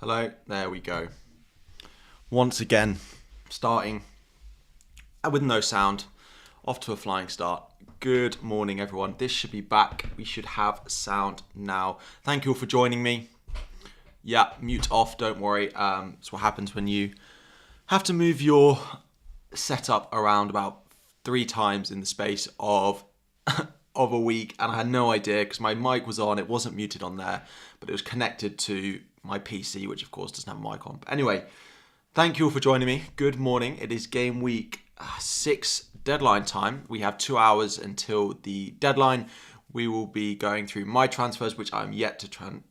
Hello, there we go. Once again, starting with no sound, off to a flying start. Good morning, everyone. This should be back. We should have sound now. Thank you all for joining me. Yeah, mute off, don't worry. It's what happens when you have to move your setup around about 3 times in the space of of a week, and I had no idea because my mic was on. It wasn't muted on there, but it was connected to my PC, which of course doesn't have a mic on. But anyway, thank you all for joining me. Good morning. It is game week 6 deadline time. We have 2 hours until the deadline. We will be going through my transfers, which I'm yet to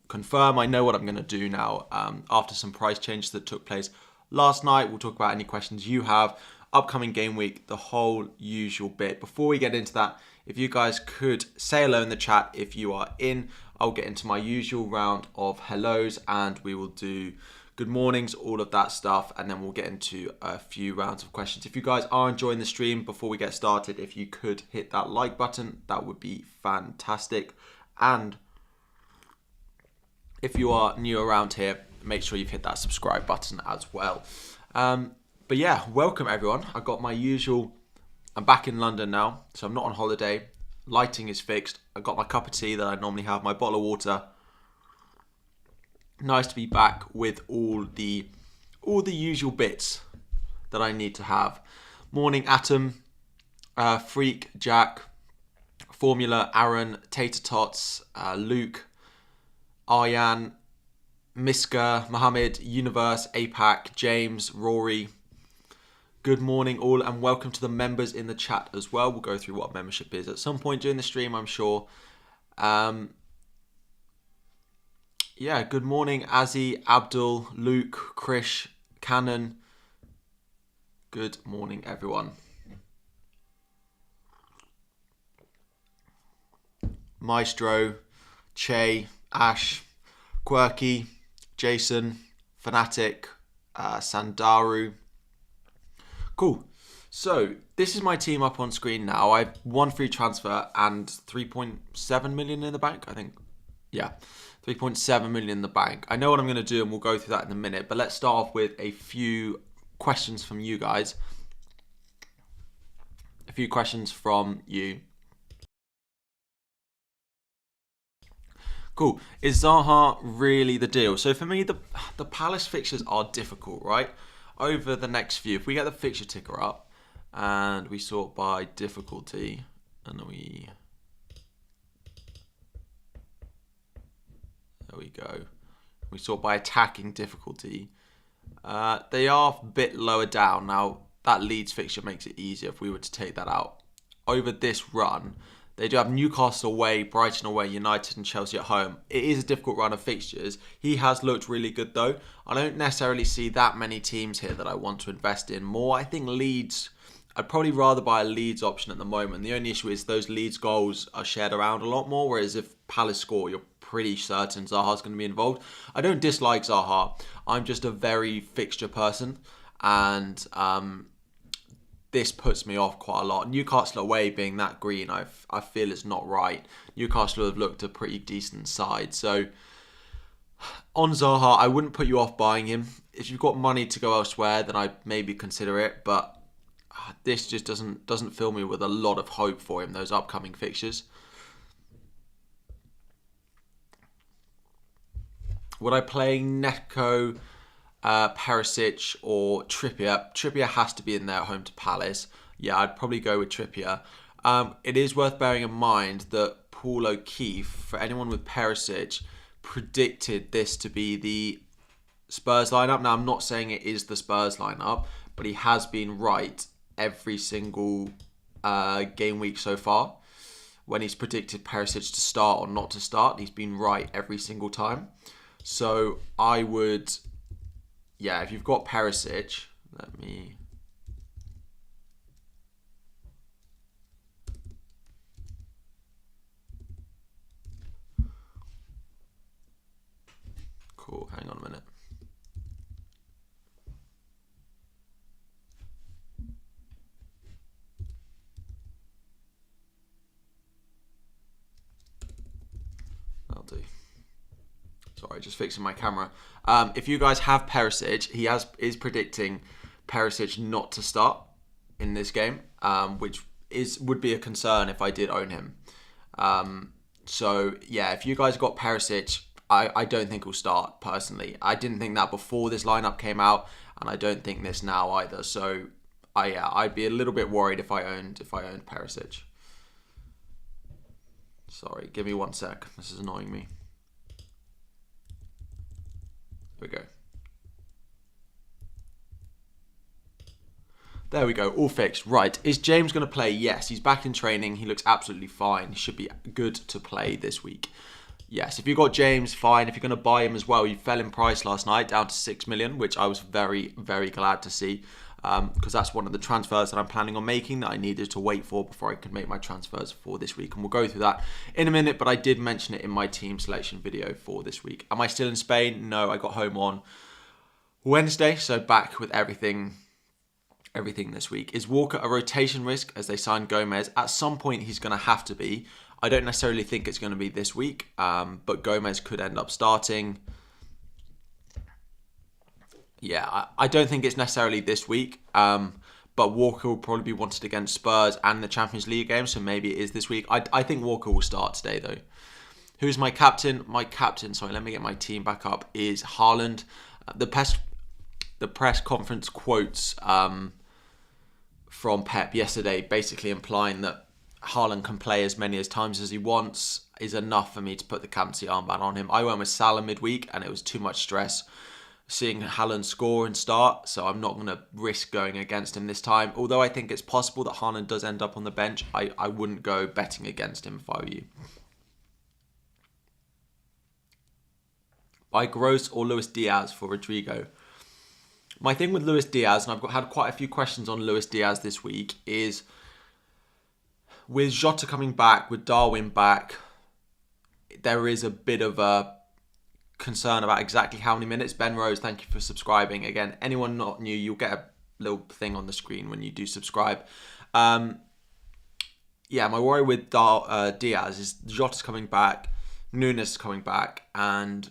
confirm. I know what I'm going to do now after some price changes that took place last night. We'll talk about any questions you have, upcoming game week, the whole usual bit. Before we get into that, if you guys could say hello in the chat if you are in, I'll get into my usual round of hellos and we will do good mornings, all of that stuff, and then we'll get into a few rounds of questions. If you guys are enjoying the stream, before we get started, if you could hit that like button, that would be fantastic. And if you are new around here, make sure you've hit that subscribe button as well. But yeah, welcome everyone. I got my usual, I'm back in London now, so I'm not on holiday. Lighting is fixed. I got my cup of tea that I normally have, my bottle of water. Nice to be back with all the usual bits that I need to have. Morning, Atom, Freak, Jack, Formula, Aaron, Tater Tots, Luke, Aryan, Miska, Mohammed, Universe, APAC, James, Rory. Good morning all and welcome to the members in the chat as well. We'll go through what membership is at some point during the stream, I'm sure. Yeah, good morning, Azzy, Abdul, Luke, Krish, Cannon. Good morning, everyone. Maestro, Che, Ash, Quirky, Jason, Fanatic, Sandaru. Cool. So this is my team up on screen now. I've one free transfer and 3.7 million in the bank, I think. Yeah. 3.7 million in the bank. I know what I'm going to do and we'll go through that in a minute, but let's start off with a few questions from you guys. A few questions from you. Cool. Is Zaha really the deal? So for me, the Palace fixtures are difficult, right? Over the next few, if we get the fixture ticker up and we sort by difficulty and there we go. We sort by attacking difficulty. They are a bit lower down. Now, that Leeds fixture makes it easier if we were to take that out. Over this run, they do have Newcastle away, Brighton away, United and Chelsea at home. It is a difficult run of fixtures. He has looked really good though. I don't necessarily see that many teams here that I want to invest in more. I think Leeds, I'd probably rather buy a Leeds option at the moment. The only issue is those Leeds goals are shared around a lot more, whereas if Palace score, you're pretty certain Zaha's going to be involved. I don't dislike Zaha. I'm just a very fixture person, and this puts me off quite a lot. Newcastle away being that green, I feel is not right. Newcastle have looked a pretty decent side. So on Zaha, I wouldn't put you off buying him. If you've got money to go elsewhere, then I'd maybe consider it. But this just doesn't fill me with a lot of hope for him, those upcoming fixtures. Would I play Neko, Perisic or Trippier? Trippier has to be in there at home to Palace. Yeah, I'd probably go with Trippier. It is worth bearing in mind that Paul O'Keefe, for anyone with Perisic, predicted this to be the Spurs lineup. Now, I'm not saying it is the Spurs lineup, but he has been right every single game week so far. When he's predicted Perisic to start or not to start, he's been right every single time. So I would, yeah, if you've got Perisic, let me... Cool, hang on a minute. That'll do. Sorry, just fixing my camera. If you guys have Perisic, he is predicting Perisic not to start in this game, which would be a concern if I did own him. So yeah, if you guys got Perisic, I don't think he'll start personally. I didn't think that before this lineup came out, and I don't think this now either. So I'd be a little bit worried if I owned Perisic. Sorry, give me 1 sec. This is annoying me. Here we go. There we go, all fixed. Right, is James going to play? Yes, he's back in training. He looks absolutely fine. He should be good to play this week. Yes, if you got James, fine. If you're going to buy him as well, you fell in price last night down to 6 million, which I was very, very glad to see. Because that's one of the transfers that I'm planning on making that I needed to wait for before I could make my transfers for this week. And we'll go through that in a minute, but I did mention it in my team selection video for this week. Am I still in Spain? No, I got home on Wednesday, so back with everything this week. Is Walker a rotation risk as they sign Gomez? At some point, he's going to have to be. I don't necessarily think it's going to be this week, but Gomez could end up starting. Yeah, I don't think it's necessarily this week, but Walker will probably be wanted against Spurs and the Champions League game, so maybe it is this week. I think Walker will start today, though. Who's my captain? My captain, sorry, let me get my team back up, is Holland. The press conference quotes from Pep yesterday basically implying that Haaland can play as many times as he wants is enough for me to put the captaincy armband on him. I went with Salah midweek and it was too much stress seeing Haaland score and start, so I'm not going to risk going against him this time. Although I think it's possible that Haaland does end up on the bench, I wouldn't go betting against him if I were you. Buy Gross or Luis Diaz for Rodrigo. My thing with Luis Diaz, and I've had quite a few questions on Luis Diaz this week, is with Jota coming back, with Darwin back, there is a bit of a concern about exactly how many minutes. Ben Rose, thank you for subscribing. Again, anyone not new, you'll get a little thing on the screen when you do subscribe. Yeah, my worry with Diaz is Jota's coming back, Nunes is coming back, and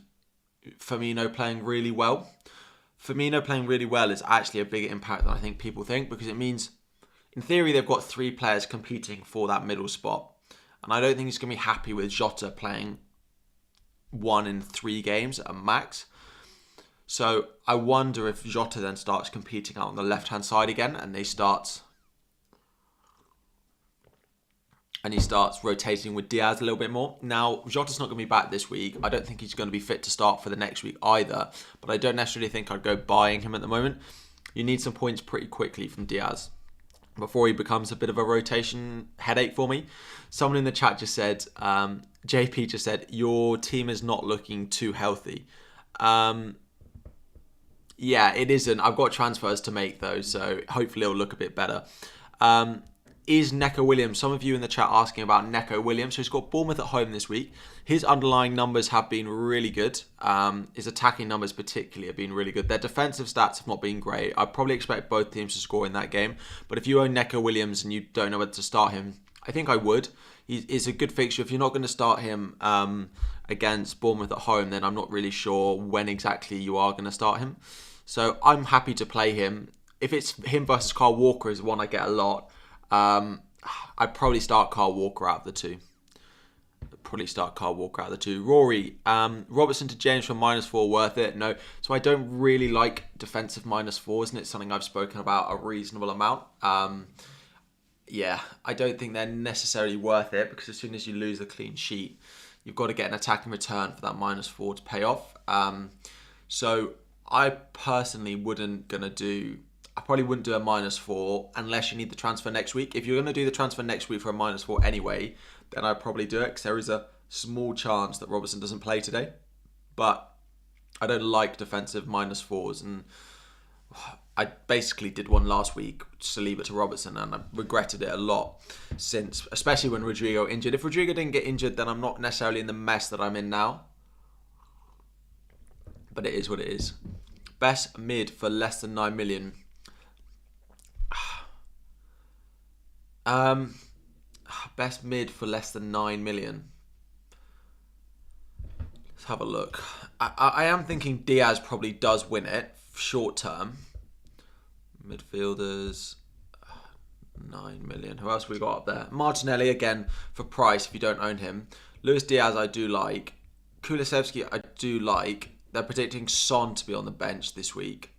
Firmino playing really well. Firmino playing really well is actually a bigger impact than I think people think, because it means, in theory, they've got 3 players competing for that middle spot. And I don't think he's going to be happy with Jota playing 1 in 3 games at max. So I wonder if Jota then starts competing out on the left-hand side again and he starts rotating with Diaz a little bit more. Now, Jota's not going to be back this week. I don't think he's going to be fit to start for the next week either. But I don't necessarily think I'd go buying him at the moment. You need some points pretty quickly from Diaz before he becomes a bit of a rotation headache for me. Someone in the chat just said, JP just said, your team is not looking too healthy. Yeah, it isn't. I've got transfers to make though, so hopefully it'll look a bit better. Is Neko Williams, some of you in the chat asking about Neko Williams. So he's got Bournemouth at home this week. His underlying numbers have been really good. His attacking numbers particularly have been really good. Their defensive stats have not been great. I probably expect both teams to score in that game. But if you own Neko Williams and you don't know whether to start him, I think I would. He's a good fixture. If you're not going to start him against Bournemouth at home, then I'm not really sure when exactly you are going to start him. So I'm happy to play him. If it's him versus Kyle Walker is one I get a lot. I'd probably start Kyle Walker out of the two. Rory, Robertson to James for -4, worth it? No. So I don't really like defensive -4s, and it's something I've spoken about a reasonable amount. Yeah, I don't think they're necessarily worth it, because as soon as you lose a clean sheet, you've got to get an attacking return for that -4 to pay off. So I personally I probably wouldn't do a -4 unless you need the transfer next week. If you're going to do the transfer next week for a -4 anyway, then I'd probably do it, because there is a small chance that Robertson doesn't play today. But I don't like defensive -4s, and I basically did one last week just to leave it to Robertson, and I regretted it a lot since, especially when Rodrigo injured. If Rodrigo didn't get injured, then I'm not necessarily in the mess that I'm in now. But it is what it is. Best mid for less than 9 million. Best mid for less than 9 million. Let's have a look. I am thinking Diaz probably does win it short term. Midfielders, 9 million. Who else we got up there? Martinelli again for price if you don't own him. Luis Diaz I do like. Kulusevski I do like. They're predicting Son to be on the bench this week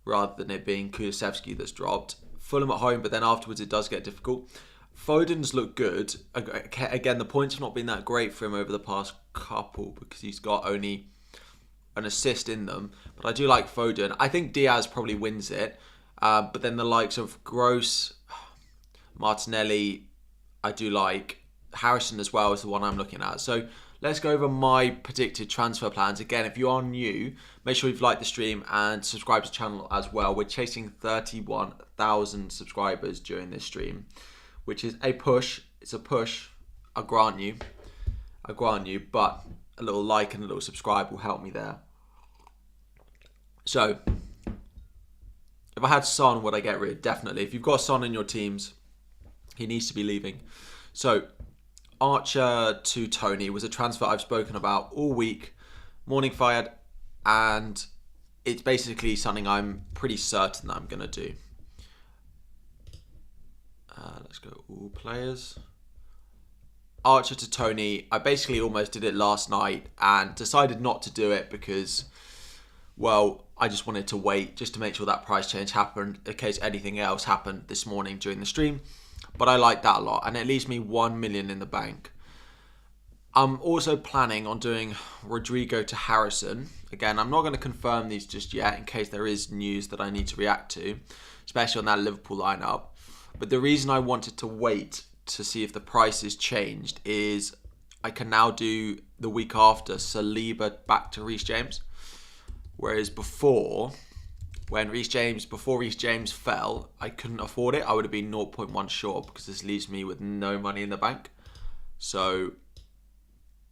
rather than it being Kulusevski that's dropped. Fulham at home, but then afterwards it does get difficult. Foden's look good. Again, the points have not been that great for him over the past couple because he's got only an assist in them. But I do like Foden. I think Diaz probably wins it. But then the likes of Gross, Martinelli, I do like. Harrison as well is the one I'm looking at. So let's go over my predicted transfer plans. Again, if you are new, make sure you've liked the stream and subscribe to the channel as well. We're chasing 31,000 subscribers during this stream, which is a push. It's a push, I grant you, but a little like and a little subscribe will help me there. So, if I had Son, would I get rid? Definitely. If you've got Son in your teams, he needs to be leaving. So, Archer to Tony was a transfer I've spoken about all week. Morning fired, and it's basically something I'm pretty certain that I'm going to do. Let's go all players. Archer to Tony. I basically almost did it last night and decided not to do it because, well, I just wanted to wait just to make sure that price change happened in case anything else happened this morning during the stream. But I like that a lot, and it leaves me 1 million in the bank. I'm also planning on doing Rodrigo to Harrison. Again, I'm not going to confirm these just yet in case there is news that I need to react to, especially on that Liverpool lineup. But the reason I wanted to wait to see if the price is changed is I can now do the week after Saliba back to Reece James. Whereas before, before Reece James fell, I couldn't afford it. I would have been 0.1 short because this leaves me with no money in the bank. So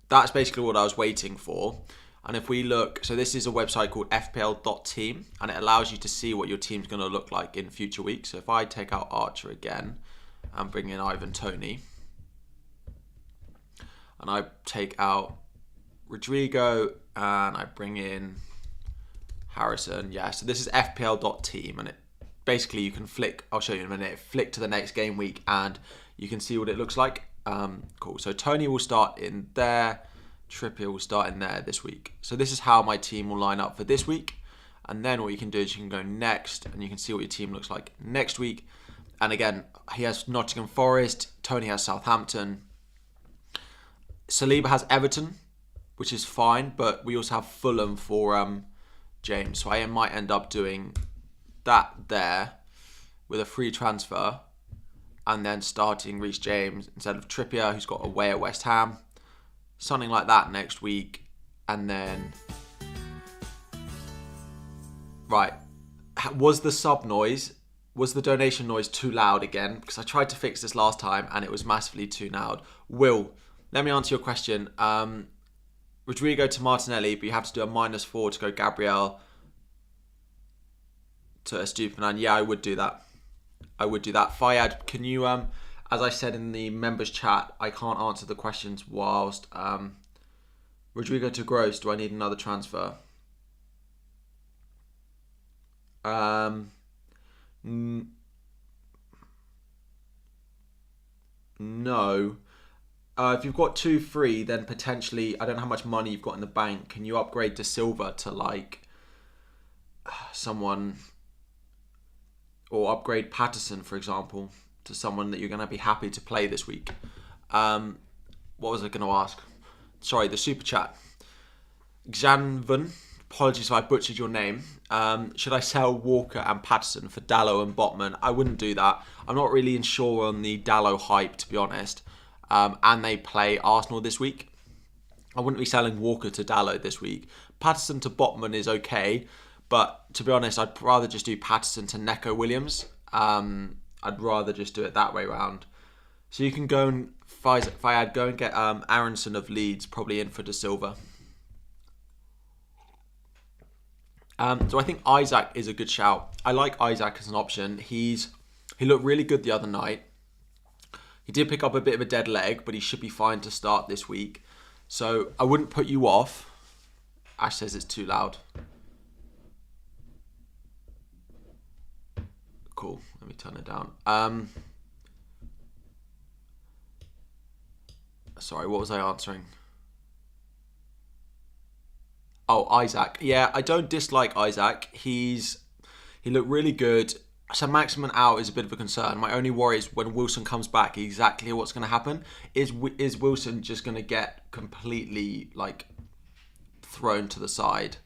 that's basically what I was waiting for. And if we look, so this is a website called FPL.team, and it allows you to see what your team's going to look like in future weeks. So if I take out Archer again and bring in Ivan Toney, and I take out Rodrigo and I bring in Harrison, yeah, so this is FPL.team, and it basically you can flick, I'll show you in a minute, flick to the next game week and you can see what it looks like. Cool, so Toney will start in there, Trippier will start in there this week. So this is how my team will line up for this week. And then what you can do is you can go next and you can see what your team looks like next week. And again, he has Nottingham Forest, Toney has Southampton. Saliba has Everton, which is fine, but we also have Fulham for James. So I might end up doing that there with a free transfer and then starting Reece James instead of Trippier, who's got away at West Ham. Something like that next week. And then... Right. Was the donation noise too loud again? Because I tried to fix this last time and it was massively too loud. Will, let me answer your question. Rodrigo to Martinelli, but you have to do a -4 to go Gabriel to Estupiñán. Yeah, I would do that. Fayad, can you... as I said in the members chat, I can't answer the questions whilst Rodrigo to Gross. Do I need another transfer? No. If you've got 2 free, then potentially, I don't know how much money you've got in the bank. Can you upgrade to Silva to like someone, or upgrade Patterson, for example, to someone that you're going to be happy to play this week? What was I going to ask? Sorry, the super chat. Xanvan, apologies if I butchered your name. Should I sell Walker and Patterson for Dalot and Botman? I wouldn't do that. I'm not really sure on the Dalot hype, to be honest. And they play Arsenal this week. I wouldn't be selling Walker to Dalot this week. Patterson to Botman is okay, but to be honest, I'd rather just do Patterson to Neko Williams. I'd rather just do it that way round. So you can go and Fayad, go and get Aronson of Leeds probably in for De Silva. So I think Isaac is a good shout. I like Isaac as an option. He looked really good the other night. He did pick up a bit of a dead leg, but he should be fine to start this week. So I wouldn't put you off. Ash says it's too loud. Cool. Let me turn it down. Sorry, what was I answering? Oh, Isaac. Yeah, I don't dislike Isaac. He looked really good. So Maximin out is a bit of a concern. My only worry is when Wilson comes back, exactly what's going to happen. Is Wilson just going to get completely like thrown to the side?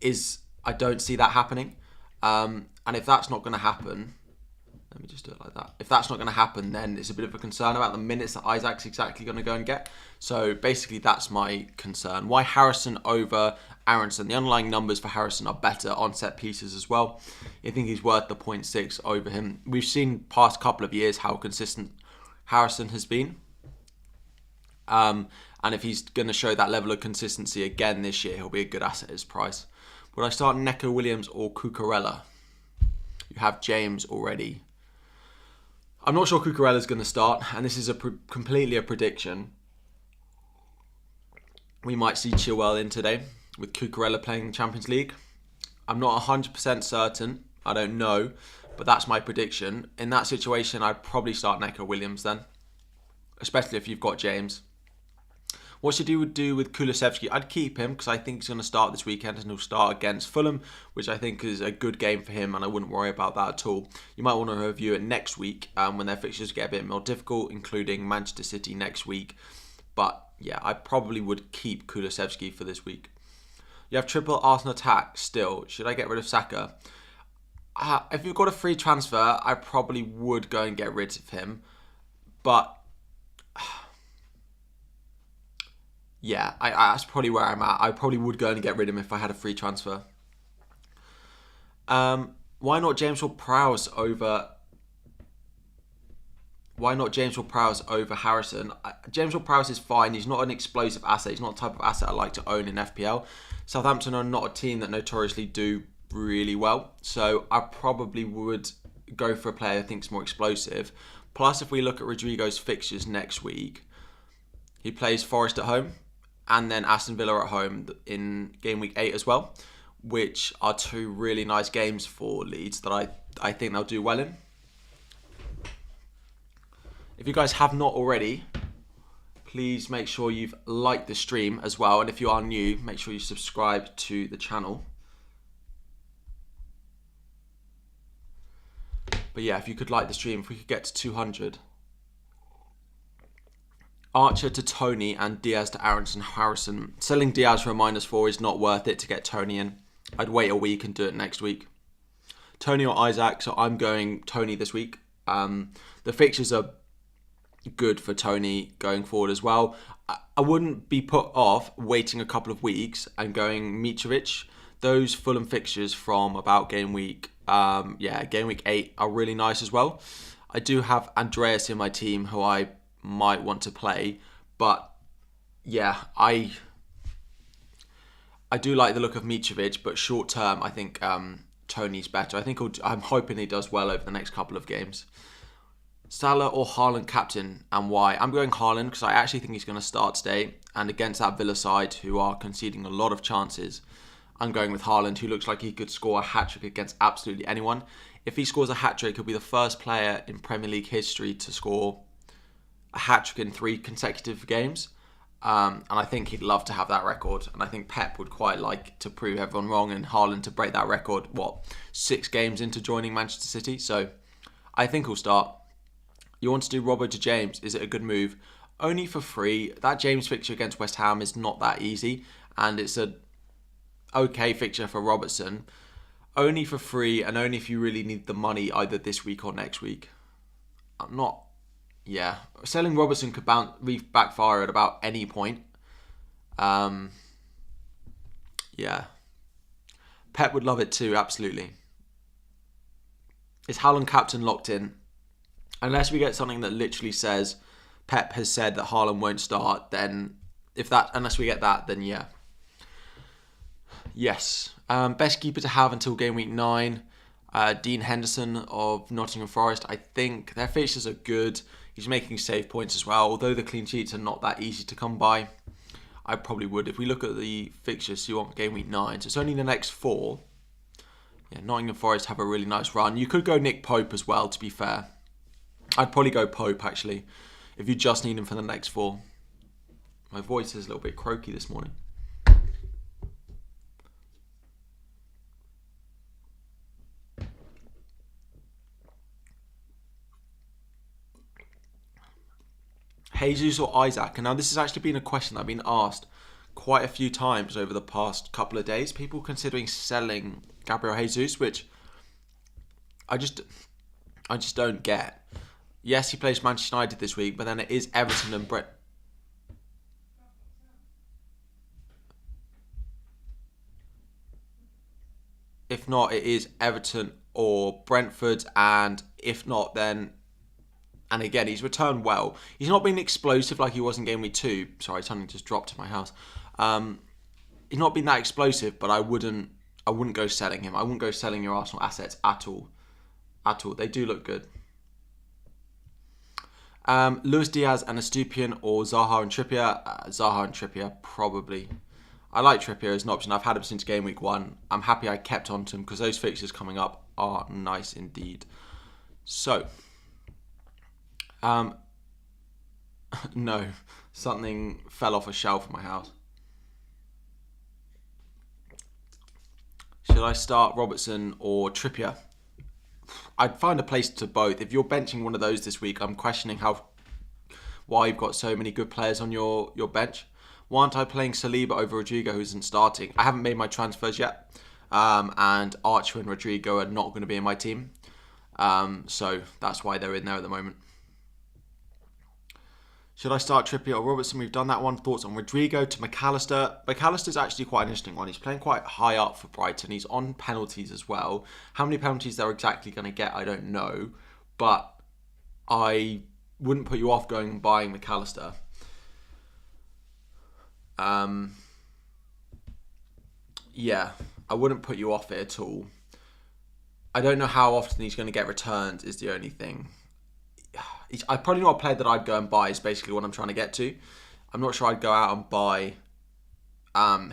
I don't see that happening. And if that's not going to happen, let me just do it like that. If that's not going to happen, then it's a bit of a concern about the minutes that Isaac's exactly going to go and get. So basically, that's my concern. Why Harrison over Aaronson? The underlying numbers for Harrison are better on set pieces as well. I think he's worth the 0.6 over him. We've seen past couple of years how consistent Harrison has been. And if he's going to show that level of consistency again this year, he'll be a good asset at his price. Would I start Neko Williams or Cucurella? You have James already. I'm not sure Cucurella's going to start, and this is completely a prediction. We might see Chaël in today with Cucurella playing the Champions League. I'm not 100% certain. I don't know, but that's my prediction. In that situation, I'd probably start Neko Williams then, especially if you've got James. What should you do with Kulusevski? I'd keep him because I think he's going to start this weekend and he'll start against Fulham, which I think is a good game for him and I wouldn't worry about that at all. You might want to review it next week when their fixtures get a bit more difficult, including Manchester City next week. But yeah, I probably would keep Kulusevski for this week. You have triple Arsenal attack still. Should I get rid of Saka? If you've got a free transfer, I probably would go and get rid of him. But yeah, that's probably where I'm at. I probably would go and get rid of him if I had a free transfer. Why not James Ward-Prowse over? Why not James Ward-Prowse over Harrison? James Ward-Prowse is fine. He's not an explosive asset. He's not the type of asset I like to own in FPL. Southampton are not a team that notoriously do really well. So I probably would go for a player I think is more explosive. Plus, if we look at Rodrigo's fixtures next week, he plays Forest at home and then Aston Villa at home in game week 8 as well, which are two really nice games for Leeds that I think they'll do well in. If you guys have not already, please make sure you've liked the stream as well. And if you are new, make sure you subscribe to the channel. But yeah, if you could like the stream, if we could get to 200. Archer to Tony and Diaz to Aaronson Harrison. Selling Diaz for a -4 is not worth it to get Tony in. I'd wait a week and do it next week. Tony or Isaac, so I'm going Tony this week. The fixtures are good for Tony going forward as well. I wouldn't be put off waiting a couple of weeks and going Mitrovic. Those Fulham fixtures from about game week 8 are really nice as well. I do have Andreas in my team who I might want to play, but yeah, I do like the look of Mitrovic, but short term I think Tony's better. I'm hoping he does well over the next couple of games. Salah or Holland captain, and why? I'm going Holland because I actually think he's going to start today, and against that Villa side who are conceding a lot of chances, I'm going with Holland, who looks like he could score a hat-trick against absolutely anyone. If he scores a hat-trick, he'll be the first player in Premier League history to score a hat-trick in 3 consecutive games. And I think he'd love to have that record. And I think Pep would quite like to prove everyone wrong and Haaland to break that record, 6 games into joining Manchester City. So I think he'll start. You want to do Robbo to James. Is it a good move? Only for free. That James fixture against West Ham is not that easy. And it's a okay fixture for Robertson. Only for free and only if you really need the money either this week or next week. Selling Robertson could backfire at about any point. Pep would love it too, absolutely. Is Haaland captain locked in? Unless we get something that literally says Pep has said that Haaland won't start, then unless we get that, then yeah. Yes. Best keeper to have until game week 9. Dean Henderson of Nottingham Forest. I think their fixtures are good. He's making save points as well, although the clean sheets are not that easy to come by. I probably would. If we look at the fixtures, so you want game week 9, so it's only the next 4. Yeah, Nottingham Forest have a really nice run. You could go Nick Pope as well, to be fair. I'd probably go Pope, actually, if you just need him for the next 4. My voice is a little bit croaky this morning. Jesus or Isaac? And now this has actually been a question that I've been asked quite a few times over the past couple of days. People considering selling Gabriel Jesus, which I just don't get. Yes, he plays Manchester United this week, but then it is Everton and Brent. If not, it is Everton or Brentford, and if not, then... And again, he's returned well. He's not been explosive like he was in game week 2. Sorry, something just dropped in my house. He's not been that explosive, but I wouldn't go selling him. I wouldn't go selling your Arsenal assets at all. At all. They do look good. Luis Diaz and Estupiñán or Zaha and Trippier. Zaha and Trippier, probably. I like Trippier as an option. I've had him since game week 1. I'm happy I kept on to him because those fixtures coming up are nice indeed. So... no, something fell off a shelf in my house. Should I start Robertson or Trippier? I'd find a place to both. If you're benching one of those this week, I'm questioning why you've got so many good players on your bench. Why aren't I playing Saliba over Rodrigo, who isn't starting? I haven't made my transfers yet, and Archer and Rodrigo are not going to be in my team, so that's why they're in there at the moment. Should I start Trippier or Robertson? We've done that one. Thoughts on Rodrigo to McAllister? McAllister's actually quite an interesting one. He's playing quite high up for Brighton. He's on penalties as well. How many penalties they're exactly going to get, I don't know. But I wouldn't put you off going and buying McAllister. Yeah, I wouldn't put you off it at all. I don't know how often he's going to get returned is the only thing. I probably not a player that I'd go and buy is basically what I'm trying to get to. I'm not sure I'd go out and buy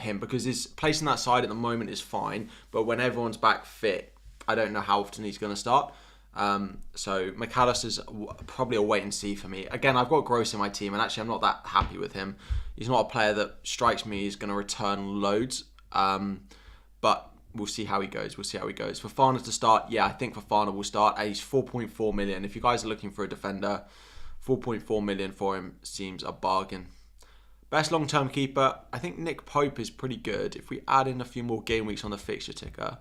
him because his place on that side at the moment is fine, but when everyone's back fit, I don't know how often he's going to start. So McAllister's probably a wait and see for me. Again, I've got Gross in my team, and actually I'm not that happy with him. He's not a player that strikes me as going to return loads, but we'll see how he goes. Fofana to start. Yeah, I think Fofana will start. And he's 4.4 million. If you guys are looking for a defender, 4.4 million for him seems a bargain. Best long-term keeper. I think Nick Pope is pretty good. If we add in a few more game weeks on the fixture ticker,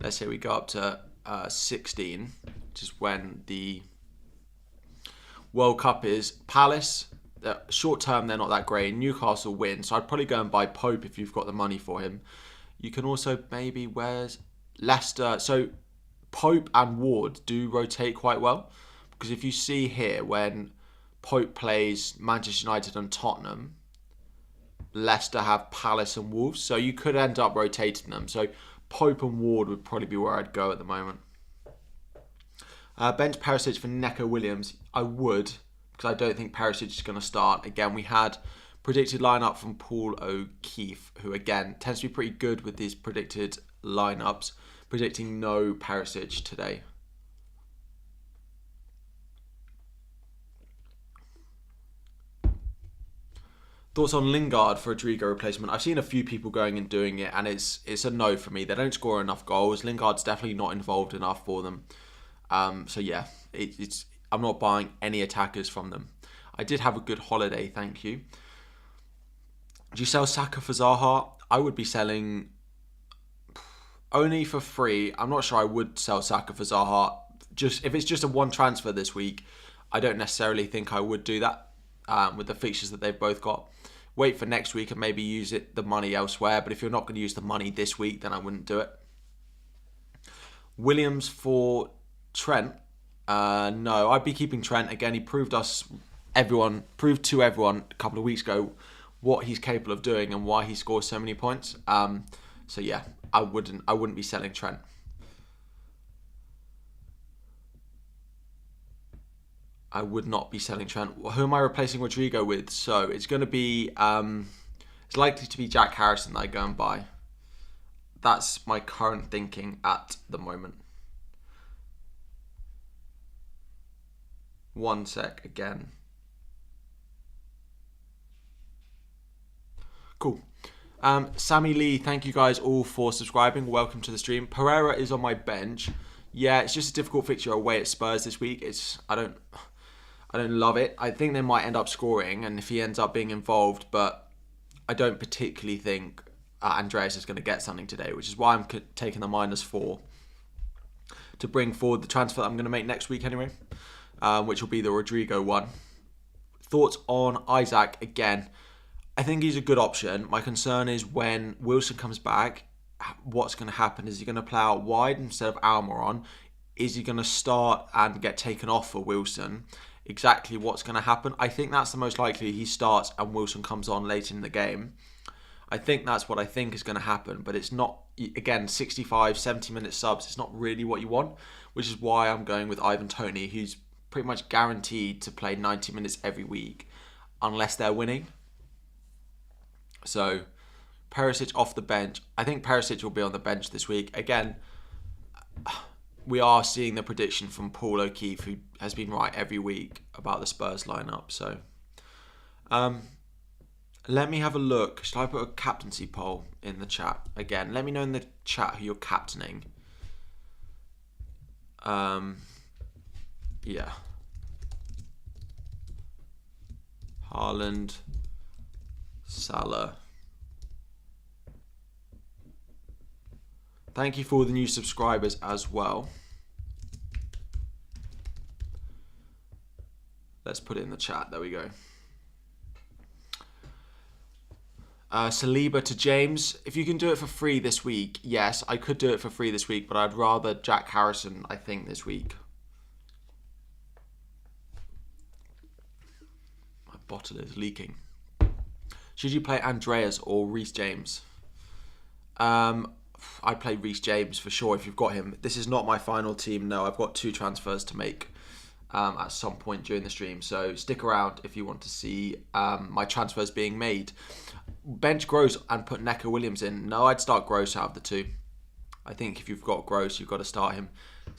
let's say we go up to 16, which is when the World Cup is. Palace, short term, they're not that great. Newcastle win. So I'd probably go and buy Pope if you've got the money for him. You can also maybe, where's Leicester? So Pope and Ward do rotate quite well. Because if you see here, when Pope plays Manchester United and Tottenham, Leicester have Palace and Wolves. So you could end up rotating them. So Pope and Ward would probably be where I'd go at the moment. Bench Perisic for Neko Williams. I would, because I don't think Perisic is going to start. Again, we had predicted lineup from Paul O'Keefe, who again tends to be pretty good with these predicted lineups, predicting no Perisic today. Thoughts on Lingard for Rodrigo replacement? I've seen a few people going and doing it, and it's a no for me. They don't score enough goals. Lingard's definitely not involved enough for them. So yeah, I'm not buying any attackers from them. I did have a good holiday, thank you. Do you sell Saka for Zaha? I would be selling only for free. I'm not sure I would sell Saka for Zaha. Just if it's just a one transfer this week, I don't necessarily think I would do that with the fixtures that they've both got. Wait for next week and maybe use the money elsewhere. But if you're not going to use the money this week, then I wouldn't do it. Williams for Trent? No, I'd be keeping Trent. Again, he proved to everyone a couple of weeks ago what he's capable of doing and why he scores so many points. So yeah, I wouldn't be selling Trent. I would not be selling Trent. Who am I replacing Rodrigo with? So it's going to be It's likely to be Jack Harrison that I go and buy. That's my current thinking at the moment. One sec again. Cool. Sammy Lee, thank you guys all for subscribing. Welcome to the stream. Pereira is on my bench. Yeah, it's just a difficult fixture away at Spurs this week. I don't love it. I think they might end up scoring, and if he ends up being involved, but I don't particularly think Andreas is going to get something today, which is why I'm taking the -4 to bring forward the transfer that I'm going to make next week anyway, which will be the Rodrigo one. Thoughts on Isaac again? I think he's a good option. My concern is when Wilson comes back, what's going to happen? Is he going to play out wide instead of Almiron? Is he going to start and get taken off for Wilson? Exactly what's going to happen? I think that's the most likely. He starts and Wilson comes on late in the game. I think that's what I think is going to happen, but it's not, again, 65, 70-minute subs. It's not really what you want, which is why I'm going with Ivan Toney, who's pretty much guaranteed to play 90 minutes every week unless they're winning. So, Perisic off the bench. I think Perisic will be on the bench this week. Again, we are seeing the prediction from Paul O'Keefe, who has been right every week about the Spurs lineup. So, let me have a look. Should I put a captaincy poll in the chat? Again, let me know in the chat who you're captaining. Yeah. Holland, Salah. Thank you for the new subscribers as well. Let's put it in the chat. There we go. Saliba to James. If you can do it for free this week, yes, I could do it for free this week, but I'd rather Jack Harrison, I think, this week. My bottle is leaking. Should you play Andreas or Reece James? I'd play Reece James for sure if you've got him. This is not my final team. No, I've got 2 transfers to make at some point during the stream. So stick around if you want to see my transfers being made. Bench Gross and put Neko Williams in. No, I'd start Gross out of the 2. I think if you've got Gross, you've got to start him.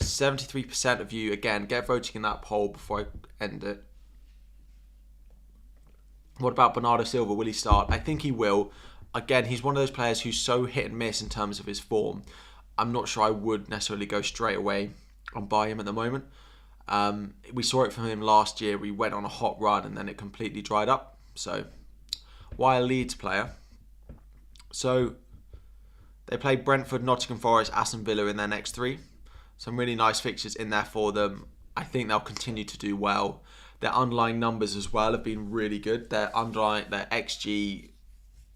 73% of you, again, get voting in that poll before I end it. What about Bernardo Silva? Will he start? I think he will. Again, he's one of those players who's so hit and miss in terms of his form. I'm not sure I would necessarily go straight away and buy him at the moment. We saw it from him last year. We went on a hot run and then it completely dried up. So, why a Leeds player? So, they play Brentford, Nottingham Forest, Aston Villa in their next 3. Some really nice fixtures in there for them. I think they'll continue to do well. Their underlying numbers as well have been really good. Their XG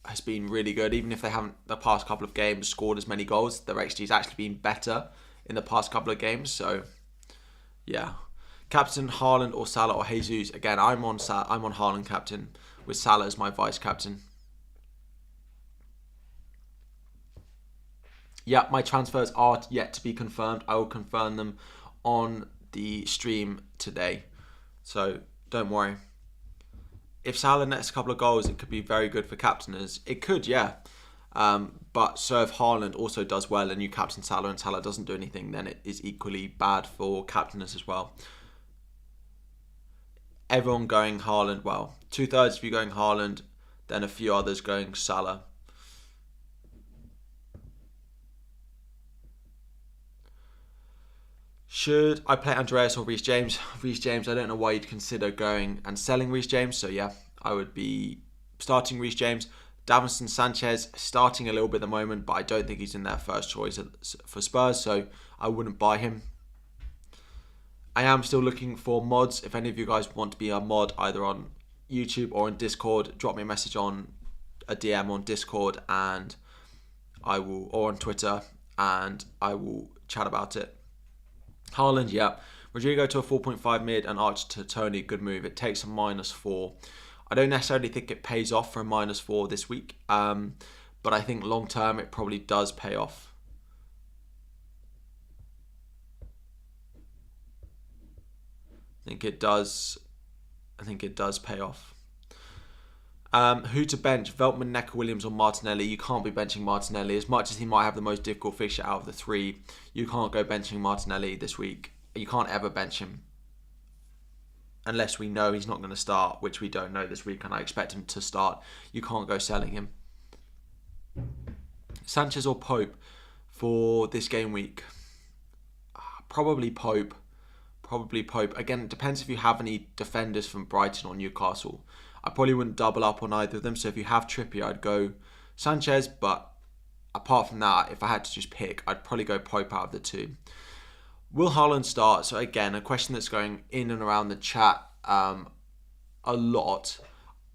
has been really good. Even if they haven't, the past couple of games, scored as many goals, their XG has actually been better in the past couple of games. So, yeah. Captain Haaland or Salah or Jesus. Again, I'm on Haaland captain with Salah as my vice captain. Yeah, my transfers are yet to be confirmed. I will confirm them on the stream today. So, don't worry. If Salah nets a couple of goals, it could be very good for captainers. It could, yeah. But so if Holland also does well and you captain Salah and Salah doesn't do anything, then it is equally bad for captainers as well. Everyone going Haaland, well, 2/3 of you going Haaland, then a few others going Salah. Should I play Andreas or Reece James? Reece James, I don't know why you'd consider going and selling Reece James. So yeah, I would be starting Reece James. Davinson Sanchez, starting a little bit at the moment, but I don't think he's in their first choice for Spurs, so I wouldn't buy him. I am still looking for mods. If any of you guys want to be a mod, either on YouTube or on Discord, drop me a message on a DM on Discord and I will, or on Twitter, and I will chat about it. Haaland, yeah. Rodrigo to a 4.5 mid and Archer to Toney, good move. It takes a -4. I don't necessarily think it pays off for a -4 this week, but I think long term it probably does pay off. I think it does pay off. Who to bench? Veltman, Neko Williams or Martinelli? You can't be benching Martinelli. As much as he might have the most difficult fixture out of the three, you can't go benching Martinelli this week. You can't ever bench him. Unless we know he's not going to start, which we don't know this week, and I expect him to start. You can't go selling him. Sanchez or Pope for this game week? Probably Pope. Probably Pope. Again, it depends if you have any defenders from Brighton or Newcastle. I probably wouldn't double up on either of them. So if you have Trippier, I'd go Sanchez. But apart from that, if I had to just pick, I'd probably go Pope out of the two. Will Holland start? So again, a question that's going in and around the chat a lot.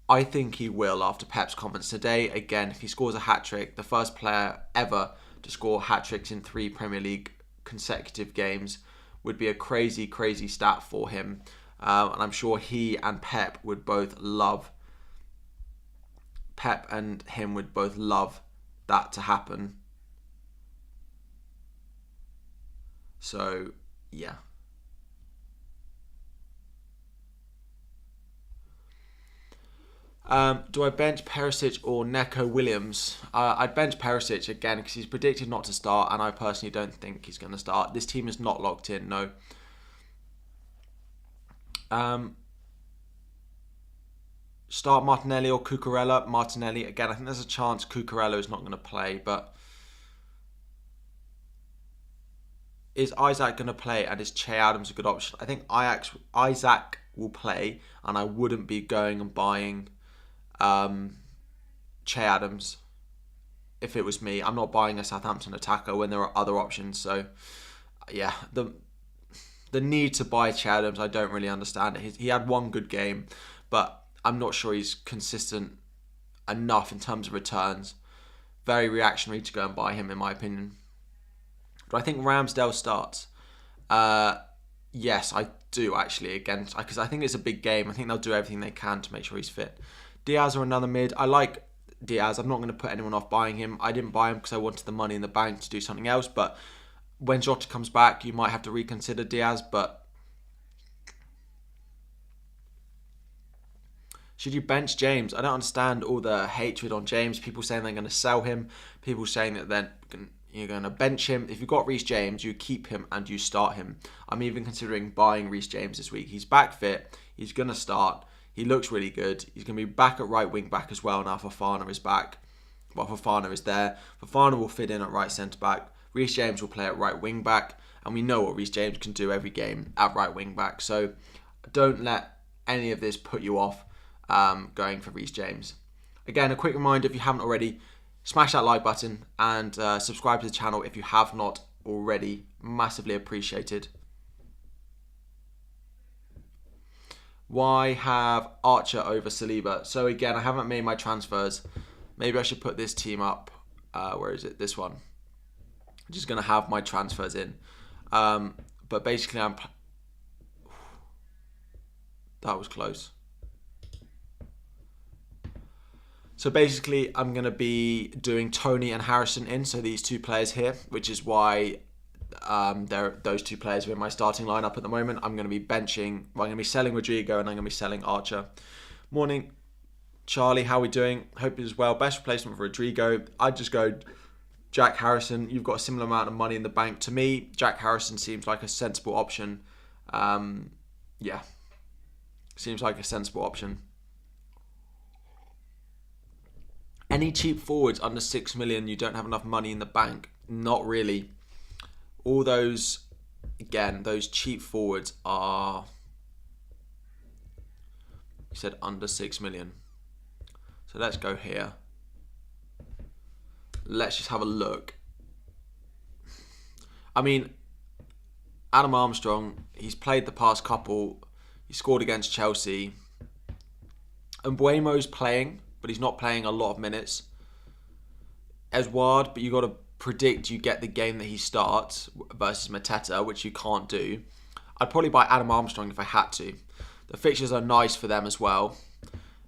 I think he will after Pep's comments today. Again, if he scores a hat-trick, the first player ever to score hat-tricks in 3 Premier League consecutive games would be a crazy, crazy stat for him. And I'm sure he and Pep would both love, Pep and him would both love that to happen. So, yeah. Do I bench Perisic or Neko Williams? I'd bench Perisic again because he's predicted not to start, and I personally don't think he's going to start. This team is not locked in, no. Start Martinelli or Cucurella? Martinelli. Again, I think there's a chance Cucurella is not going to play, but is Isaac going to play, and is Che Adams a good option? I think Isaac will play, and I wouldn't be going and buying Che Adams if it was me. I'm not buying a Southampton attacker when there are other options. So, yeah, the need to buy Che Adams, I don't really understand it. He had one good game, but I'm not sure he's consistent enough in terms of returns. Very reactionary to go and buy him, in my opinion. Do I think Ramsdale starts? Yes, I do actually, again, because I think it's a big game. I think they'll do everything they can to make sure he's fit. Diaz or another mid? I like Diaz. I'm not going to put anyone off buying him. I didn't buy him because I wanted the money in the bank to do something else, but when Jota comes back, you might have to reconsider Diaz, but should you bench James? I don't understand all the hatred on James. People saying they're going to sell him. People saying that then you're going to bench him. If you've got Reece James, you keep him and you start him. I'm even considering buying Reece James this week. He's back fit. He's going to start. He looks really good. He's going to be back at right wing back as well now Fofana is back. Well, Fofana is there. Fofana will fit in at right centre back. Reece James will play at right wing back. And we know what Reece James can do every game at right wing back. So don't let any of this put you off going for Reece James. Again, a quick reminder, if you haven't already, smash that like button and subscribe to the channel if you have not already. Massively appreciated. Why have Archer over Saliba? So again, I haven't made my transfers. Maybe I should put this team up. Where is it? This one. I'm just going to have my transfers in. But basically, that was close. So basically, I'm going to be doing Tony and Harrison in. So these two players here, which is why those two players are in my starting lineup at the moment. I'm going to be benching. Well, I'm going to be selling Rodrigo and I'm going to be selling Archer. Morning, Charlie. How are we doing? Hope it is well. Best replacement for Rodrigo. I'd just go Jack Harrison. You've got a similar amount of money in the bank. To me, Jack Harrison seems like a sensible option. Yeah, seems like a sensible option. Any cheap forwards under 6 million you don't have enough money in the bank? Not really. All those, again, those cheap forwards are, you said under 6 million. So let's go here. Let's just have a look. I mean, Adam Armstrong, he's played the past couple. He scored against Chelsea. And Mbuemo's playing, but he's not playing a lot of minutes. Edouard, but you got to predict you get the game that he starts versus Mateta, which you can't do. I'd probably buy Adam Armstrong if I had to. The fixtures are nice for them as well.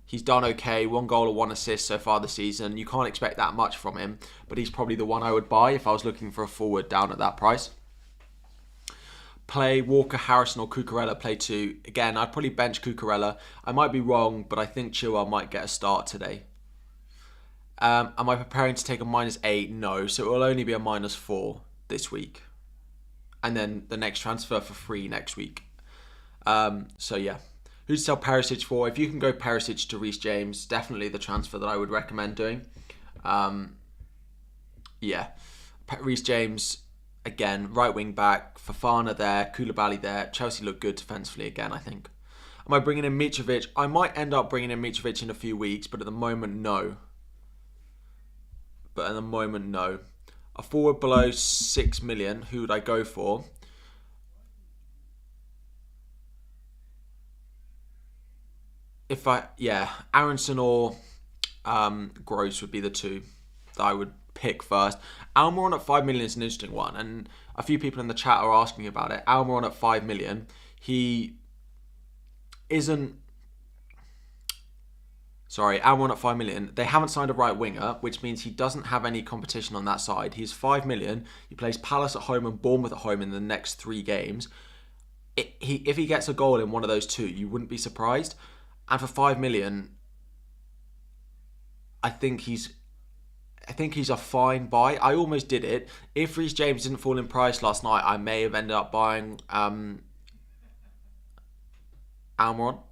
He's done okay, 1 goal or 1 assist so far this season. You can't expect that much from him, but he's probably the one I would buy if I was looking for a forward down at that price. play Walker, Harrison or Cucurella, play 2. Again, I'd probably bench Cucurella. I might be wrong, but I think Chilwell might get a start today. Am I preparing to take a -8? No, so it will only be a -4 this week. And then the next transfer for free next week. So yeah. Who to sell Perisic for? If you can go Perisic to Reece James, definitely the transfer that I would recommend doing. Yeah. Reece James, again, right wing back. Fofana there. Koulibaly there. Chelsea look good defensively again, I think. Am I bringing in Mitrovic? I might end up bringing in Mitrovic in a few weeks, but at the moment, no. A forward below 6 million, who would I go for? Aronson or Gross would be the 2 that I would pick first. Almiron at 5 million is an interesting one, and a few people in the chat are asking about it. Almiron at 5 million, Almiron at 5 million. They haven't signed a right winger, which means he doesn't have any competition on that side. He's 5 million. He plays Palace at home and Bournemouth at home in the next 3 games. If he gets a goal in one of those 2, you wouldn't be surprised. And for 5 million, I think he's a fine buy. I almost did it. If Reece James didn't fall in price last night, I may have ended up buying Almiron.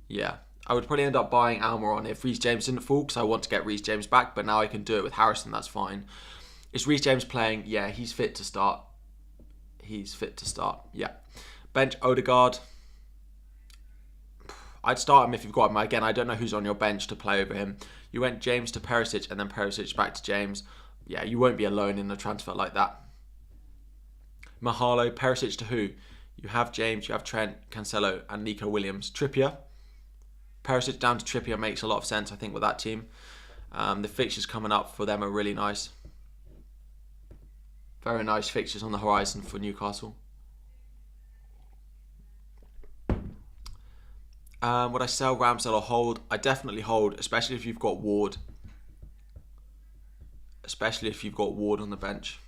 Yeah, I would probably end up buying Almiron if Reece James didn't fall, because I want to get Reece James back, but now I can do it with Harrison, that's fine. Is Reece James playing? Yeah, he's fit to start. Yeah. Bench Odegaard. I'd start him if you've got him. Again, I don't know who's on your bench to play over him. You went James to Perisic and then Perisic back to James. Yeah, you won't be alone in a transfer like that. Mahalo, Perisic to who? You have James, you have Trent, Cancelo and Neko Williams. Trippier. Perisic down to Trippier makes a lot of sense, I think, with that team. The fixtures coming up for them are really nice. Very nice fixtures on the horizon for Newcastle. Would I sell, Ramsdale or hold? I definitely hold, especially if you've got Ward. On the bench.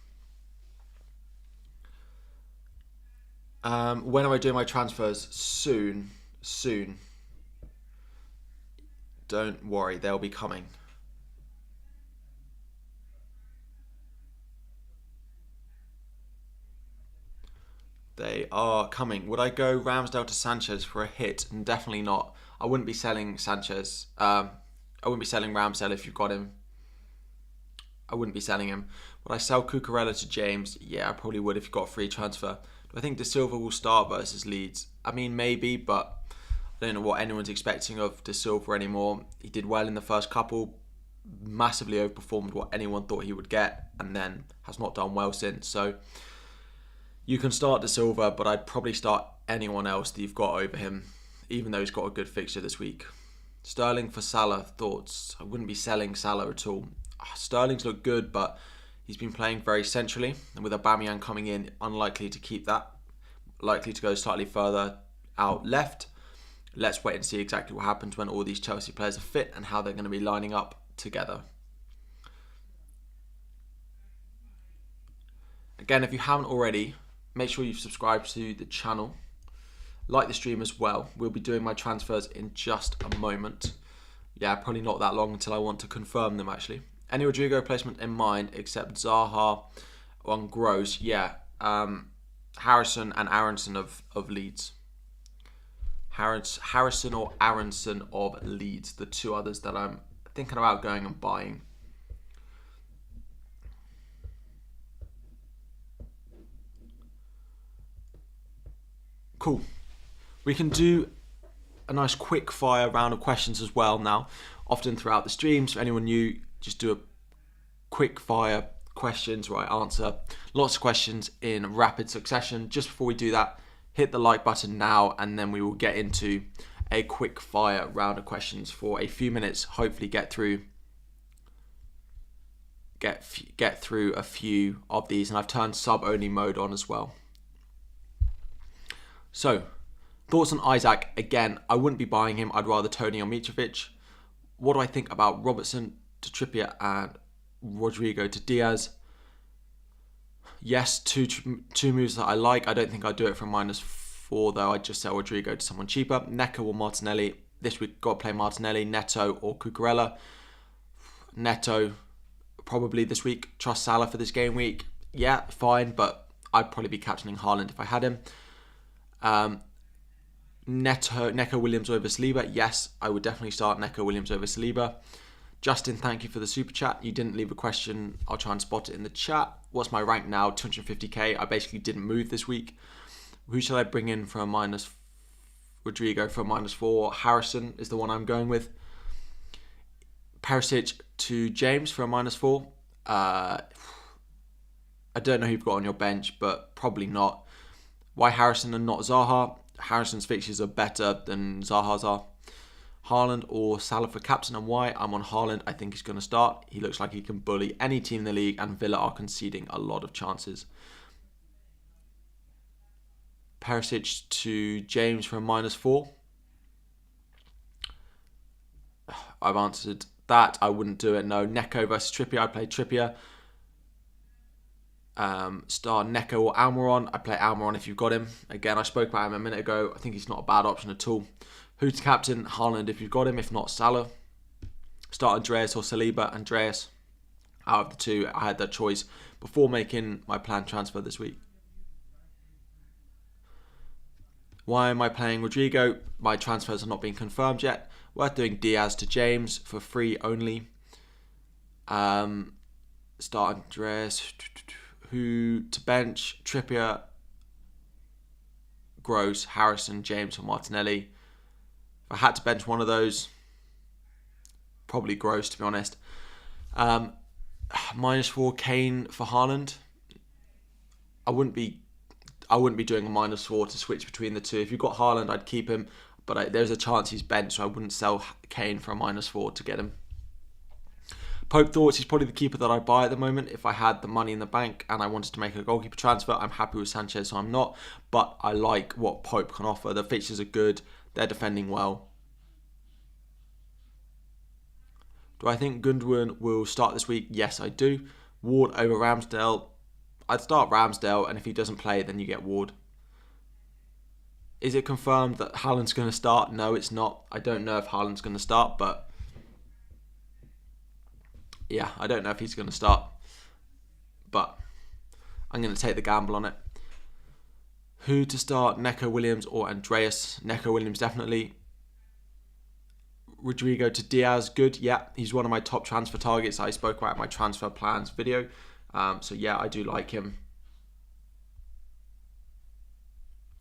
When am I doing my transfers? Soon. Don't worry, they'll be coming. They are coming. Would I go Ramsdale to Sanchez for a hit? Definitely not. I wouldn't be selling Sanchez. I wouldn't be selling Ramsdale if you've got him. I wouldn't be selling him. Would I sell Cucurella to James? Yeah, I probably would if you've got a free transfer. Do I think De Silva will start versus Leeds? I mean, maybe, but I don't know what anyone's expecting of De Silva anymore. He did well in the first couple, massively overperformed what anyone thought he would get, and then has not done well since. So you can start De Silva, but I'd probably start anyone else that you've got over him, even though he's got a good fixture this week. Sterling for Salah, thoughts? I wouldn't be selling Salah at all. Sterling's looked good, but he's been playing very centrally, and with Aubameyang coming in, unlikely to keep that. Likely to go slightly further out left. Let's wait and see exactly what happens when all these Chelsea players are fit and how they're going to be lining up together. Again, if you haven't already, make sure you've subscribed to the channel. Like the stream as well. We'll be doing my transfers in just a moment. Yeah, probably not that long until I want to confirm them actually. Any Rodrigo replacement in mind except Zaha on Gross? Yeah, Harrison and Aronson of Leeds. Harrison or Aronson of Leeds, the 2 others that I'm thinking about going and buying. Cool. We can do a nice quick fire round of questions as well now, often throughout the streams. For anyone new, just do a quick fire questions where I answer lots of questions in rapid succession. Just before we do that, hit the like button now, and then we will get into a quick fire round of questions for a few minutes. Hopefully get through a few of these, and I've turned sub only mode on as well. So, thoughts on Isaac? Again, I wouldn't be buying him. I'd rather Tony or Mitrovic. What do I think about Robertson to Trippier and Rodrigo to Diaz? Yes, two moves that I like. I don't think I'd do it for -4 though. I'd just sell Rodrigo to someone cheaper. Neko or Martinelli. This week, got to play Martinelli, Neto or Cucurella. Neto, probably this week. Trust Salah for this game week. Yeah, fine, but I'd probably be captaining Holland if I had him. Neko Williams over Saliba. Yes, I would definitely start Neko Williams over Saliba. Justin, thank you for the super chat. You didn't leave a question. I'll try and spot it in the chat. What's my rank now? 250k. I basically didn't move this week. Who shall I bring in for a minus? Rodrigo for a -4. Harrison is the one I'm going with. Perisic to James for a -4. I don't know who you've got on your bench, but probably not. Why Harrison and not Zaha? Harrison's fixtures are better than Zaha's are. Holland or Salah for captain, and why? I'm on Holland. I think he's going to start. He looks like he can bully any team in the league, and Villa are conceding a lot of chances. Perisic to James for a -4. I've answered that. I wouldn't do it. No. Neko versus Trippier. I'd play Trippier. Start Neko or Almiron. I play Almiron if you've got him. Again, I spoke about him a minute ago. I think he's not a bad option at all. Who's captain? Holland if you've got him. If not, Salah. Start Andreas or Saliba. Andreas. Out of the two, I had that choice before making my planned transfer this week. Why am I playing Rodrigo? My transfers are not being confirmed yet. Worth doing Diaz to James for free only. Start Andreas. Who to bench? Trippier, Gross, Harrison, James or Martinelli. If I had to bench one of those, probably Gross to be honest. -4 Kane for Haaland. I wouldn't be doing a -4 to switch between the two. If you've got Haaland, I'd keep him, but there's a chance he's benched, so I wouldn't sell Kane for a -4 to get him. Pope thoughts he's probably the keeper that I'd buy at the moment. If I had the money in the bank and I wanted to make a goalkeeper transfer, I'm happy with Sanchez, so I'm not. But I like what Pope can offer. The fixtures are good. They're defending well. Do I think Gundogan will start this week? Yes, I do. Ward over Ramsdale. I'd start Ramsdale, and if he doesn't play, then you get Ward. Is it confirmed that Haaland's going to start? No, it's not. I don't know if Haaland's going to start, but yeah, I don't know if he's going to start, but I'm going to take the gamble on it. Who to start? Neko Williams or Andreas? Neko Williams definitely. Rodrigo to Diaz, good. Yeah, he's one of my top transfer targets I spoke about in my transfer plans video. So yeah, I do like him.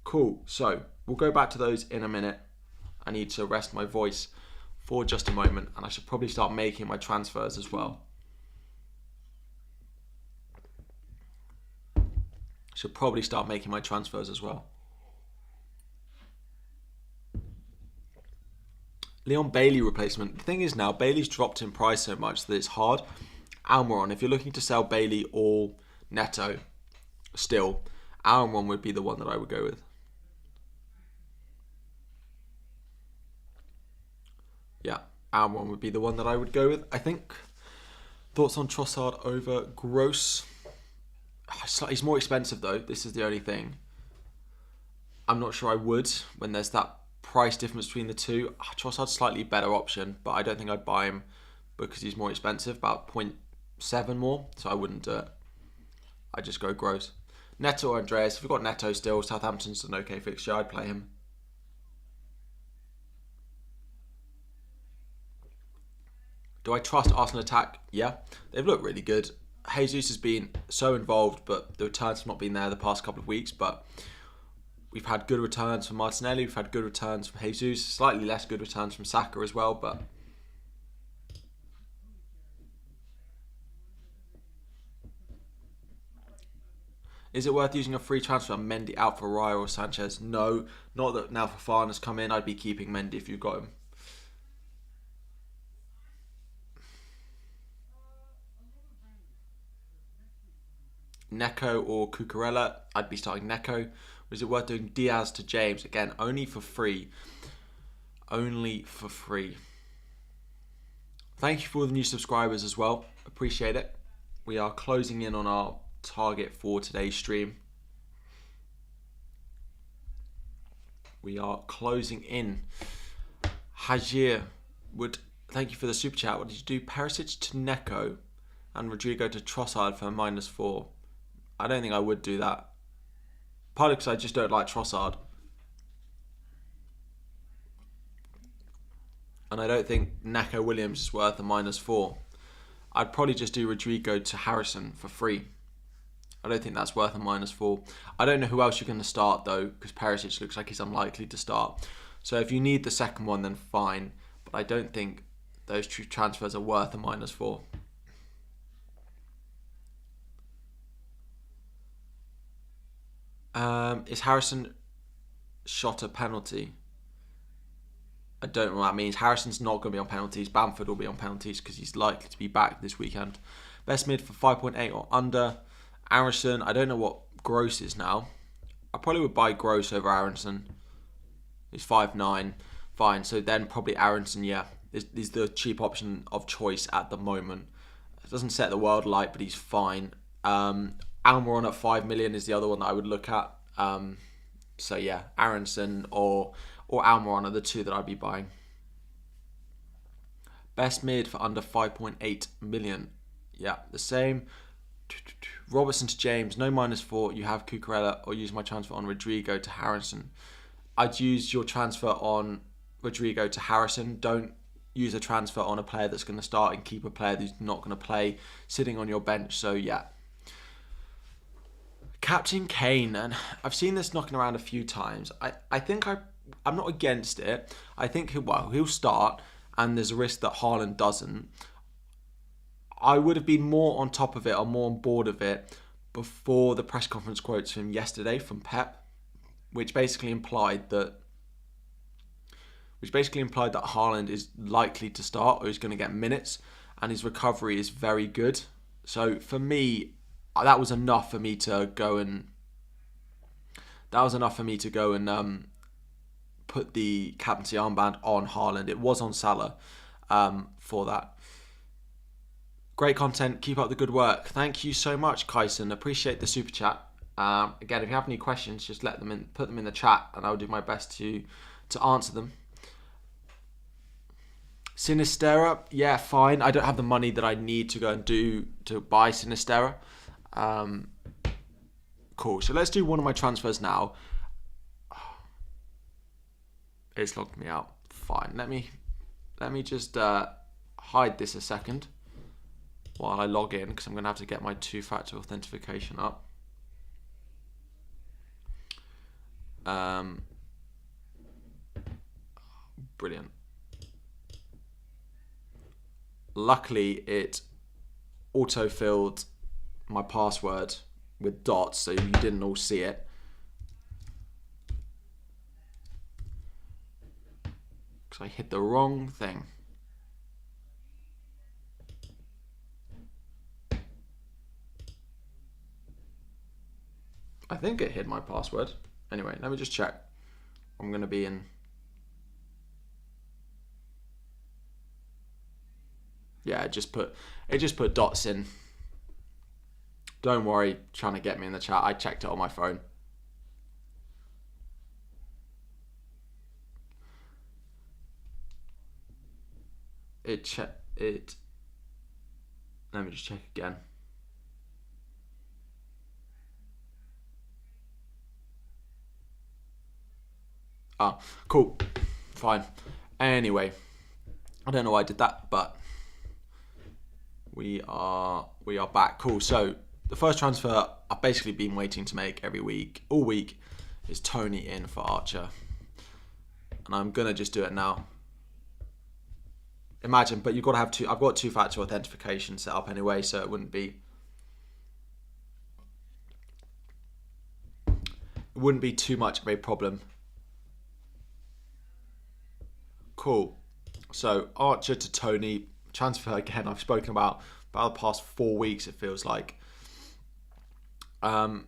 Cool, so we'll go back to those in a minute. I need to rest my voice for just a moment, and I should probably start making my transfers as well. Leon Bailey replacement. The thing is now, Bailey's dropped in price so much that it's hard. Almiron, if you're looking to sell Bailey or Neto, still, Almiron would be the one that I would go with. Yeah, Almiron would be the one that I would go with, I think. Thoughts on Trossard over Gross? He's more expensive though. This is the only thing. I'm not sure I would when there's that price difference between the two. Trossard's slightly better option, but I don't think I'd buy him because he's more expensive, about 0.7 more, so I wouldn't do it. I'd just go Gross. Neto or Andreas. If you've got Neto still, Southampton's an okay fixture, I'd play him. Do I trust Arsenal attack? Yeah, they've looked really good. Jesus has been so involved, but the returns have not been there the past couple of weeks, but we've had good returns from Martinelli, we've had good returns from Jesus, slightly less good returns from Saka as well, but is it worth using a free transfer on Mendy out for Raya or Sanchez? No, not that now Fofana's come in, I'd be keeping Mendy if you've got him. Neko or Cucurella, I'd be starting Neko. Is it worth doing Diaz to James? Again, only for free. Only for free. Thank you for all the new subscribers as well. Appreciate it. We are closing in on our target for today's stream. We are closing in. Hajir thank you for the super chat. What did you do? Perisic to Neko and Rodrigo to Trossard for -4. I don't think I would do that. Partly because I just don't like Trossard. And I don't think Neko Williams is worth a -4. I'd probably just do Rodrigo to Harrison for free. I don't think that's worth a -4. I don't know who else you're going to start though, because Perisic looks like he's unlikely to start. So if you need the second one, then fine. But I don't think those two transfers are worth a -4. Is Harrison shot a penalty? I don't know what that means. Harrison's not going to be on penalties. Bamford will be on penalties because he's likely to be back this weekend. Best mid for 5.8 or under. Aaronson, I don't know what Gross is now. I probably would buy Gross over Aaronson. He's 5'9". Fine. So then probably Aaronson, yeah, is the cheap option of choice at the moment. It doesn't set the world light, but he's fine. Almiron at 5 million is the other one that I would look at. So yeah, Aaronson or Almiron are the two that I'd be buying. Best mid for under 5.8 million. Yeah, the same. Robertson to James, no -4. You have Cucurella, or use my transfer on Rodrigo to Harrison. I'd use your transfer on Rodrigo to Harrison. Don't use a transfer on a player that's going to start and keep a player who's not going to play sitting on your bench. So yeah. Captain Kane, and I've seen this knocking around a few times. I think I'm not against it. I think he'll start, and there's a risk that Holland doesn't. I would have been more on top of it or more on board of it before the press conference quotes from yesterday from Pep, which basically implied that Haaland is likely to start or is going to get minutes, and his recovery is very good. So for me, that was enough for me to go and put the captaincy armband on Haaland. It was on Salah for that. Great content. Keep up the good work. Thank you so much, Kyson. Appreciate the super chat. Again, if you have any questions, just put them in the chat, and I'll do my best to answer them. Sinistera, yeah, fine. I don't have the money that I need to go and to buy Sinistera. Cool. So let's do one of my transfers now. It's logged me out. Fine. Let me just hide this a second while I log in, because I'm going to have to get my two-factor authentication up. Brilliant. Luckily, it auto-filled my password with dots, so you didn't all see it. Because I hit the wrong thing. I think it hid my password. Anyway, let me just check. I'm going to be in. Yeah, it just put dots in. Don't worry, trying to get me in the chat. I checked it on my phone. Let me just check again. Ah, cool. Fine. Anyway, I don't know why I did that, but we are back. Cool. So the first transfer I've basically been waiting to make all week, is Tony in for Archer. And I'm gonna just do it now. Imagine, but you've got to have I've got two-factor authentication set up anyway, so it wouldn't be too much of a problem. Cool. So Archer to Tony, transfer again. I've spoken about the past 4 weeks, it feels like. Saliba,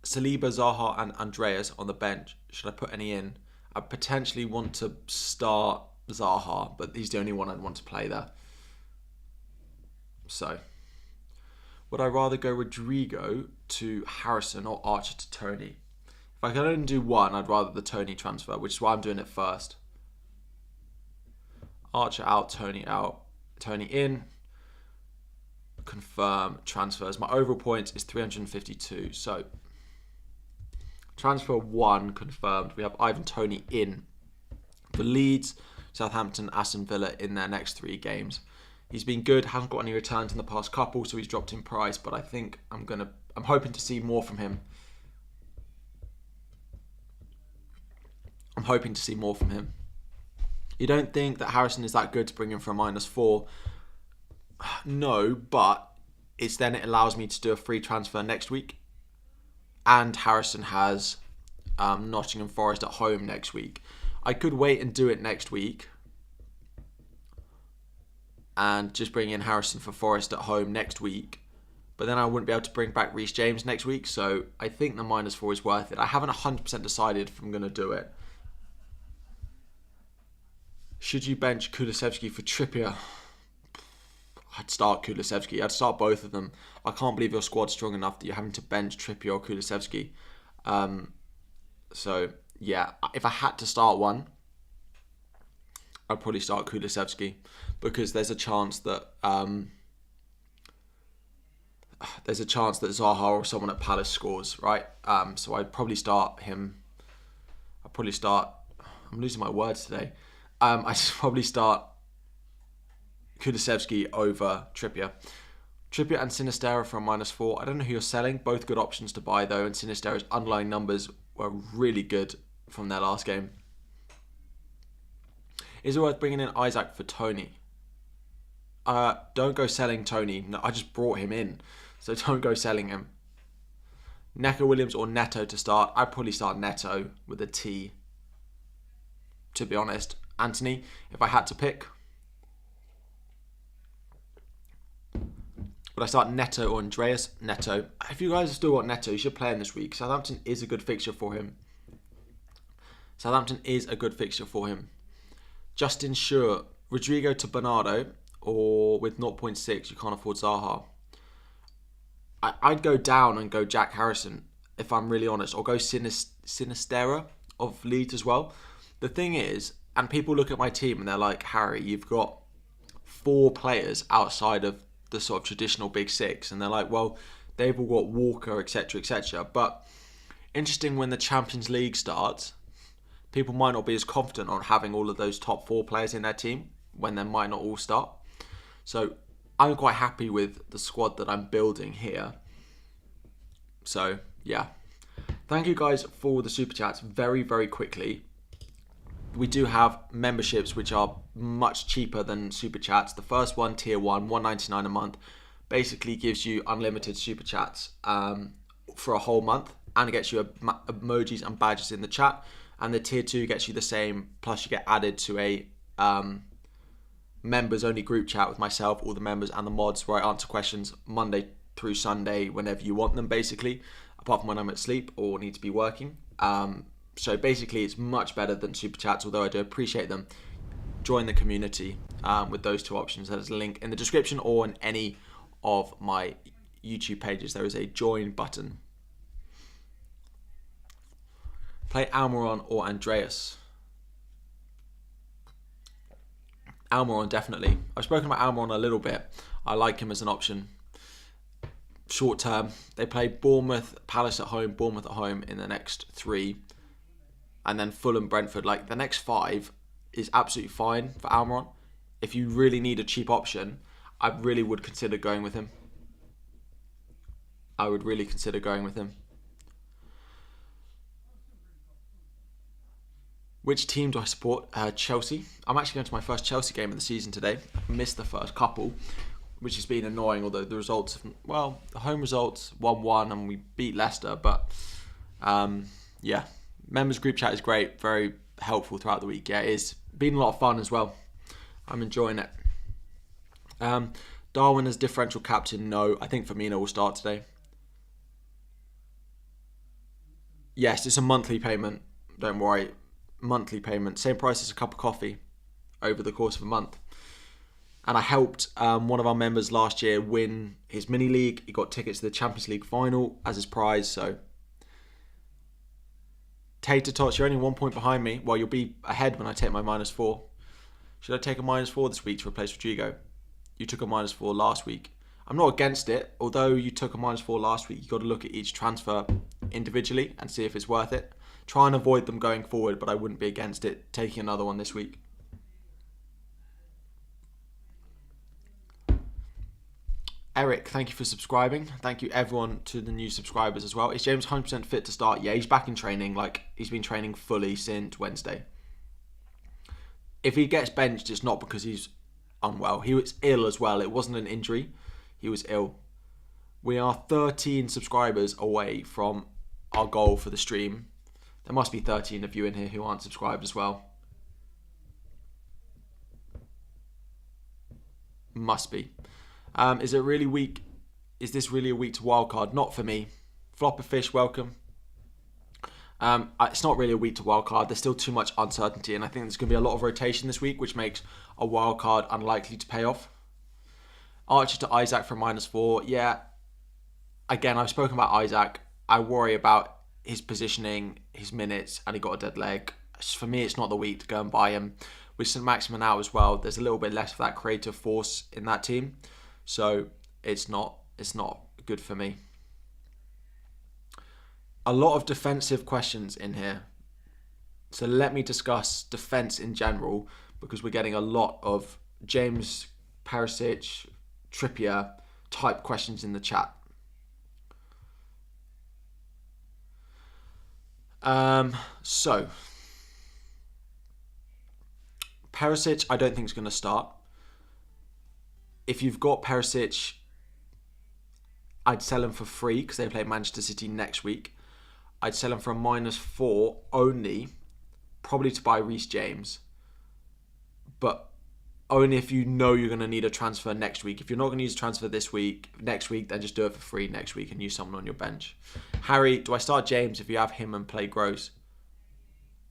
Zaha and Andreas on the bench. Should I put any in? I potentially want to start Zaha, but he's the only one I'd want to play there. So Would I rather go Rodrigo to Harrison or Archer to Tony? If I could only do one, I'd rather the Tony transfer, which is why I'm doing it first. Archer out, Tony out, Tony in. Confirm transfers. My overall points is 352. So transfer 1 confirmed. We have Ivan Toney in for Leeds, Southampton, Aston Villa in their next 3 games. He's been good, hasn't got any returns in the past couple, so he's dropped in price, but I think I'm hoping to see more from him. I'm hoping to see more from him. You don't think that Harrison is that good to bring him for a -4? No, but it allows me to do a free transfer next week. And Harrison has Nottingham Forest at home next week. I could wait and do it next week and just bring in Harrison for Forest at home next week. But then I wouldn't be able to bring back Reece James next week. So I think the -4 is worth it. I haven't 100% decided if I'm going to do it. Should you bench Kulusevski for Trippier? I'd start Kulusevski. I'd start both of them. I can't believe your squad's strong enough that you're having to bench Trippier or Kulusevski. So, yeah, if I had to start one, I'd probably start Kulusevski because there's a chance that Zaha or someone at Palace scores, right? So I'd probably start him. I'm losing my words today. I'd probably start Kulusevski over Trippier. Trippier and Sinistera for a -4. I don't know who you're selling. Both good options to buy though, and Sinistera's underlying numbers were really good from their last game. Is it worth bringing in Isaac for Tony? Don't go selling Tony. No, I just brought him in, so don't go selling him. Neko Williams or Neto to start? I'd probably start Neto with a T, to be honest. Anthony, if I had to pick. Would I start Neto or Andreas? Neto. If you guys still want Neto, you should play him this week. Southampton is a good fixture for him. Justin Schur. Rodrigo to Bernardo, or with 0.6, you can't afford Zaha. I'd go down and go Jack Harrison, if I'm really honest, or go Sinistera of Leeds as well. The thing is, and people look at my team and they're like, Harry, you've got 4 players outside of the sort of traditional big 6, and they're like, well, they've all got Walker, etc, etc. But interesting, when the Champions League starts, people might not be as confident on having all of those top 4 players in their team when they might not all start. So I'm quite happy with the squad that I'm building here. So yeah, thank you guys for the super chats. Very, very quickly, we do have memberships which are much cheaper than super chats. The first one, tier 1, $1.99 a month, basically gives you unlimited super chats for a whole month, and it gets you emojis and badges in the chat. And the tier 2 gets you the same, plus you get added to a members only group chat with myself, all the members and the mods, where I answer questions Monday through Sunday whenever you want them, basically, apart from when I'm at sleep or need to be working. So basically it's much better than super chats, although I do appreciate them. Join the community with those 2 options. There's a link in the description or on any of my YouTube pages. There is a join button. Play Almiron or Andreas? Almiron, definitely. I've spoken about Almiron a little bit. I like him as an option. Short term. They play Bournemouth, Palace at home, Bournemouth at home in the next 3. And then Fulham, Brentford. Like, the next 5 is absolutely fine for Almiron. If you really need a cheap option, I really would consider going with him. Which team do I support? Chelsea. I'm actually going to my first Chelsea game of the season today. Missed the first couple, which has been annoying, although the results, well, the home results 1-1 and we beat Leicester. But yeah, members group chat is great. Very helpful throughout the week. Yeah, it's been a lot of fun as well. I'm enjoying it. Darwin as differential captain, no. I think Firmino will start today. Yes, it's a monthly payment. Don't worry. Monthly payment. Same price as a cup of coffee over the course of a month. And I helped one of our members last year win his mini league. He got tickets to the Champions League final as his prize. So, Tater Tots, you're only 1 point behind me. Well, you'll be ahead when I take my -4. Should I take a -4 this week to replace Rodrigo? You took a -4 last week. I'm not against it. Although you took a -4 last week, you've got to look at each transfer individually and see if it's worth it. Try and avoid them going forward, but I wouldn't be against it taking another one this week. Eric, thank you for subscribing. Thank you everyone to the new subscribers as well. Is James 100% fit to start? Yeah, he's back in training. Like, he's been training fully since Wednesday. If he gets benched, it's not because he's unwell. He was ill as well. It wasn't an injury. He was ill. We are 13 subscribers away from our goal for the stream. There must be 13 of you in here who aren't subscribed as well. Must be. Is it really weak? Is this really a week to wildcard? Not for me. Flopper Fish, welcome. It's not really a week to wildcard. There's still too much uncertainty, and I think there's going to be a lot of rotation this week, which makes a wildcard unlikely to pay off. Archer to Isaac for -4. Yeah. Again, I've spoken about Isaac. I worry about his positioning, his minutes, and he got a dead leg. For me, it's not the week to go and buy him. With St. Maximin out as well, there's a little bit less of that creative force in that team. So it's not good for me. A lot of defensive questions in here. So let me discuss defence in general, because we're getting a lot of James, Perisic, Trippier type questions in the chat. So Perisic, I don't think is going to start. If you've got Perisic, I'd sell him for free because they play Manchester City next week. I'd sell him for a -4 only, probably to buy Reece James. But only if you know you're going to need a transfer next week. If you're not going to use a transfer next week, then just do it for free next week and use someone on your bench. Harry, do I start James if you have him and play Gross?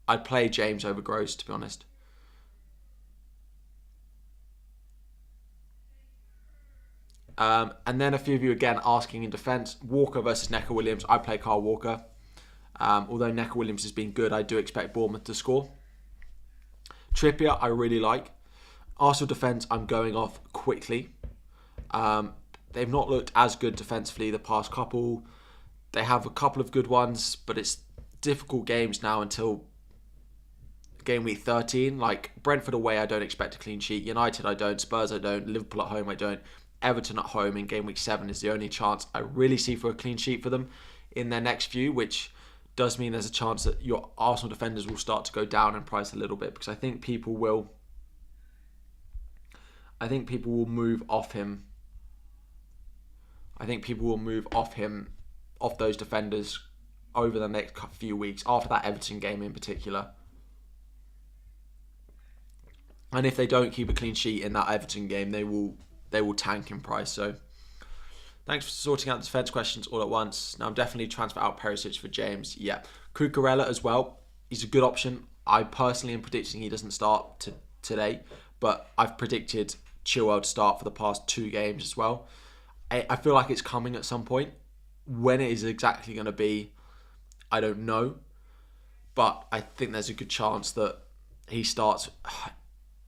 I'd play James over Gross, to be honest. And then a few of you again asking in defence. Walker versus Neko Williams. I play Kyle Walker. Although Neko Williams has been good, I do expect Bournemouth to score. Trippier, I really like. Arsenal defence, I'm going off quickly. They've not looked as good defensively the past couple. They have a couple of good ones, but it's difficult games now until game week 13. Like Brentford away, I don't expect a clean sheet. United, I don't. Spurs, I don't. Liverpool at home, I don't. Everton at home in game week 7 is the only chance I really see for a clean sheet for them in their next few, which does mean there's a chance that your Arsenal defenders will start to go down in price a little bit, because I think people will move off him. I think people will move off those defenders over the next few weeks, after that Everton game in particular. And if they don't keep a clean sheet in that Everton game, they will tank in price. So thanks for sorting out the defence questions all at once. Now I'm definitely transfer out Perisic for James. Yeah. Cucurella as well. He's a good option. I personally am predicting he doesn't start today, but I've predicted Chaël to start for the past 2 games as well. I feel like it's coming at some point. When it is exactly going to be, I don't know. But I think there's a good chance that he starts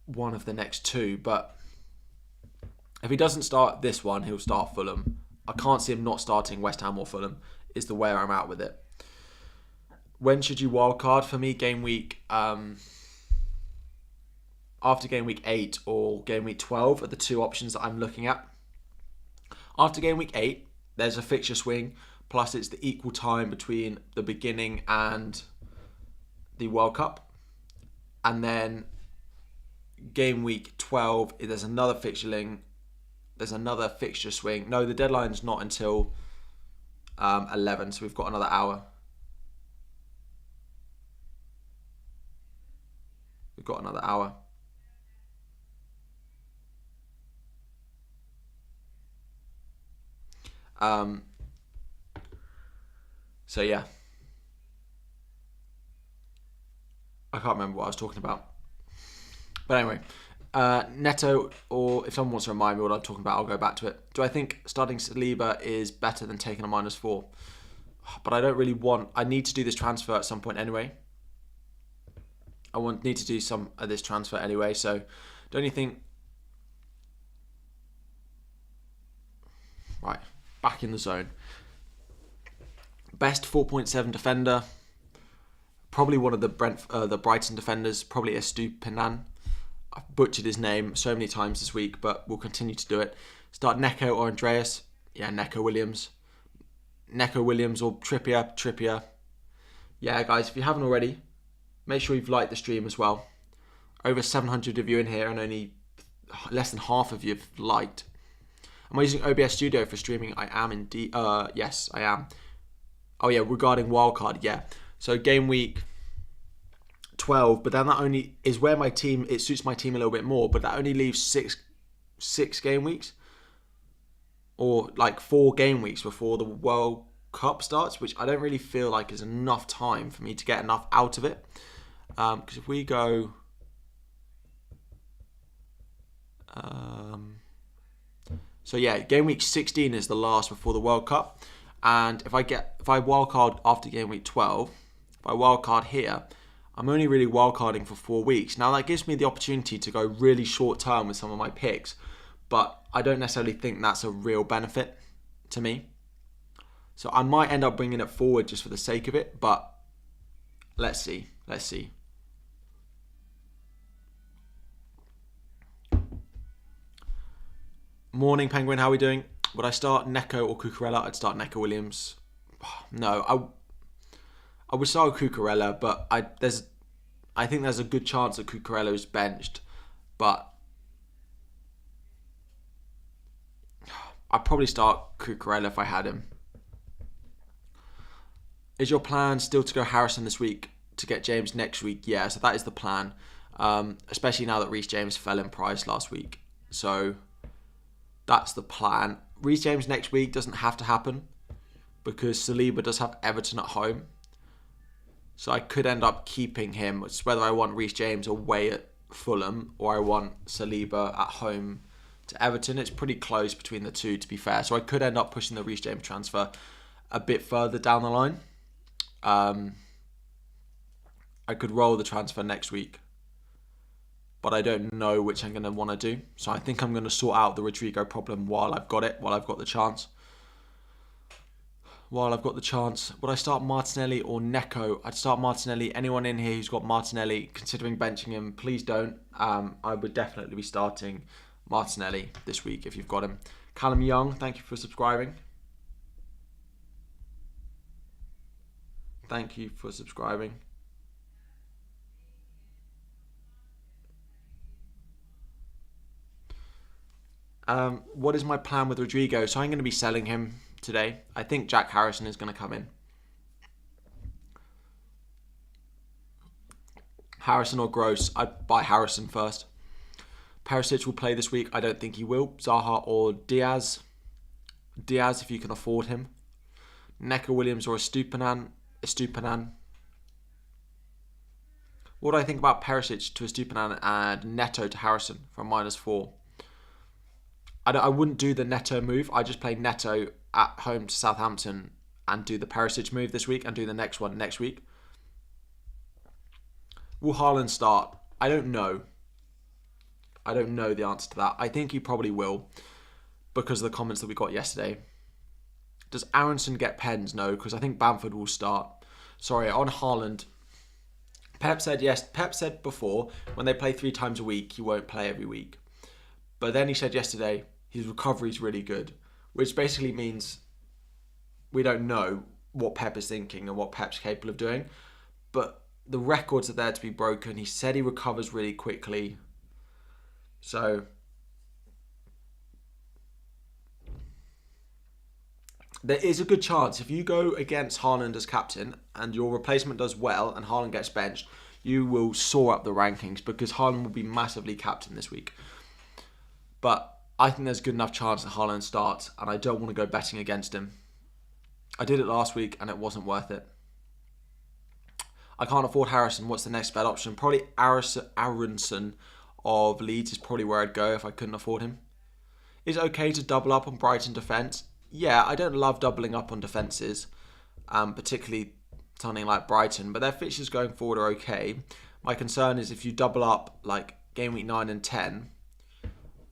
one of the next 2. But if he doesn't start this one, he'll start Fulham. I can't see him not starting West Ham or Fulham, is the way I'm out with it. When should you wildcard? For me, game week, after game week 8 or game week 12 are the 2 options that I'm looking at. After game week 8, there's a fixture swing, plus it's the equal time between the beginning and the World Cup. And then game week 12, there's another fixture swing. No, the deadline's not until 11, so we've got another hour. So yeah, I can't remember what I was talking about, but anyway, Neto, or if someone wants to remind me what I'm talking about, I'll go back to it. Do I think starting Saliba is better than taking a -4? But I don't really want... I need to do this transfer at some point anyway. Need to do some of this transfer anyway, so don't you think... Right, back in the zone. Best 4.7 defender. Probably one of the Brighton defenders, probably Estupinan. I've butchered his name so many times this week, but we'll continue to do it. Start Neko or Andreas. Yeah, Neko Williams. Neko Williams or Trippier. Yeah, guys, if you haven't already, make sure you've liked the stream as well. Over 700 of you in here and only less than half of you have liked. Am I using OBS Studio for streaming? I am indeed. Yes, I am. Oh yeah, regarding wildcard, yeah. So game week 12, but then that only is where my team, it suits my team a little bit more, but that only leaves six game weeks, or like 4 game weeks before the World Cup starts, which I don't really feel like is enough time for me to get enough out of it. Because if we go, so yeah, game week 16 is the last before the World Cup, and if I wildcard after game week 12, if I wildcard here, I'm only really wildcarding for 4 weeks. Now that gives me the opportunity to go really short term with some of my picks, but I don't necessarily think that's a real benefit to me. So I might end up bringing it forward just for the sake of it, but let's see. Morning, Penguin. How are we doing? Would I start Neko or Cucurella? I'd start Neko Williams. No, I would start Cucurella, but I think there's a good chance that Cucurella is benched, but I'd probably start Cucurella if I had him. Is your plan still to go Harrison this week to get James next week? Yeah, so that is the plan, especially now that Reece James fell in price last week. So that's the plan. Reece James next week doesn't have to happen because Saliba does have Everton at home. So I could end up keeping him. It's whether I want Reece James away at Fulham or I want Saliba at home to Everton. It's pretty close between the two, to be fair. So I could end up pushing the Reece James transfer a bit further down the line. I could roll the transfer next week, but I don't know which I'm going to want to do. So I think I'm going to sort out the Rodrigo problem while I've got the chance. Would I start Martinelli or Neko? I'd start Martinelli. Anyone in here who's got Martinelli, considering benching him, please don't. I would definitely be starting Martinelli this week if you've got him. Callum Young, thank you for subscribing. What is my plan with Rodrigo? So I'm going to be selling him today. I think Jack Harrison is going to come in. Harrison or Gross? I'd buy Harrison first. Perisic will play this week. I don't think he will. Zaha or Diaz? Diaz if you can afford him. Neko Williams or Estupinan? What do I think about Perisic to Estupinan and Neto to Harrison from -4? I wouldn't do the Neto move. I just play Neto at home to Southampton and do the Perisic move this week and do the next one next week. Will Holland start? I don't know. I don't know the answer to that. I think he probably will because of the comments that we got yesterday. Does Aronson get pens? No, because I think Bamford will start. Sorry, on Holland, Pep said yes. Pep said before, when they play 3 times a week, he won't play every week. But then he said yesterday, his recovery is really good, which basically means we don't know what Pep is thinking and what Pep's capable of doing. But the records are there to be broken. He said he recovers really quickly. So there is a good chance if you go against Haaland as captain and your replacement does well and Haaland gets benched, you will soar up the rankings because Haaland will be massively captain this week. But I think there's a good enough chance that Haaland starts and I don't want to go betting against him. I did it last week and it wasn't worth it. I can't afford Harrison. What's the next bet option? Probably Aronson of Leeds is probably where I'd go if I couldn't afford him. Is it okay to double up on Brighton defence? Yeah, I don't love doubling up on defences, particularly something like Brighton, but their fixtures going forward are okay. My concern is if you double up like game week 9 and 10,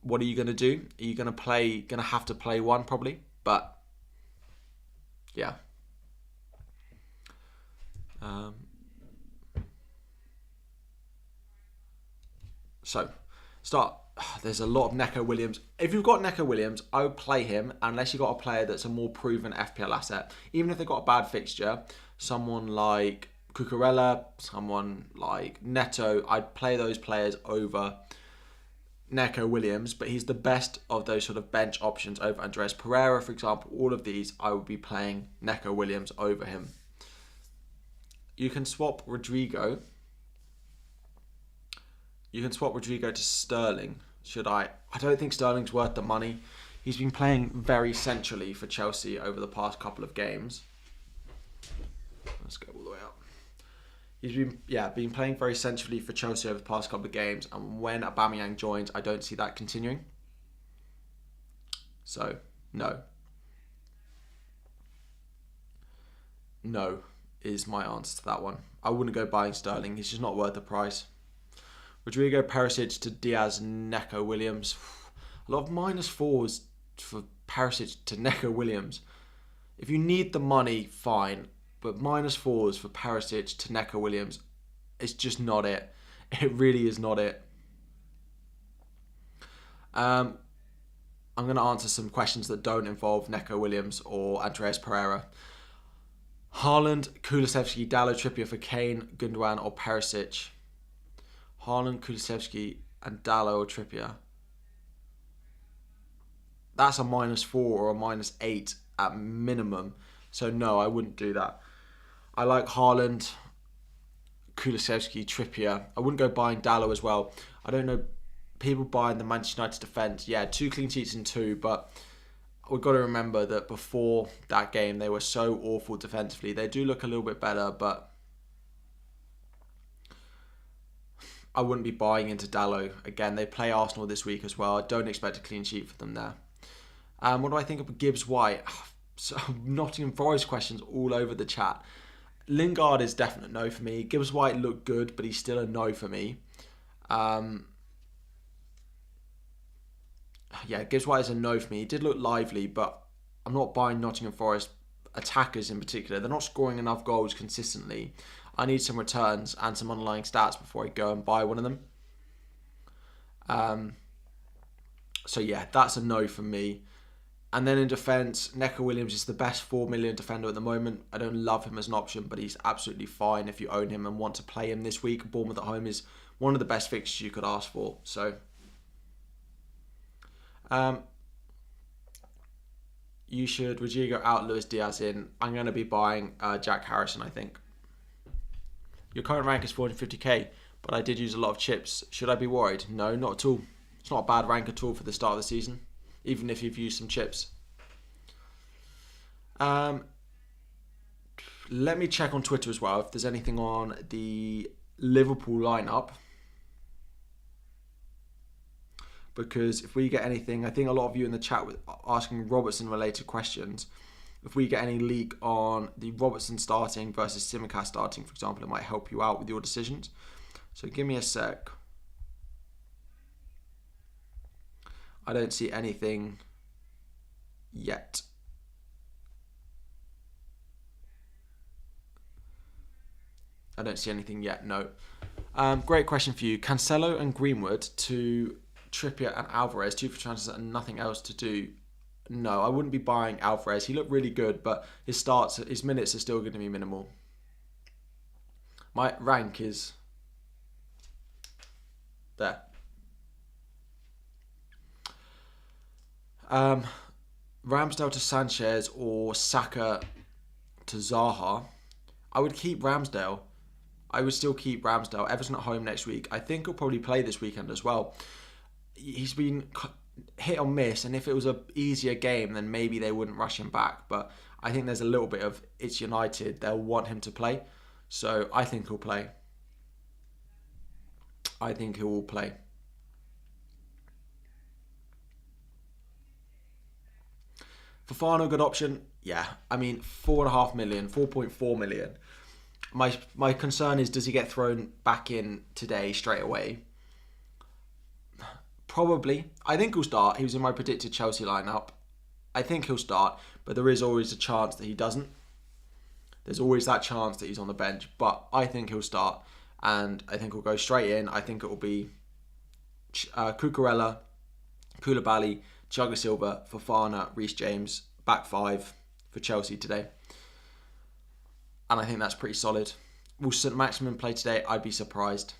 what are you going to do? Are you going to have to play one probably? But yeah. There's a lot of Neko Williams. If you've got Neko Williams, I would play him unless you've got a player that's a more proven FPL asset. Even if they've got a bad fixture, someone like Cucurella, someone like Neto, I'd play those players over Neko Williams, but he's the best of those sort of bench options over Andreas Pereira, for example. All of these, I would be playing Neko Williams over him. You can swap Rodrigo. You can swap Rodrigo to Sterling. Should I? I don't think Sterling's worth the money. He's been playing very centrally for Chelsea over the past couple of games. Let's go all the way up. He's been playing very centrally for Chelsea over the past couple of games, and when Aubameyang joins, I don't see that continuing. So, no. No is my answer to that one. I wouldn't go buying Sterling. He's just not worth the price. Rodrigo, Perisic to Diaz, Neko Williams. A lot of -4s for Perisic to Neko Williams. If you need the money, fine. But -4s for Perisic to Neko Williams, it's just not it. It really is not it. I'm going to answer some questions that don't involve Neko Williams or Andreas Pereira. Holland, Kulusevski, Dalot, Trippier for Kane, Gundogan or Perisic. Holland, Kulusevski and Dalot or Trippier. That's a -4 or a -8 at minimum. So no, I wouldn't do that. I like Holland, Kulusevski, Trippier. I wouldn't go buying Dalot as well. I don't know, people buying the Manchester United defence. Yeah, 2 clean sheets in 2, but we've got to remember that before that game, they were so awful defensively. They do look a little bit better, but I wouldn't be buying into Dalot. Again, they play Arsenal this week as well. I don't expect a clean sheet for them there. What do I think of Gibbs White? So Nottingham Forest questions all over the chat. Lingard is definite no for me. Gibbs White looked good, but he's still a no for me. Gibbs White is a no for me. He did look lively, but I'm not buying Nottingham Forest attackers in particular. They're not scoring enough goals consistently. I need some returns and some underlying stats before I go and buy one of them. That's a no for me. And then in defence, Neko Williams is the best 4 million defender at the moment. I don't love him as an option, but he's absolutely fine if you own him and want to play him this week. Bournemouth at home is one of the best fixtures you could ask for. So, you should Rodrigo out, Luis Diaz in. I'm going to be buying Jack Harrison, I think. Your current rank is 450k, but I did use a lot of chips. Should I be worried? No, not at all. It's not a bad rank at all for the start of the season, even if you've used some chips. Let me check on Twitter as well if there's anything on the Liverpool lineup. Because if we get anything, I think a lot of you in the chat were asking Robertson related questions. If we get any leak on the Robertson starting versus Tsimikas starting, for example, it might help you out with your decisions. So give me a sec. I don't see anything yet. No. Great question for you. Cancelo and Greenwood to Trippier and Alvarez, 2 for transfers and nothing else to do. No, I wouldn't be buying Alvarez. He looked really good, but his minutes are still going to be minimal. My rank is there. Ramsdale to Sanchez or Saka to Zaha. I would keep Ramsdale. I would still keep Ramsdale. Everton at home next week. I think he'll probably play this weekend as well. He's been hit or miss, and if it was an easier game, then maybe they wouldn't rush him back. But I think there's a little bit of it's United. They'll want him to play. So I think he'll play. Fofana, good option. Yeah, I mean, 4.5 million, 4.4 million. My concern is, does he get thrown back in today straight away? Probably. I think he'll start. He was in my predicted Chelsea lineup. I think he'll start, but there is always a chance that he doesn't. There's always that chance that he's on the bench, but I think he'll start, and I think he'll go straight in. I think it will be Cucurella, Koulibaly, Thiago Silva, Fofana, Reece James, back five for Chelsea today. And I think that's pretty solid. Will St. Maximin play today? I'd be surprised.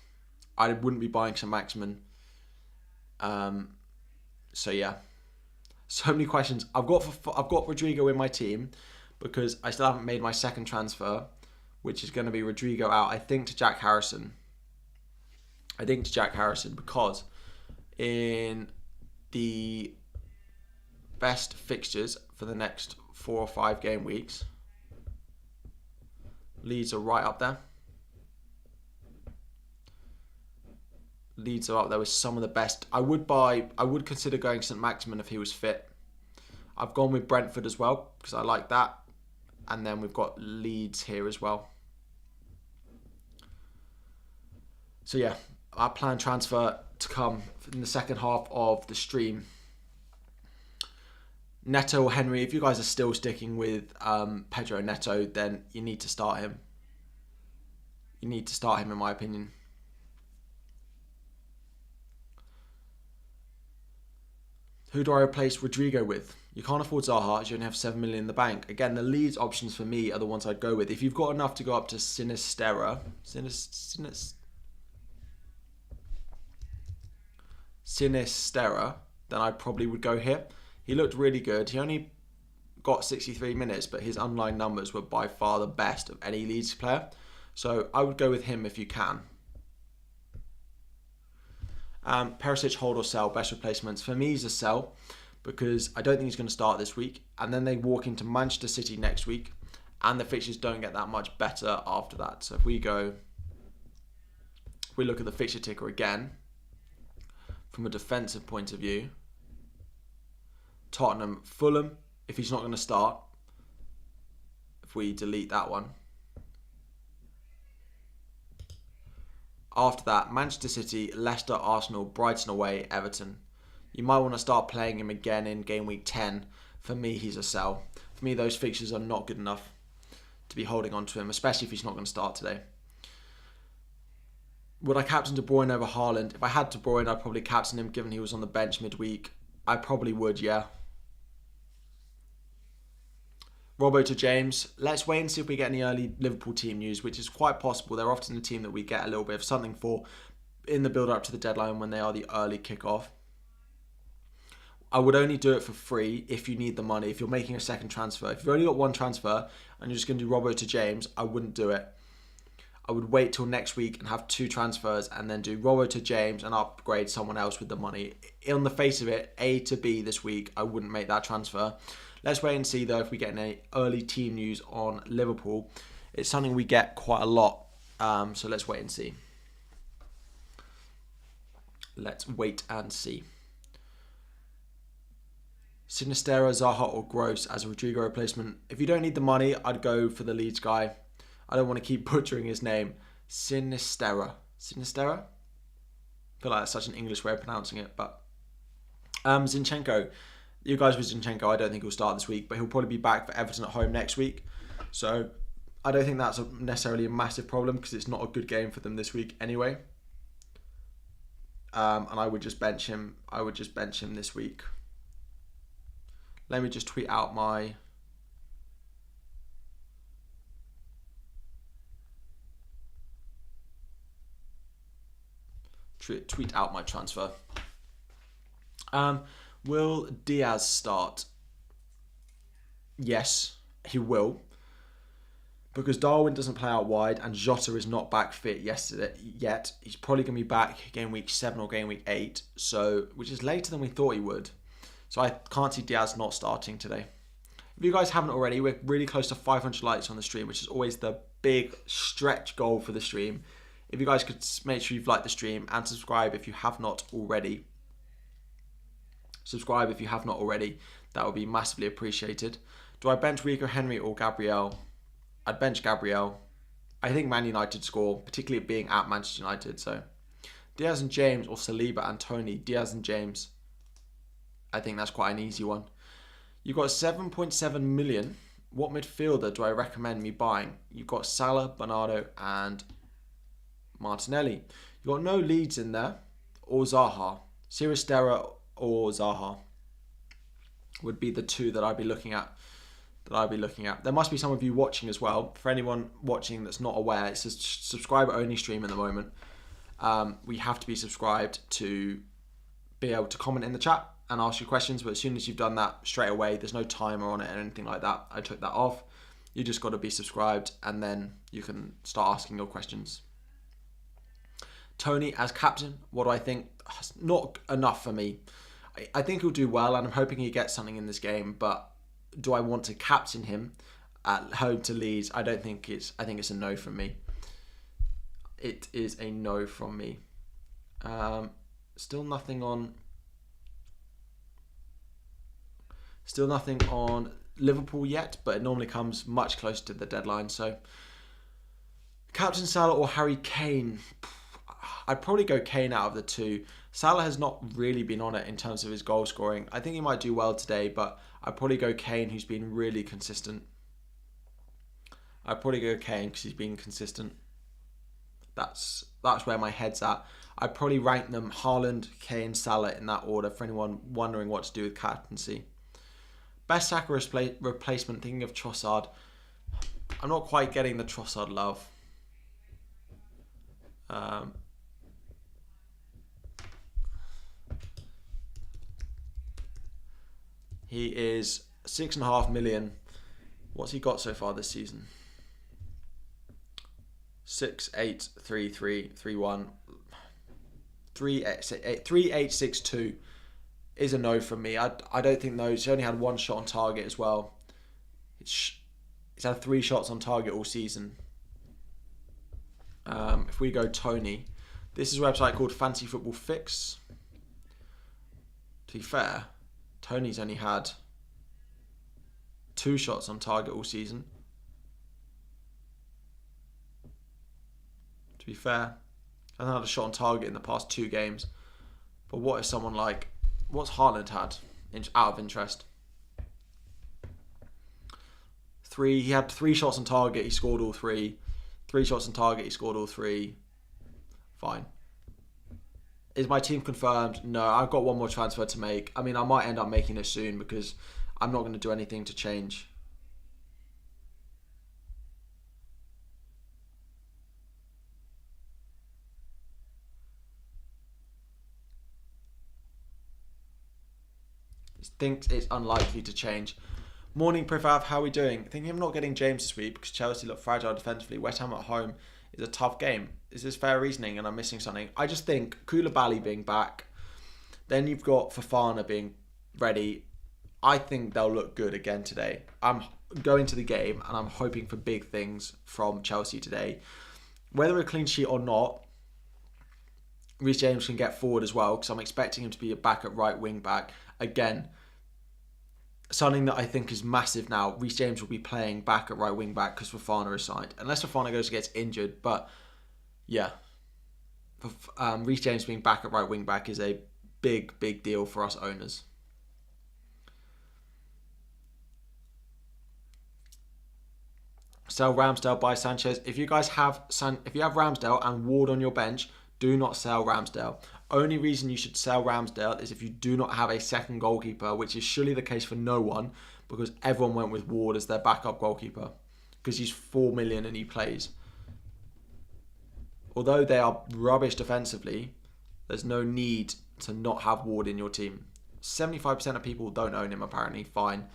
I wouldn't be buying St. Maximin. So yeah, so many questions. I've got Rodrigo in my team because I still haven't made my second transfer, which is going to be Rodrigo out. I think to Jack Harrison. Because in the best fixtures for the next 4 or 5 game weeks, Leeds are right up there. Leeds are up there with some of the best. I would consider going St. Maximin if he was fit. I've gone with Brentford as well because I like that. And then we've got Leeds here as well. So yeah, our planned transfer to come in the second half of the stream. Neto or Henry, if you guys are still sticking with Pedro Neto, then you need to start him. You need to start him, in my opinion. Who do I replace Rodrigo with? You can't afford Zaha as you only have 7 million in the bank. Again, the Leeds options for me are the ones I'd go with. If you've got enough to go up to Sinisterra, then I probably would go here. He looked really good. He only got 63 minutes, but his underlying numbers were by far the best of any Leeds player. So I would go with him if you can. Perisic, hold or sell, best replacements. For me, he's a sell because I don't think he's going to start this week. And then they walk into Manchester City next week and the fixtures don't get that much better after that. So if we look at the fixture ticker again, from a defensive point of view, Tottenham, Fulham, if he's not going to start, if we delete that one. After that, Manchester City, Leicester, Arsenal, Brighton away, Everton. You might want to start playing him again in game week 10. For me, he's a sell. For me, those fixtures are not good enough to be holding on to him, especially if he's not going to start today. Would I captain De Bruyne over Holland? If I had De Bruyne, I'd probably captain him given he was on the bench midweek. I probably would, yeah. Robbo to James. Let's wait and see if we get any early Liverpool team news, which is quite possible. They're often the team that we get a little bit of something for in the build-up to the deadline when they are the early kick-off. I would only do it for free if you need the money, if you're making a second transfer. If you've only got one transfer and you're just going to do Robbo to James, I wouldn't do it. I would wait till next week and have 2 transfers and then do Robbo to James and upgrade someone else with the money. On the face of it, A to B this week, I wouldn't make that transfer. Let's wait and see, though, if we get any early team news on Liverpool. It's something we get quite a lot, so let's wait and see. Let's wait and see. Sinisterra, Zaha or Gross as a Rodrigo replacement. If you don't need the money, I'd go for the Leeds guy. I don't want to keep butchering his name. Sinisterra? I feel like that's such an English way of pronouncing it, but... Zinchenko. You guys with Zinchenko, I don't think he'll start this week, but he'll probably be back for Everton at home next week. So I don't think that's necessarily a massive problem because it's not a good game for them this week anyway. And I would just bench him. This week. Let me just tweet out my... transfer. Will Diaz start? Yes, he will. Because Darwin doesn't play out wide and Jota is not back fit yet. He's probably going to be back game week 7 or game week 8, which is later than we thought he would. So I can't see Diaz not starting today. If you guys haven't already, we're really close to 500 likes on the stream, which is always the big stretch goal for the stream. If you guys could make sure you've liked the stream and subscribe if you have not already. Subscribe if you have not already. That would be massively appreciated. Do I bench Rico Henry or Gabriel? I'd bench Gabriel. I think Man United score, particularly being at Manchester United. So Diaz and James or Saliba and Tony. Diaz and James. I think that's quite an easy one. You've got 7.7 million. What midfielder do I recommend me buying? You've got Salah, Bernardo and Martinelli. You've got no Leeds in there or Zaha. Siristera or Zaha would be the two that I'd be looking at. There must be some of you watching as well. For anyone watching that's not aware, it's a subscriber only stream at the moment. We have to be subscribed to be able to comment in the chat and ask you questions, but as soon as you've done that straight away, there's no timer on it or anything like that. I took that off. You just got to be subscribed and then you can start asking your questions. Tony as captain, what do I think? Not enough for me. I think he'll do well and I'm hoping he gets something in this game, but do I want to captain him at home to Leeds? I think it's a no from me. It is a no from me. Still nothing on Liverpool yet, but it normally comes much closer to the deadline. So Captain Salah or Harry Kane? I'd probably go Kane out of the two. Salah has not really been on it in terms of his goal scoring. I think he might do well today, but I'd probably go Kane, who's been really consistent. I'd probably go Kane because he's been consistent. That's where my head's at. I'd probably rank them Holland, Kane, Salah in that order for anyone wondering what to do with captaincy. Best Saka replacement, thinking of Trossard. I'm not quite getting the Trossard love. He is 6.5 million. What's he got so far this season? 6, 8, 3, 3, 3, 1, 3, 8, 6, 2 is a no from me. I don't think those. He only had one shot on target as well. He's had 3 shots on target all season. If we go Tony, this is a website called Fantasy Football Fix. To be fair, Tony's only had 2 shots on target all season. To be fair, I haven't had a shot on target in the past 2 games. But what if someone like, what's Holland had out of interest? He had 3 shots on target, he scored all 3. 3 shots on target, he scored all 3. Fine. Is my team confirmed? No, I've got one more transfer to make. I mean, I might end up making it soon because I'm not going to do anything to change. Thinks it's unlikely to change. Morning, Privav, how are we doing? Thinking of not getting James this week because Chelsea look fragile defensively. West Ham at home is a tough game. Is this fair reasoning and I'm missing something? I just think Koulibaly being back, then you've got Fofana being ready. I think they'll look good again today. I'm going to the game and I'm hoping for big things from Chelsea today. Whether a clean sheet or not, Reece James can get forward as well because I'm expecting him to be back at right wing back. Again, something that I think is massive now. Reece James will be playing back at right wing back because Fofana is signed. Unless Fofana gets injured. But yeah, Reece James being back at right wing back is a big deal for us owners. Sell Ramsdale, buy Sanchez. If you guys have Ramsdale and Ward on your bench, do not sell Ramsdale. Only reason you should sell Ramsdale is if you do not have a second goalkeeper, which is surely the case for no one, because everyone went with Ward as their backup goalkeeper because he's 4 million and he plays. Although they are rubbish defensively, there's no need to not have Ward in your team. 75% of people don't own him apparently, fine.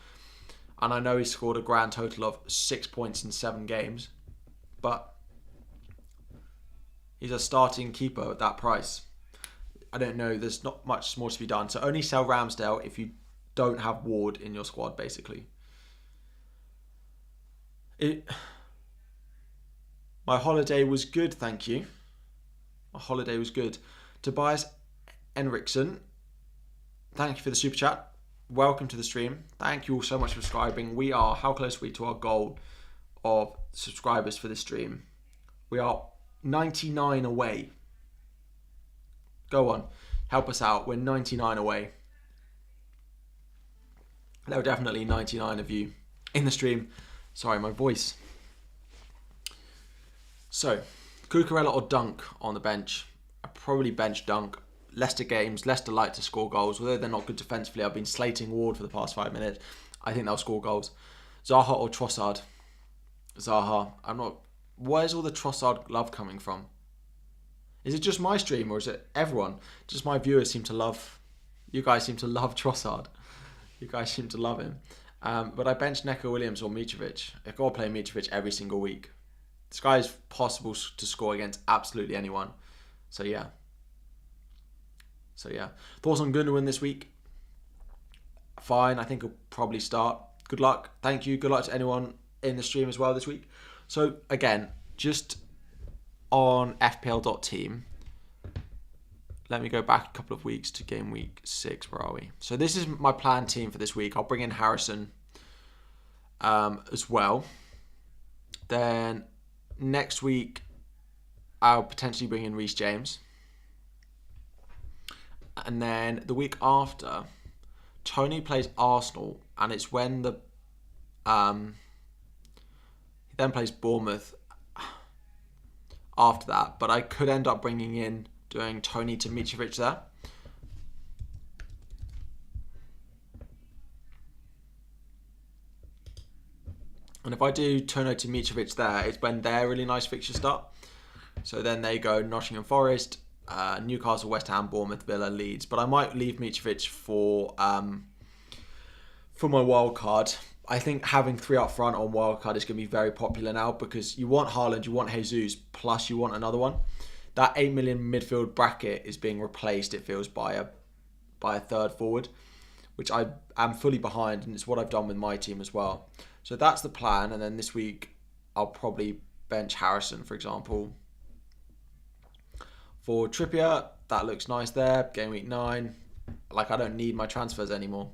And I know he scored a grand total of 6 points in 7 games, but he's a starting keeper at that price. I don't know, there's not much more to be done. So only sell Ramsdale if you don't have Ward in your squad, basically. My holiday was good, thank you. My holiday was good. Tobias Henriksen. thank you for the super chat. Welcome to the stream. Thank you all so much for subscribing. We are, how close are we to our goal of subscribers for this stream? We are 99 away. Go on, help us out. We're 99 away. There were definitely 99 of you in the stream. Sorry, my voice. So, Cucurella or Dunk on the bench? I'd probably bench Dunk. Leicester games, Leicester like to score goals. Although they're not good defensively, I've been slating Ward for the past 5 minutes. I think they'll score goals. Zaha or Trossard? Zaha. I'm not... Where's all the Trossard love coming from? Is it just my stream or is it everyone? Just my viewers seem to love... You guys seem to love Trossard. You guys seem to love him. But I bench Neko Williams or Mitrovic. I've got to play Mitrovic every single week. This guy is possible to score against absolutely anyone. So yeah. Thoughts on Gundogan this week? Fine. I think he'll probably start. Good luck. Thank you. Good luck to anyone in the stream as well this week. So again, just on FPL.team, let me go back a couple of weeks to game week 6. Where are we? So this is my planned team for this week. I'll bring in Harrison as well. Then next week, I'll potentially bring in Reece James. And then the week after, Tony plays Arsenal, and it's when the he then plays Bournemouth after that. But I could end up bringing in doing Tony to Mitrovic there. And if I do Tony to Mitrovic there, it's when their really nice fixtures start. So then they go Nottingham Forest, Newcastle, West Ham, Bournemouth, Villa, Leeds. But I might leave Mitrovic for my wild card. I think having 3 up front on wild card is going to be very popular now because you want Haaland, you want Jesus, plus you want another one. That 8 million midfield bracket is being replaced, it feels, by a third forward, which I am fully behind, and it's what I've done with my team as well. So that's the plan. And then this week, I'll probably bench Harrison, for example. For Trippier, that looks nice there. Game week 9. I don't need my transfers anymore.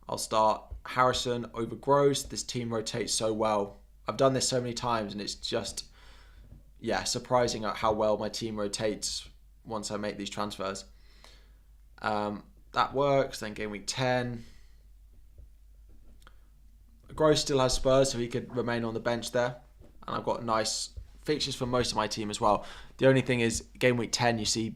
I'll start Harrison over Gross. This team rotates so well. I've done this so many times, and it's just, surprising at how well my team rotates once I make these transfers. That works. Then game week 10. Gross still has Spurs, so he could remain on the bench there. And I've got nice fixtures for most of my team as well. The only thing is, game week 10, you see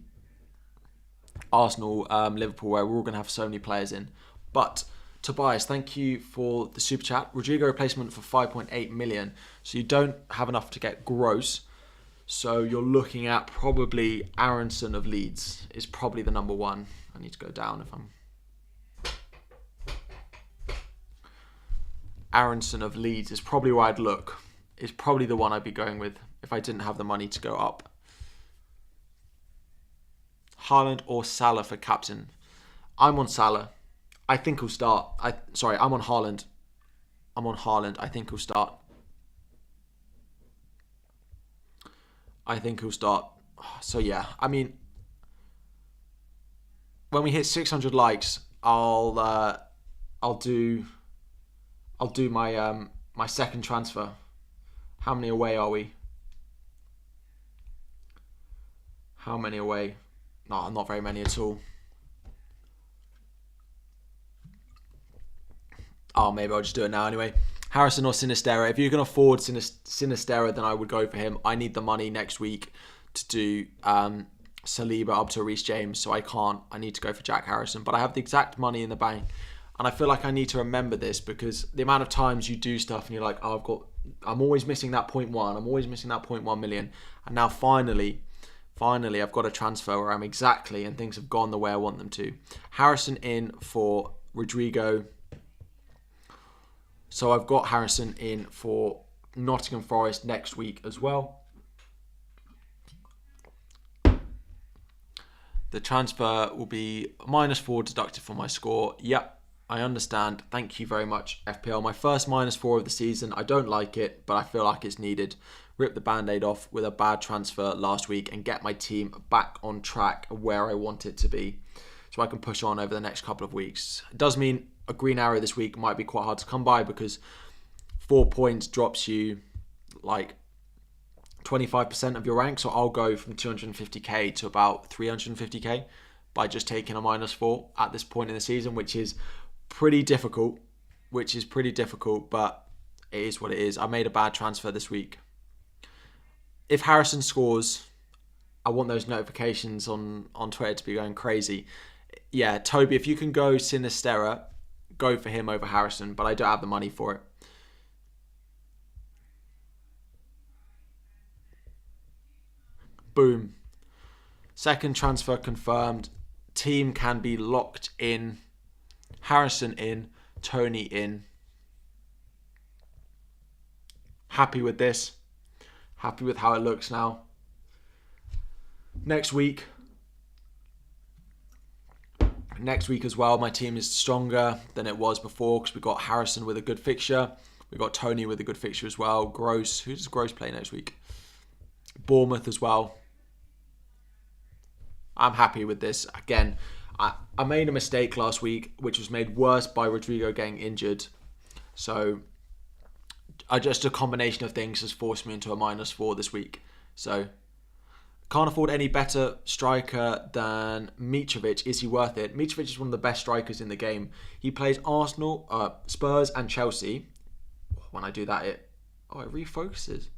Arsenal, Liverpool, where we're all going to have so many players in. But Tobias, thank you for the super chat. Rodrigo replacement for 5.8 million. So you don't have enough to get Gross. So you're looking at probably Aronson of Leeds is probably the number one. I need to go down if I'm... Aronson of Leeds is probably where I'd look. Is probably the one I'd be going with if I didn't have the money to go up. Holland or Salah for captain? I'm on Salah. I think he'll start. I'm on Holland. I think he'll start. So yeah, I mean, when we hit 600 likes, I'll do my second transfer. How many away are we? How many away? No, not very many at all. Oh, maybe I'll just do it now anyway. Harrison or Sinistera. If you can afford Sinistera, then I would go for him. I need the money next week to do Saliba up to Reece James, so I can't. I need to go for Jack Harrison. But I have the exact money in the bank. And I feel like I need to remember this because the amount of times you do stuff and you're like, oh, I'm always missing that 0.1. I'm always missing that 0.1 million. And now finally, I've got a transfer where I'm exactly and things have gone the way I want them to. Harrison in for Rodrigo. So I've got Harrison in for Nottingham Forest next week as well. The transfer will be -4 deducted from my score. Yep, I understand. Thank you very much, FPL. My first -4 of the season. I don't like it, but I feel like it's needed. Rip the band-aid off with a bad transfer last week and get my team back on track where I want it to be. So so I can push on over the next couple of weeks. It does mean a green arrow this week might be quite hard to come by, because 4 points drops you like 25% of your rank. So I'll go from 250k to about 350k by just taking a -4 at this point in the season, which is pretty difficult. But it is what it is. I made a bad transfer this week. If Harrison scores, I want those notifications on Twitter to be going crazy. Yeah, Toby, if you can go Sinistera, go for him over Harrison, but I don't have the money for it. Boom. Second transfer confirmed. Team can be locked in. Harrison in. Tony in. Happy with this. Happy with how it looks now. Next week as well, my team is stronger than it was before, because we got Harrison with a good fixture. We got Tony with a good fixture as well. Gross. Who does Gross play next week? Bournemouth as well. I'm happy with this. Again, I made a mistake last week, which was made worse by Rodrigo getting injured. So just a combination of things has forced me into a -4 this week. So can't afford any better striker than Mitrovic. Is he worth it? Mitrovic is one of the best strikers in the game. He plays Arsenal, Spurs and Chelsea. When I do that, it refocuses.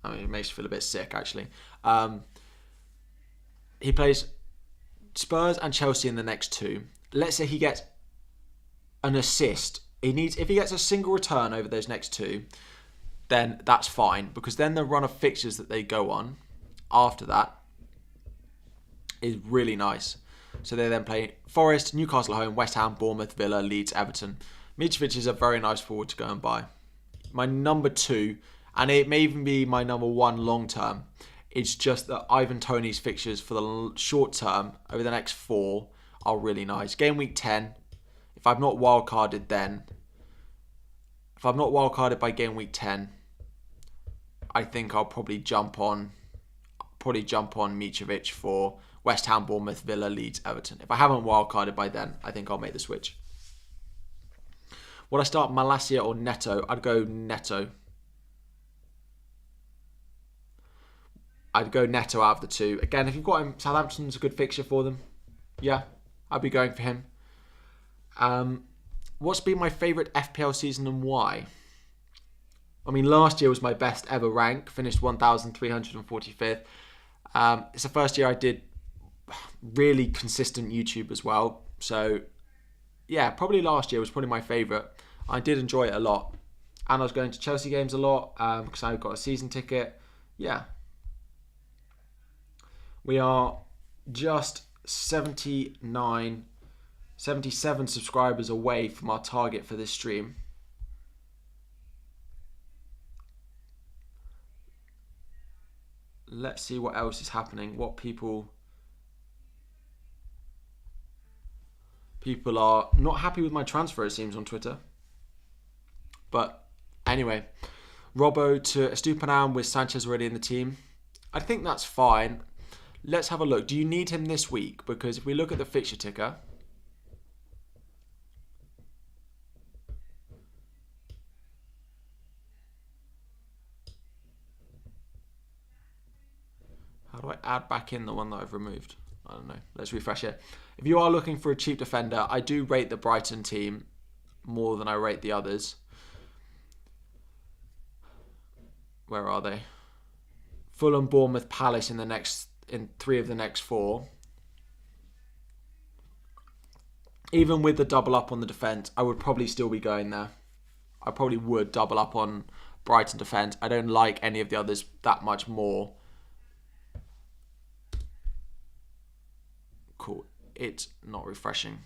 I mean, it makes you feel a bit sick, actually. He plays Spurs and Chelsea in the next 2. Let's say he gets an assist. If he gets a single return over those next 2, then that's fine, because then the run of fixtures that they go on after that is really nice. So they then play Forest, Newcastle at home, West Ham, Bournemouth, Villa, Leeds, Everton. Mitrovic is a very nice forward to go and buy. My number 2, and it may even be my number 1 long term, it's just that Ivan Toney's fixtures for the short term over the next 4 are really nice. Game week 10, if I'm not wildcarded by game week 10, I think I'll probably jump on Mitrovic for West Ham, Bournemouth, Villa, Leeds, Everton. If I haven't wildcarded by then, I think I'll make the switch. Would I start Malacia or Neto? I'd go Neto. I'd go Neto out of the 2. Again, if you've got him, Southampton's a good fixture for them. Yeah, I'd be going for him. What's been my favourite FPL season and why? I mean, last year was my best ever rank. Finished 1,345th. It's the first year I did really consistent YouTube as well. So, yeah, probably last year was probably my favourite. I did enjoy it a lot. And I was going to Chelsea games a lot because I got a season ticket. Yeah. We are just 77 subscribers away from our target for this stream. Let's see what else is happening. What people are not happy with my transfer, it seems, on Twitter. But anyway, Robbo to Estupiñán with Sanchez already in the team. I think that's fine. Let's have a look. Do you need him this week? Because if we look at the fixture ticker, how do I add back in the one that I've removed? I don't know. Let's refresh it. If you are looking for a cheap defender, I do rate the Brighton team more than I rate the others. Where are they? Fulham, Bournemouth, Palace in 3 of the next 4. Even with the double up on the defence, I would probably still be going there. I probably would double up on Brighton defence. I don't like any of the others that much more. Cool. It's not refreshing.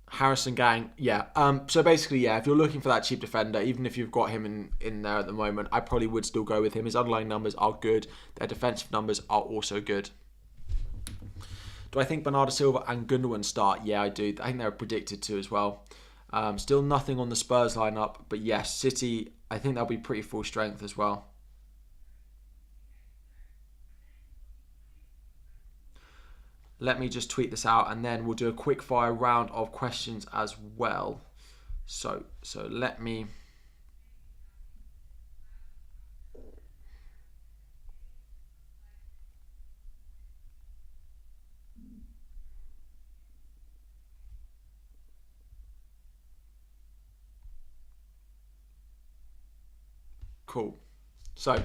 Harrison gang, yeah. So basically, yeah, if you're looking for that cheap defender, even if you've got him in there at the moment, I probably would still go with him. His underlying numbers are good. Their defensive numbers are also good. Do I think Bernardo Silva and Gundogan start? Yeah, I do. I think they're predicted to as well. Still nothing on the Spurs lineup, but yes, City, I think they'll be pretty full strength as well. let me just tweet this out, and then we'll do a quick fire round of questions as well. So let me... Cool. So,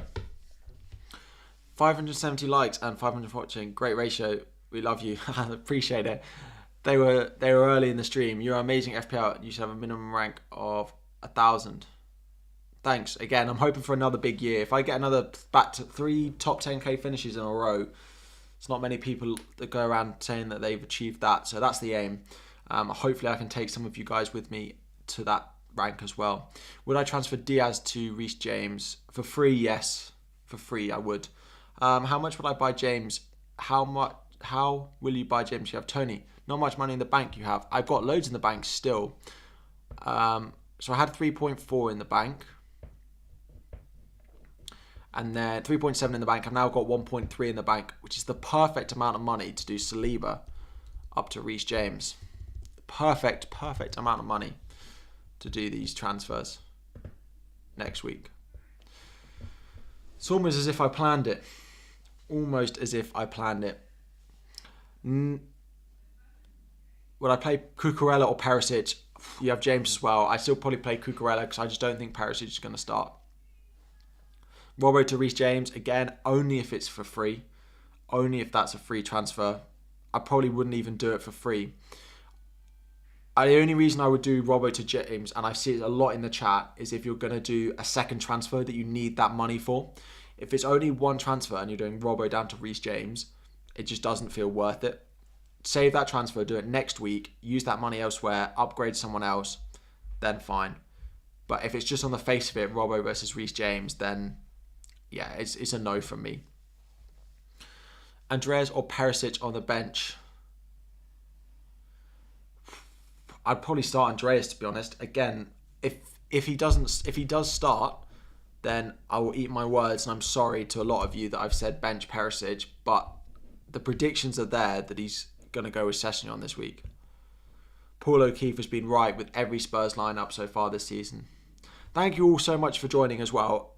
570 likes and 500 watching. Great ratio. We love you. Appreciate it. They were early in the stream. You're amazing FPL. You should have a minimum rank of 1,000. Thanks. Again, I'm hoping for another big year. If I get another back to 3 top 10k finishes in a row, it's not many people that go around saying that they've achieved that. So that's the aim. Hopefully I can take some of you guys with me to that rank as well. Would I transfer Diaz to Reece James? For free, yes. For free, I would. How much would I buy James? How will you buy James? You have Tony. Not much money in the bank you have. I've got loads in the bank still. So I had 3.4 in the bank. And then 3.7 in the bank. I've now got 1.3 in the bank, which is the perfect amount of money to do Saliba up to Reece James. Perfect amount of money to do these transfers next week. It's almost as if I planned it. Almost as if I planned it. Would I play Cucurella or Perisic? You have James as well. I still probably play Cucurella because I just don't think Perisic is going to start. Robbo to Reece James, again, only if it's for free. Only if that's a free transfer. I probably wouldn't even do it for free. The only reason I would do Robbo to James, and I see it a lot in the chat, is if you're going to do a second transfer that you need that money for. If it's only one transfer and you're doing Robbo down to Reece James, it just doesn't feel worth it. Save that transfer, do it next week, use that money elsewhere, upgrade someone else, then fine. But if it's just on the face of it, Robbo versus Reece James, then yeah, it's a no from me. Andreas or Perisic on the bench? I'd probably start Andreas, to be honest. Again, if he does start, then I will eat my words, and I'm sorry to a lot of you that I've said bench Perisic, but the predictions are there that he's going to go with Sessegnon this week. Paul O'Keefe has been right with every Spurs lineup so far this season. Thank you all so much for joining as well.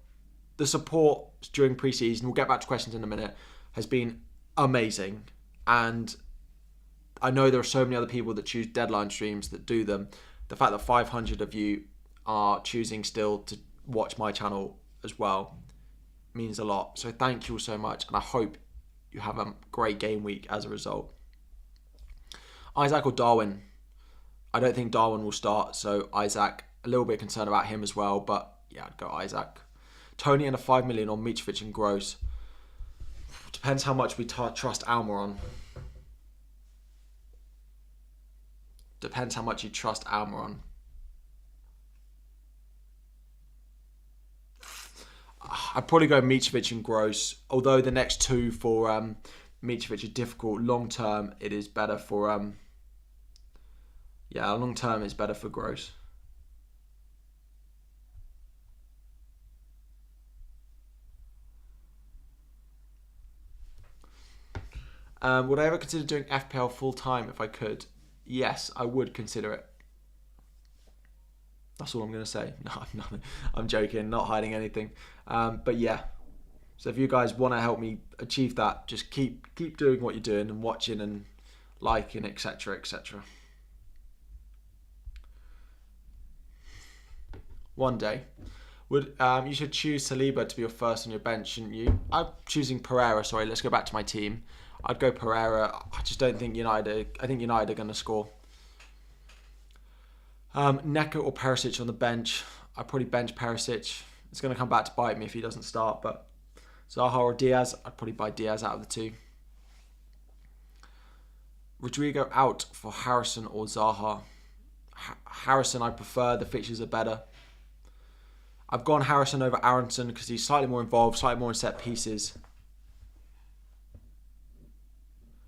The support during pre-season, we'll get back to questions in a minute, has been amazing, and I know there are so many other people that choose deadline streams that do them. The fact that 500 of you are choosing still to watch my channel as well means a lot. So thank you all so much, and I hope you have a great game week as a result. Isaac or Darwin? I don't think Darwin will start, so Isaac, a little bit concerned about him as well, but yeah, I'd go Isaac. Tony and a 5 million on Mitrovic and Gross. Depends how much we trust Almiron. Depends how much you trust Almiron. I'd probably go Mitrovic and Gross. Although the next two for Mitrovic are difficult. Long term, it is better for long term is better for Gross. Would I ever consider doing FPL full time if I could? Yes, I would consider it. That's all I'm going to say. No, I'm joking, not hiding anything. But yeah, so if you guys want to help me achieve that, just keep doing what you're doing and watching and liking, etc., etc. One day. You should choose Saliba to be your first on your bench, shouldn't you? I'm choosing Pereira. Sorry, let's go back to my team. I'd go Pereira. I just don't think United... I think United are going to score. Neko or Perisic on the bench. I'd probably bench Perisic. It's going to come back to bite me if he doesn't start. But Zaha or Diaz, I'd probably buy Diaz out of the two. Rodrigo out for Harrison or Zaha. Harrison I prefer. The fixtures are better. I've gone Harrison over Aronson because he's slightly more involved, slightly more in set pieces.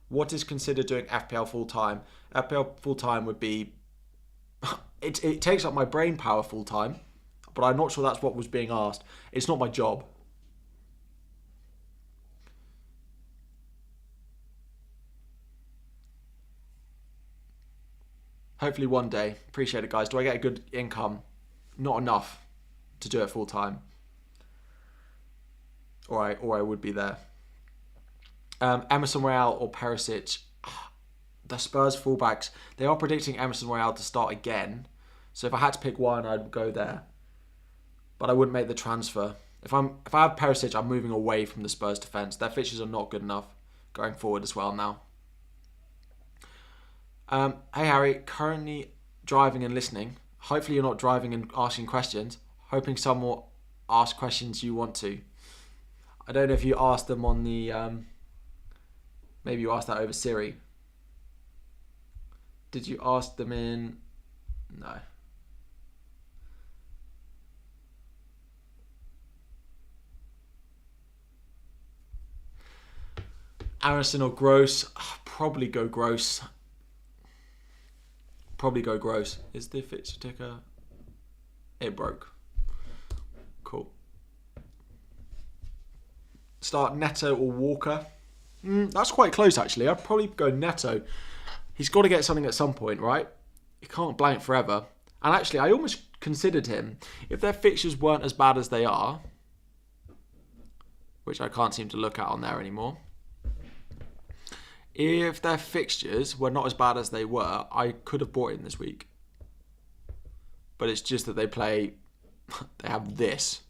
What is considered doing FPL full-time? FPL full-time would be... It takes up my brain power full-time, but I'm not sure that's what was being asked. It's not my job. Hopefully one day. Appreciate it, guys. Do I get a good income? Not enough to do it full time. Or I would be there. Emerson Royale or Perisic. The Spurs fullbacks, they are predicting Emerson Royale to start again. So if I had to pick one, I'd go there. But I wouldn't make the transfer. If I have Perisic, I'm moving away from the Spurs defence. Their fixtures are not good enough going forward as well now. Hey Harry, currently driving and listening. Hopefully you're not driving and asking questions. Hoping some will ask questions you want to. I don't know if you asked them on the... maybe you asked that over Siri. Did you ask them in... No. Arison or Gross? Probably go Gross. Probably go Gross. Is the fixture ticker? It broke. Cool. Start Neto or Walker? That's quite close actually. I'd probably go Neto. He's got to get something at some point, right? He can't blank forever. And actually, I almost considered him. If their fixtures weren't as bad as they are, which I can't seem to look at on there anymore. If their fixtures were not as bad as they were, I could have bought him this week. But it's just that they play... they have this.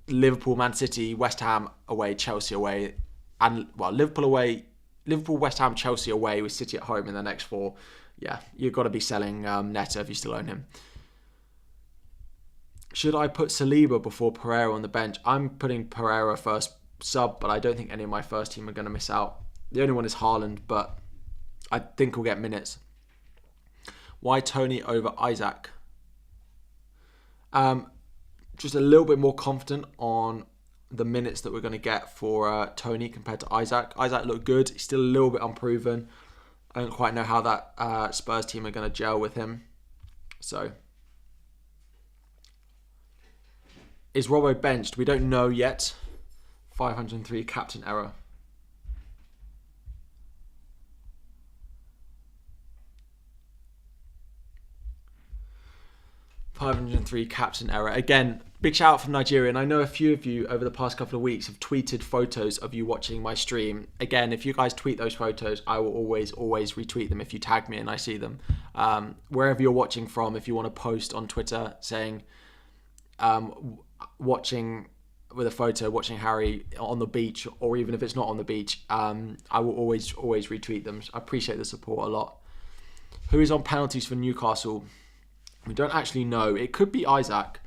Liverpool, Man City, West Ham away, Chelsea away. And, well, Liverpool away... Liverpool, West Ham, Chelsea away with City at home in the next 4. Yeah, you've got to be selling Neto if you still own him. Should I put Saliba before Pereira on the bench? I'm putting Pereira first sub, but I don't think any of my first team are going to miss out. The only one is Holland, but I think he'll get minutes. Why Tony over Isaac? Just a little bit more confident on the minutes that we're going to get for Tony compared to Isaac. Isaac looked good. He's still a little bit unproven. I don't quite know how that Spurs team are going to gel with him. So, is Robbo benched? We don't know yet. 503 captain error. $503 captain error. Again, big shout out from Nigeria. And I know a few of you over the past couple of weeks have tweeted photos of you watching my stream. Again, if you guys tweet those photos, I will always retweet them if you tag me and I see them. Wherever you're watching from, if you want to post on Twitter saying watching with a photo, watching Harry on the beach, or even if it's not on the beach, I will always retweet them. I appreciate the support a lot. Who is on penalties for Newcastle? We don't actually know. It could be Isaac.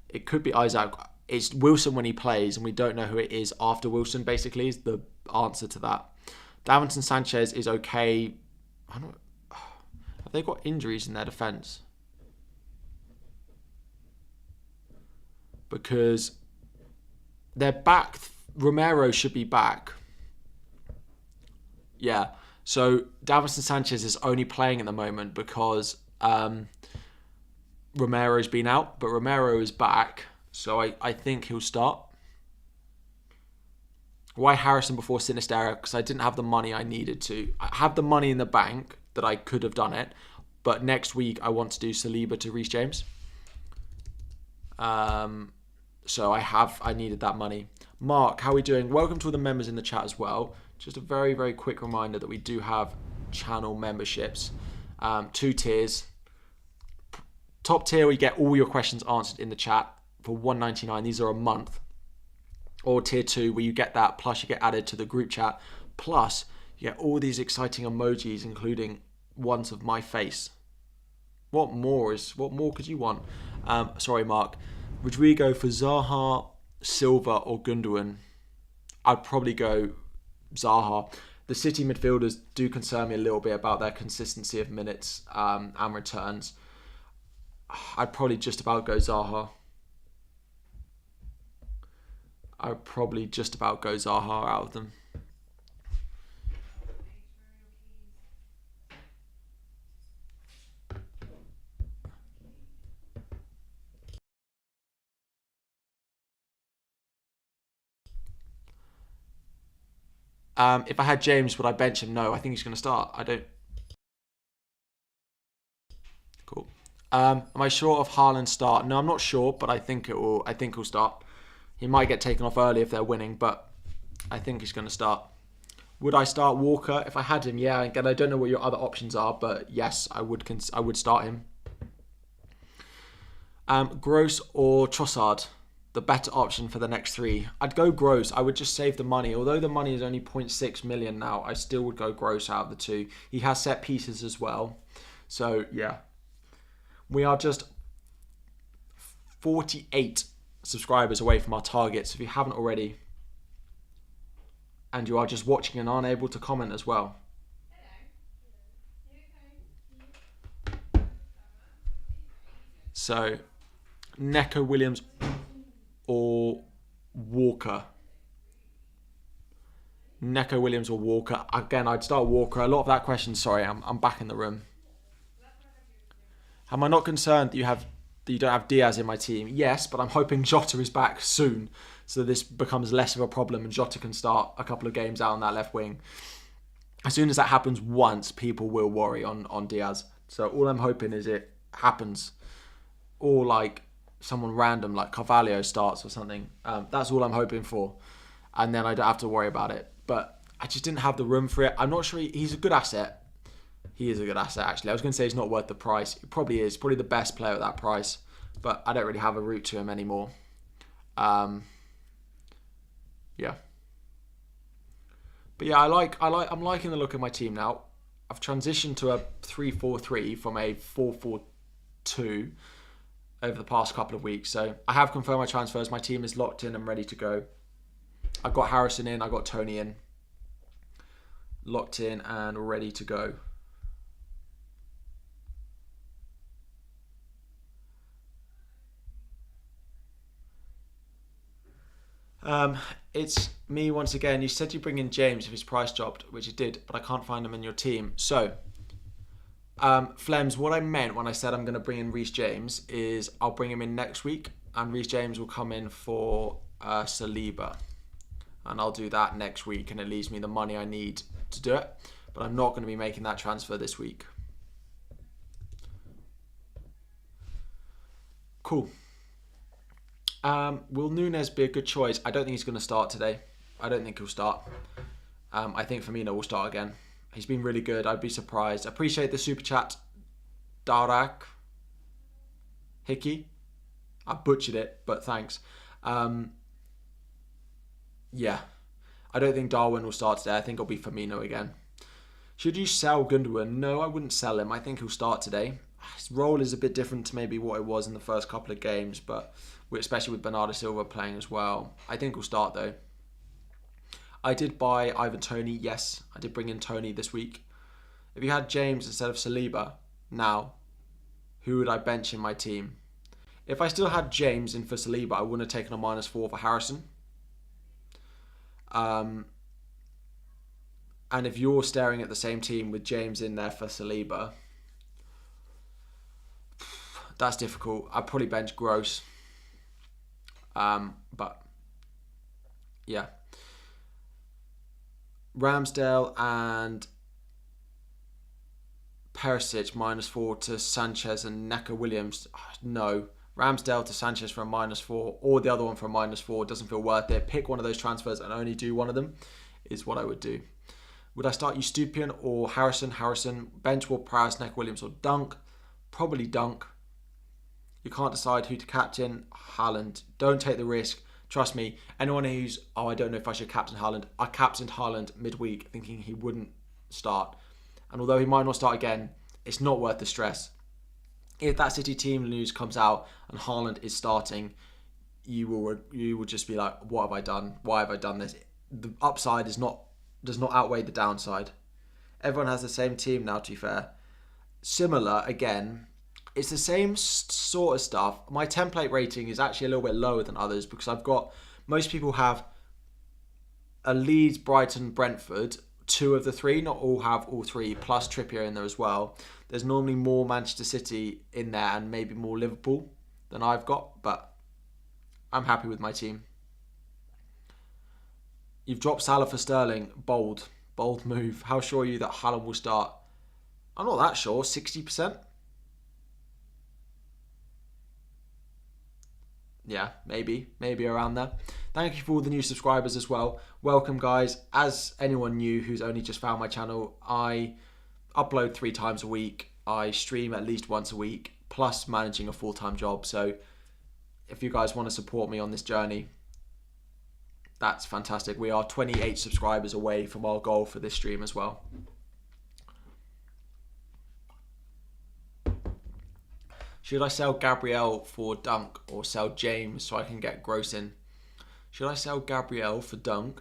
It could be Isaac. It's Wilson when he plays, and we don't know who it is after Wilson, basically, is the answer to that. Davinson Sanchez is okay. Have they got injuries in their defence? Because they're back. Romero should be back. Yeah. So Davinson Sanchez is only playing at the moment because... Romero's been out, but Romero is back, so I think he'll start. Why Harrison before Sinistera? Because I didn't have the money I needed to. I have the money in the bank that I could have done it, but next week I want to do Saliba to Reece James. So I needed that money. Mark, how are we doing? Welcome to all the members in the chat as well. Just a very, very quick reminder that we do have channel memberships. 2 tiers. Top tier, we get all your questions answered in the chat for $1.99. These are a month. Or tier 2, where you get that, plus you get added to the group chat. Plus, you get all these exciting emojis, including ones of my face. What more could you want? Sorry, Mark. Rodrigo for Zaha, Silva, or Gundogan? I'd probably go Zaha. The City midfielders do concern me a little bit about their consistency of minutes and returns. I'd probably just about go Zaha. Out of them. If I had James, would I bench him? No, I think he's going to start. Am I sure of Haaland start? No, I'm not sure, but I think it will. I think he'll start. He might get taken off early if they're winning, but I think he's going to start. Would I start Walker if I had him? Yeah, again, I don't know what your other options are, but yes, I would start him. Gross or Trossard? The better option for the next three. I'd go Gross. I would just save the money. Although the money is only 0.6 million now, I still would go Gross out of the two. He has set pieces as well. So, yeah. We are just 48 subscribers away from our target. So if you haven't already, and you are just watching and aren't able to comment as well. So, Neko Williams or Walker. Neko Williams or Walker. Again, I'd start Walker. A lot of that question, sorry, I'm back in the room. Am I not concerned that you don't have Diaz in my team? Yes, but I'm hoping Jota is back soon, so this becomes less of a problem and Jota can start a couple of games out on that left wing. As soon as that happens once, people will worry on Diaz. So all I'm hoping is it happens. Or like someone random like Carvalho starts or something. That's all I'm hoping for. And then I don't have to worry about it. But I just didn't have the room for it. I'm not sure he's a good asset. He is a good asset, actually. I was going to say he's not worth the price. He probably is. Probably the best player at that price. But I don't really have a route to him anymore. Yeah. But yeah, I'm liking the look of my team now. I've transitioned to a 3-4-3 from a 4-4-2 over the past couple of weeks. So I have confirmed my transfers. My team is locked in and ready to go. I've got Harrison in. I've got Tony in. Locked in and ready to go. It's me once again. You said you bring in James if his price dropped, which it did, but I can't find him in your team. So, Flems, what I meant when I said I'm going to bring in Reece James is I'll bring him in next week, and Reece James will come in for Saliba, and I'll do that next week, and it leaves me the money I need to do it. But I'm not going to be making that transfer this week. Cool. Will Nunes be a good choice? I don't think he's going to start today. I don't think he'll start. I think Firmino will start again. He's been really good. I'd be surprised. Appreciate the super chat, Darak Hickey. I butchered it, but thanks. Yeah. I don't think Darwin will start today. I think it'll be Firmino again. Should you sell Gundogan? No, I wouldn't sell him. I think he'll start today. His role is a bit different to maybe what it was in the first couple of games, but especially with Bernardo Silva playing as well. I think he'll start though. I did buy Ivan Toney. Yes, I did bring in Toney this week. If you had James instead of Saliba, now, who would I bench in my team? If I still had James in for Saliba, I wouldn't have taken a -4 for Harrison. And if you're staring at the same team with James in there for Saliba, that's difficult. I'd probably bench Gross. But yeah, Ramsdale and Perisic -4 to Sanchez and Neko Williams. No, Ramsdale to Sanchez for a -4 or the other one for a -4 doesn't feel worth it. Pick one of those transfers and only do one of them is what I would do. Would I start Eustupian or Harrison? Harrison. Bench Ward-Prowse, Neko Williams or Dunk? Probably Dunk. You can't decide who to captain. Haaland. Don't take the risk. Trust me. Anyone who's, I don't know if I should captain Haaland. I captained Haaland midweek thinking he wouldn't start. And although he might not start again, it's not worth the stress. If that City team news comes out and Haaland is starting, you will just be like, what have I done? Why have I done this? The upside does not outweigh the downside. Everyone has the same team now, to be fair. Similar, again, it's the same sort of stuff. My template rating is actually a little bit lower than others because most people have a Leeds, Brighton, Brentford, 2 of the 3. Not all have all 3, plus Trippier in there as well. There's normally more Manchester City in there and maybe more Liverpool than I've got, but I'm happy with my team. You've dropped Salah for Sterling. Bold move. How sure are you that Holland will start? I'm not that sure. 60%? Yeah, maybe around there. Thank you for all the new subscribers as well. Welcome, guys. As anyone new who's only just found my channel, I upload 3 times a week. I stream at least once a week, plus managing a full-time job. So if you guys want to support me on this journey, that's fantastic. We are 28 subscribers away from our goal for this stream as well. Should I sell Gabriel for Dunk or sell James so I can get gross in? Should I sell Gabriel for Dunk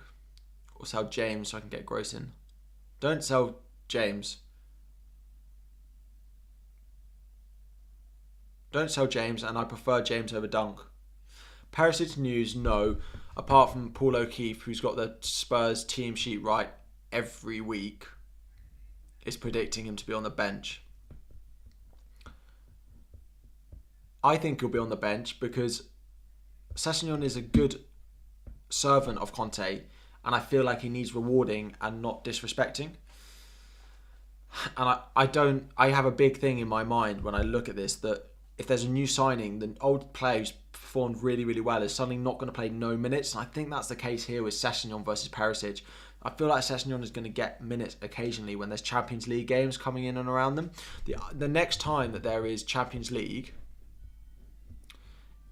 or sell James so I can get gross in? Don't sell James. Don't sell James, and I prefer James over Dunk. Perisic news, no. Apart from Paul O'Keefe, who's got the Spurs team sheet right every week, is predicting him to be on the bench. I think he'll be on the bench because Sessegnon is a good servant of Conte, and I feel like he needs rewarding and not disrespecting. And I have a big thing in my mind when I look at this, that if there's a new signing, the old player who's performed really, really well is suddenly not going to play no minutes. And I think that's the case here with Sessegnon versus Perisic. I feel like Sessegnon is going to get minutes occasionally when there's Champions League games coming in and around them. The next time that there is Champions League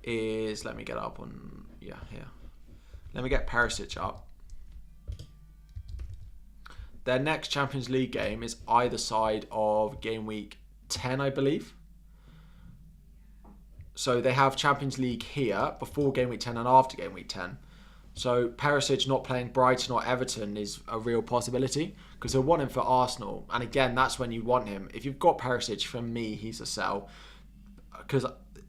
is, let me get up on, yeah, here. Let me get Perisic up. Their next Champions League game is either side of game week 10, I believe. So they have Champions League here before game week 10 and after game week 10. So Perisic not playing Brighton or Everton is a real possibility because they'll want him for Arsenal. And again, that's when you want him. If you've got Perisic, for me, he's a sell. Because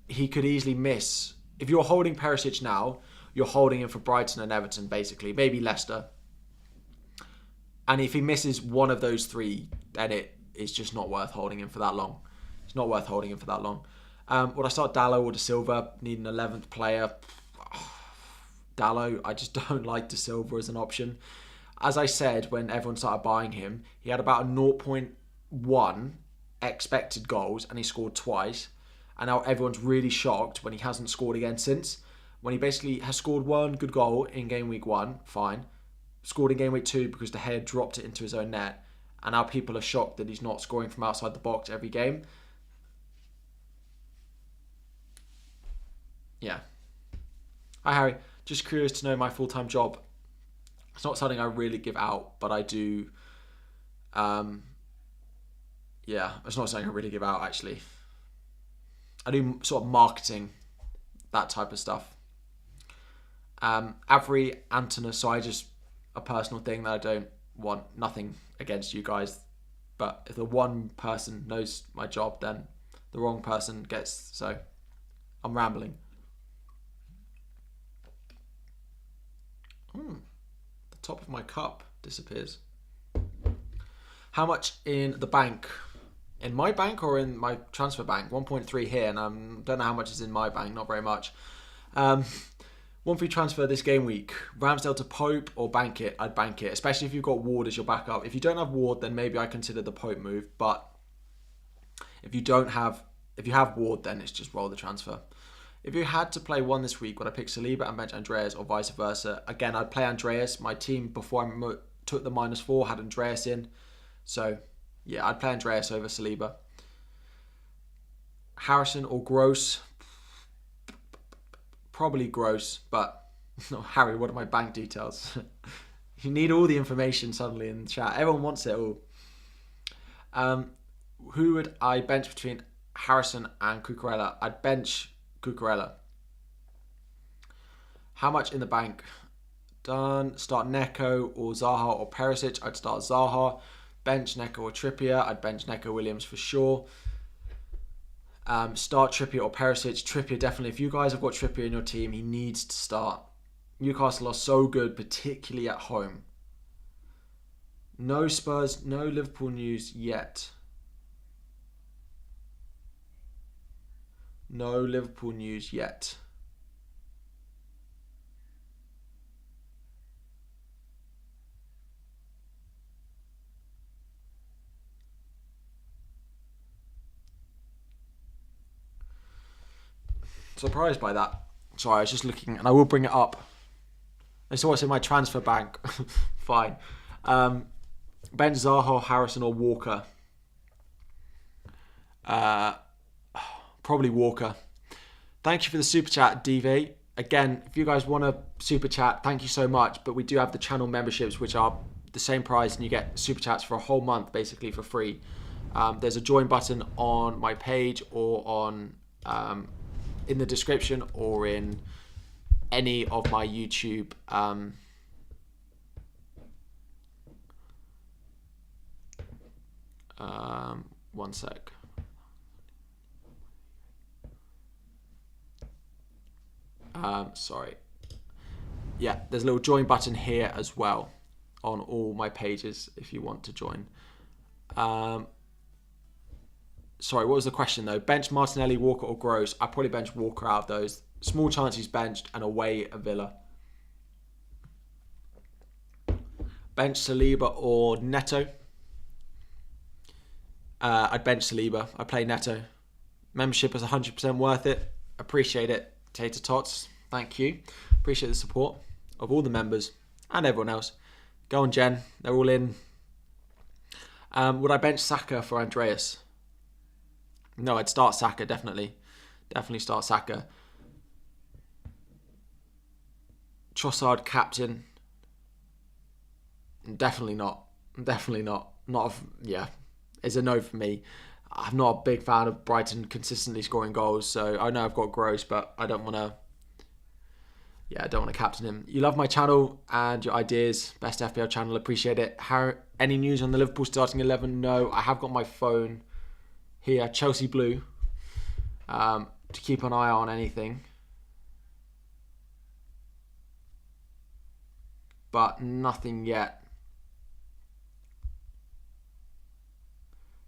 he could easily miss. If you're holding Perisic now, you're holding him for Brighton and Everton, basically. Maybe Leicester. And if he misses one of those 3, then it is just not worth holding him for that long. It's not worth holding him for that long. Would I start Dalot or De Silva? Need an 11th player. Dalot, I just don't like De Silva as an option. As I said, when everyone started buying him, he had about a 0.1 expected goals and he scored twice. And now everyone's really shocked when he hasn't scored again since. When he basically has scored 1 good goal in game week 1, fine. Scored in game week 2 because De Gea dropped it into his own net. And now people are shocked that he's not scoring from outside the box every game. Yeah. Hi, Harry. Just curious to know my full-time job. It's not something I really give out, but I do. Yeah, it's not something I really give out, actually. I do sort of marketing, that type of stuff. Avery, Antona, so I just, a personal thing that I don't want, nothing against you guys. But if the one person knows my job, then the wrong person gets, so I'm rambling. The top of my cup disappears. How much in the bank? In my bank or in my transfer bank? 1.3 here, and I don't know how much is in my bank. Not very much. One free transfer this game week. Ramsdale to Pope or bank it? I'd bank it, especially if you've got Ward as your backup. If you don't have Ward, then maybe I consider the Pope move. But if you have Ward, then it's just roll the transfer. If you had to play one this week, would I pick Saliba and bench Andreas or vice versa? Again, I'd play Andreas. My team, before I took the -4, had Andreas in. So, yeah, I'd play Andreas over Saliba. Harrison or Gross? Probably Gross, but no, Harry, what are my bank details? You need all the information suddenly in the chat. Everyone wants it all. Who would I bench between Harrison and Cucurella? I'd bench Cucurella. How much in the bank? Done. Start Neko or Zaha or Perisic. I'd start Zaha. Bench Neko or Trippier. I'd bench Neko Williams for sure. Start Trippier or Perisic. Trippier definitely. If you guys have got Trippier in your team, he needs to start. Newcastle are so good, particularly at home. No Spurs, no Liverpool news yet. No Liverpool news yet. Surprised by that. Sorry, I was just looking, and I will bring it up. I saw what's in my transfer bank. Fine. Bench Zaha, Harrison, or Walker? Probably Walker. Thank you for the super chat, DV. Again, if you guys want a super chat, thank you so much. But we do have the channel memberships, which are the same price, and you get super chats for a whole month, basically for free. There's a join button on my page or on in the description or in any of my YouTube one sec. Sorry. Yeah, there's a little join button here as well on all my pages if you want to join. Sorry, what was the question though? Bench Martinelli, Walker or Gross? I probably bench Walker out of those. Small chance he's benched and away at Villa. Bench Saliba or Neto? I'd bench Saliba. I play Neto. Membership is 100% worth it. Appreciate it. Tater Tots, thank you. Appreciate the support of all the members and everyone else. Go on, Jen. They're all in. Would I bench Saka for Andreas? No, I'd start Saka, definitely. Definitely start Saka. Trossard, captain. Definitely not. Definitely not. Yeah, it's a no for me. I'm not a big fan of Brighton consistently scoring goals, so I know I've got Gross, but I don't want to. Yeah, I don't want to captain him. You love my channel and your ideas. Best FPL channel, appreciate it. Any news on the Liverpool starting 11? No, I have got my phone here, Chelsea Blue, to keep an eye on anything. But nothing yet.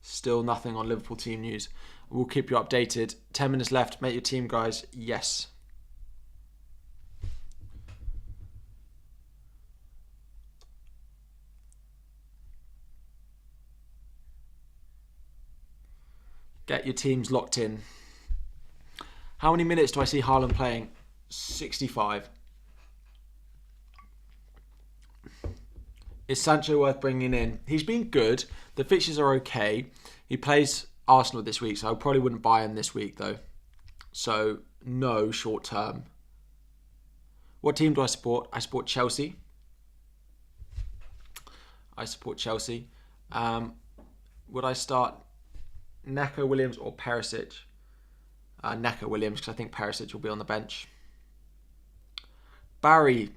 Still nothing on Liverpool team news. We'll keep you updated. 10 minutes left. Make your team, guys. Yes. Get your teams locked in. How many minutes do I see Holland playing? 65. Is Sancho worth bringing in? He's been good. The fixtures are okay. He plays Arsenal this week, so I probably wouldn't buy him this week, though. So, no short term. What team do I support? I support Chelsea. Would I start Neko Williams or Perisic? Neko Williams, because I think Perisic will be on the bench. Barry,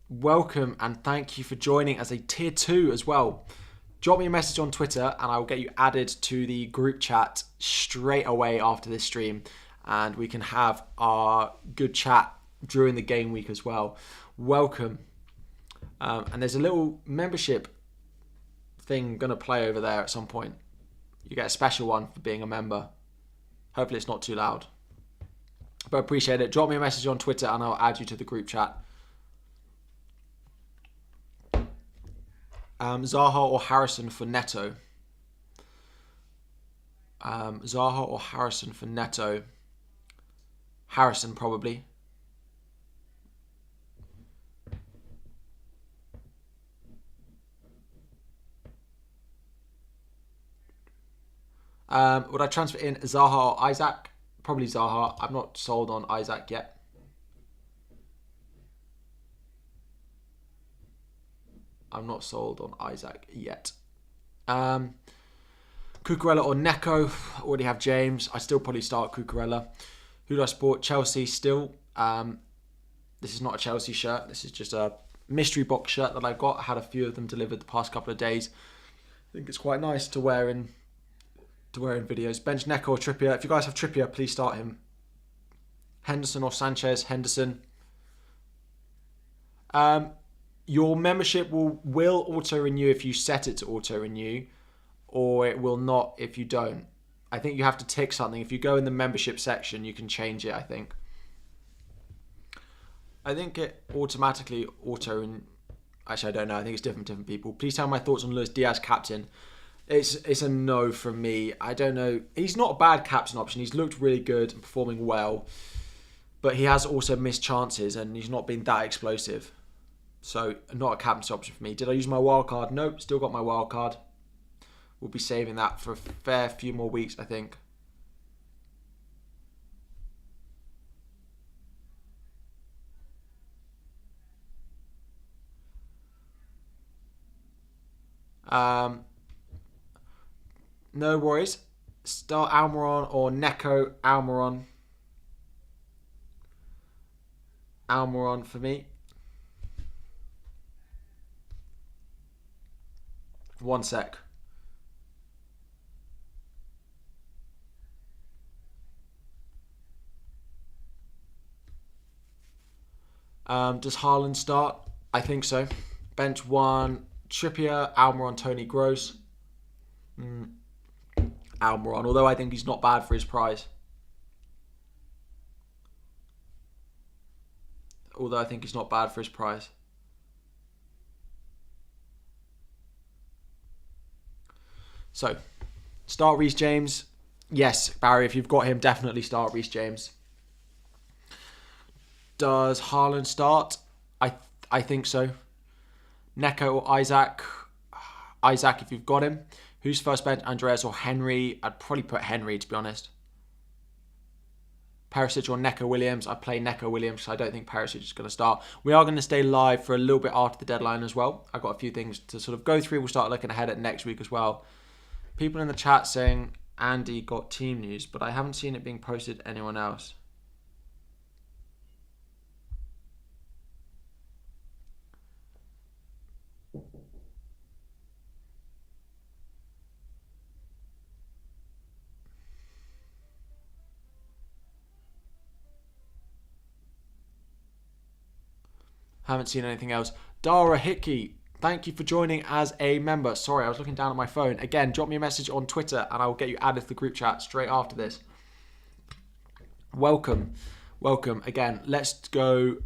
welcome and thank you for joining as a tier 2 as well. Drop me a message on Twitter and I will get you added to the group chat straight away after this stream, and we can have our good chat during the game week as well. Welcome. And there's a little membership thing going to play over there at some point. You get a special one for being a member. Hopefully it's not too loud. But I appreciate it. Drop me a message on Twitter and I'll add you to the group chat. Zaha or Harrison for Neto? Zaha or Harrison for Neto? Harrison, probably. Would I transfer in Zaha or Isaac? Probably Zaha. I'm not sold on Isaac yet. Cucurella or Neko? Already have James. I still probably start Cucurella. Who do I support? Chelsea still. This is not a Chelsea shirt. This is just a mystery box shirt that I got. I had a few of them delivered the past couple of days. I think it's quite nice to wear in videos. Bench Neko or Trippier? If you guys have Trippier, please start him. Henderson or Sanchez? Henderson. Your membership will auto-renew if you set it to auto-renew, or it will not if you don't. I think you have to tick something. If you go in the membership section, you can change it, I think. I think it automatically Actually, I don't know. I think it's different for different people. Please tell me my thoughts on Luis Diaz captain. It's a no from me. I don't know. He's not a bad captain option. He's looked really good and performing well. But he has also missed chances and he's not been that explosive. So not a captaincy option for me. Did I use my wild card? Nope, still got my wild card. We'll be saving that for a fair few more weeks, I think. No worries. Start Almiron or Neko Almiron. Almiron for me. One sec. Does Haaland start? I think so. Bench 1, Trippier, Almiron, Tony Gross. Almiron, although I think he's not bad for his price. So, start Reece James. Yes, Barry, if you've got him, definitely start Reece James. Does Haaland start? I think so. Neko or Isaac? Isaac, if you've got him. Who's first bench, Andreas or Henry? I'd probably put Henry, to be honest. Perisic or Neko Williams? I play Neko Williams, so I don't think Perisic is going to start. We are going to stay live for a little bit after the deadline as well. I've got a few things to sort of go through. We'll start looking ahead at next week as well. People in the chat saying Andy got team news, but I haven't seen it being posted to anyone else. Haven't seen anything else. Dara Hickey, thank you for joining as a member. Sorry, I was looking down at my phone. Again, drop me a message on Twitter and I will get you added to the group chat straight after this. Welcome. Again, let's go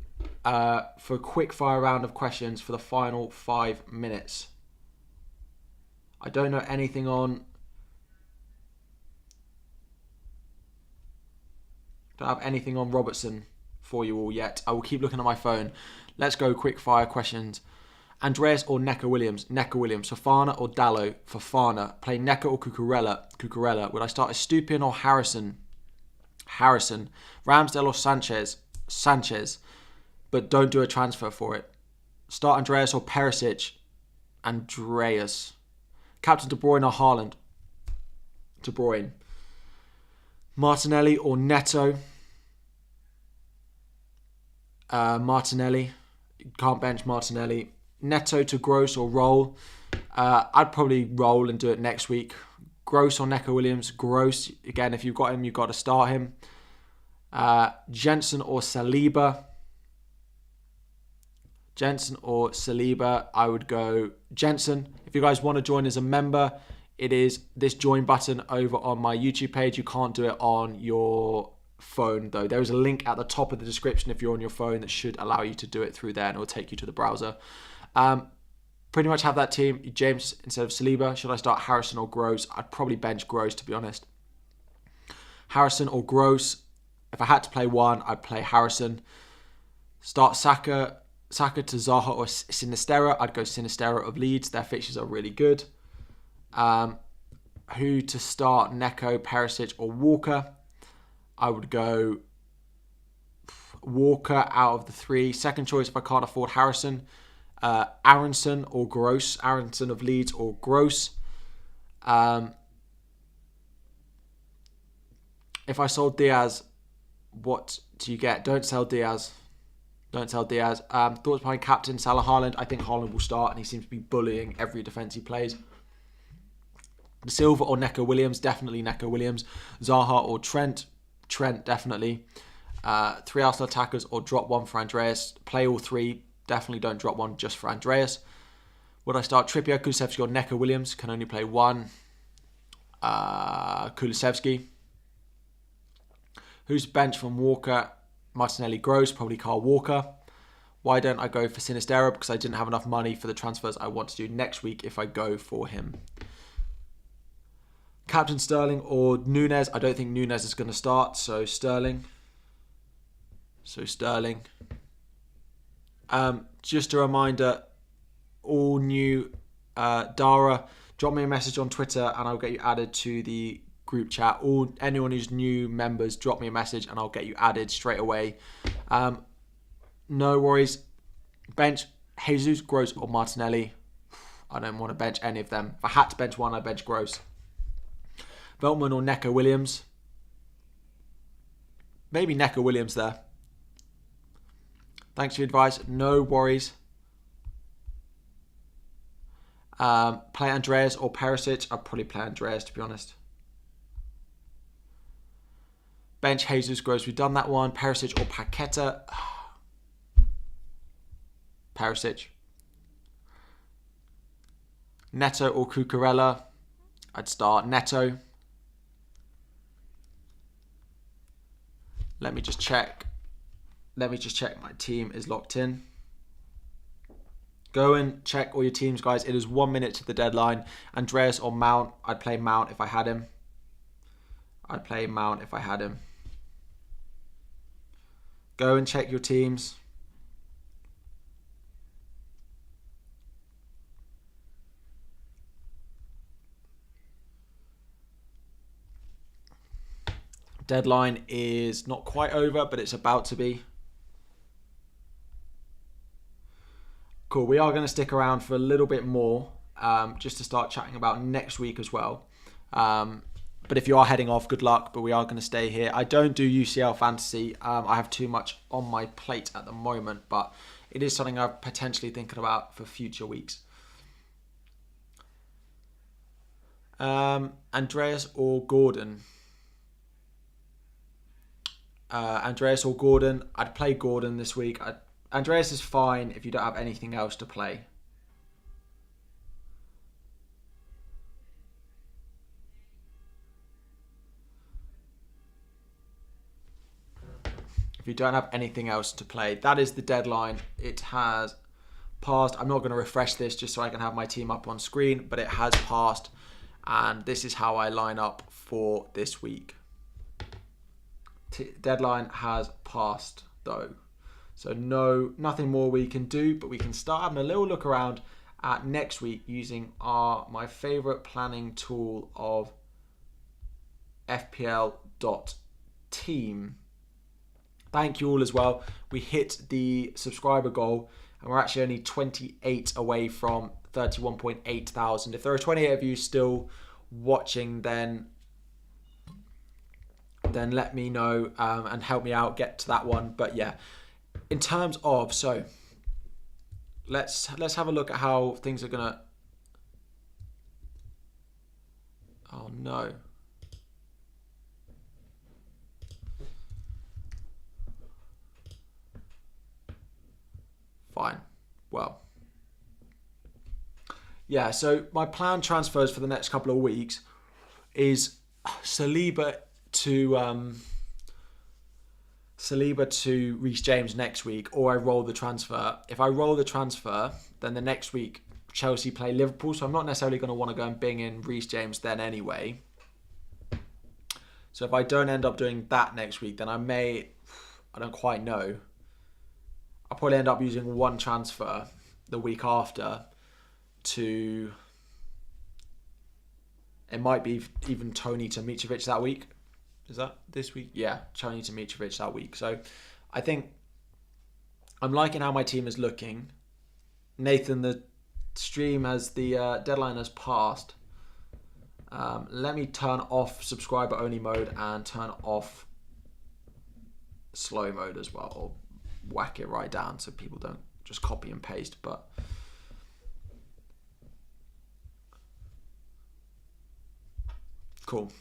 for a quick fire round of questions for the final 5 minutes. I don't know anything on... Don't have anything on Robertson for you all yet. I will keep looking at my phone. Let's go quick fire questions. Andreas or Neko Williams? Neko Williams. Fofana or Dallo? Fofana. Play Neko or Cucurella? Cucurella. Would I start Estupiñán or Harrison? Harrison. Ramsdale or Sanchez? Sanchez. But don't do a transfer for it. Start Andreas or Perisic? Andreas. Captain De Bruyne or Haaland? De Bruyne. Martinelli or Neto? Martinelli. Can't bench Martinelli. Neto to Gross or Roll? I'd probably roll and do it next week. Gross or Neko Williams? Gross. Again, if you've got him, you've got to start him. Jensen or Saliba? Jensen or Saliba? I would go Jensen. If you guys want to join as a member, it is this join button over on my YouTube page. You can't do it on your phone though. There is a link at the top of the description if you're on your phone that should allow you to do it through there and it will take you to the browser. Pretty much have that team. James instead of Saliba. Should I start Harrison or Gross? I'd probably bench Gross, to be honest. Harrison or Gross? If I had to play one, I'd play Harrison. Start Saka to Zaha or Sinistera? I'd go Sinistera of Leeds. Their fixtures are really good. Who to start? Neko, Perisic or Walker? I would go Walker out of the three. Second choice if I can't afford Harrison. Aronson or Gross. Aronson of Leeds or Gross. If I sold Diaz, what do you get? Don't sell Diaz. Thoughts behind captain Salah Holland? I think Holland will start and he seems to be bullying every defence he plays. Silva or Neko Williams? Definitely Neko Williams. Zaha or Trent? Trent, definitely. 3 Arsenal attackers or drop one for Andreas. Play all three. Definitely don't drop one just for Andreas. Would I start Trippier, Kulusevski or Neko Williams? Can only play one. Kulusevski. Who's bench from Walker? Martinelli, Gross, probably Carl Walker. Why don't I go for Sinistera? Because I didn't have enough money for the transfers I want to do next week if I go for him. Captain Sterling or Nunes? I don't think Nunes is going to start, so Sterling. So Sterling. Just a reminder, all new Dara, drop me a message on Twitter and I'll get you added to the group chat. Anyone who's new members, drop me a message and I'll get you added straight away. No worries. Bench Jesus, Gross or Martinelli. I don't want to bench any of them. If I had to bench one, I'd bench Gross. Veltman or Neko Williams. Maybe Neko Williams there. Thanks for your advice. No worries. Play Andreas or Perisic. I'd probably play Andreas, to be honest. Bench Jesus, Gross. We've done that one. Perisic or Paqueta. Perisic. Neto or Cucurella. I'd start Neto. Let me just check. My team is locked in. Go and check all your teams, guys. It is 1 minute to the deadline. Andreas or Mount. I'd play Mount if I had him. Go and check your teams. Deadline is not quite over, but it's about to be. Cool. We are going to stick around for a little bit more, just to start chatting about next week as well. But if you are heading off, good luck. But we are going to stay here. I don't do UCL fantasy. I have too much on my plate at the moment, but it is something I'm potentially thinking about for future weeks. Andreas or Gordon? Andreas or Gordon? I'd play Gordon this week. Andreas is fine if you don't have anything else to play. If you don't have anything else to play, that is the deadline. It has passed. I'm not going to refresh this just so I can have my team up on screen, but it has passed. And this is how I line up for this week. Deadline has passed though. So nothing more we can do, but we can start having a little look around at next week using my favorite planning tool of FPL.team. Thank you all as well. We hit the subscriber goal and we're actually only 28 away from 31.8 thousand. If there are 28 of you still watching, then let me know and help me out get to that one. But yeah, in terms of, so let's have a look at how things are gonna. Oh no. Fine. Well. Yeah, so my planned transfers for the next couple of weeks is Saliba to Reece James next week, or I roll the transfer. If I roll the transfer, then the next week Chelsea play Liverpool, so I'm not necessarily going to want to go and bing in Reece James then anyway. So if I don't end up doing that next week, then I don't quite know. I'll probably end up using one transfer the week after to, it might be even Tony to Mitrovic that week. Is that this week? Yeah, Tony to Mitrovic that week. So I think I'm liking how my team is looking. Nathan, the stream the deadline has passed. Let me turn off subscriber only mode and turn off slow mode as well, or whack it right down so people don't just copy and paste. But cool.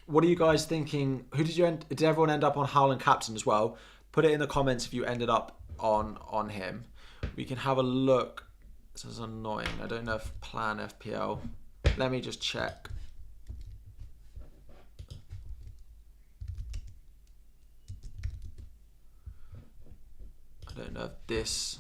What are you guys thinking? Did everyone end up on Holland captain as well? Put it in the comments if you ended up on him. We can have a look. This is annoying. I don't know if plan FPL. Let me just check. I don't know if this.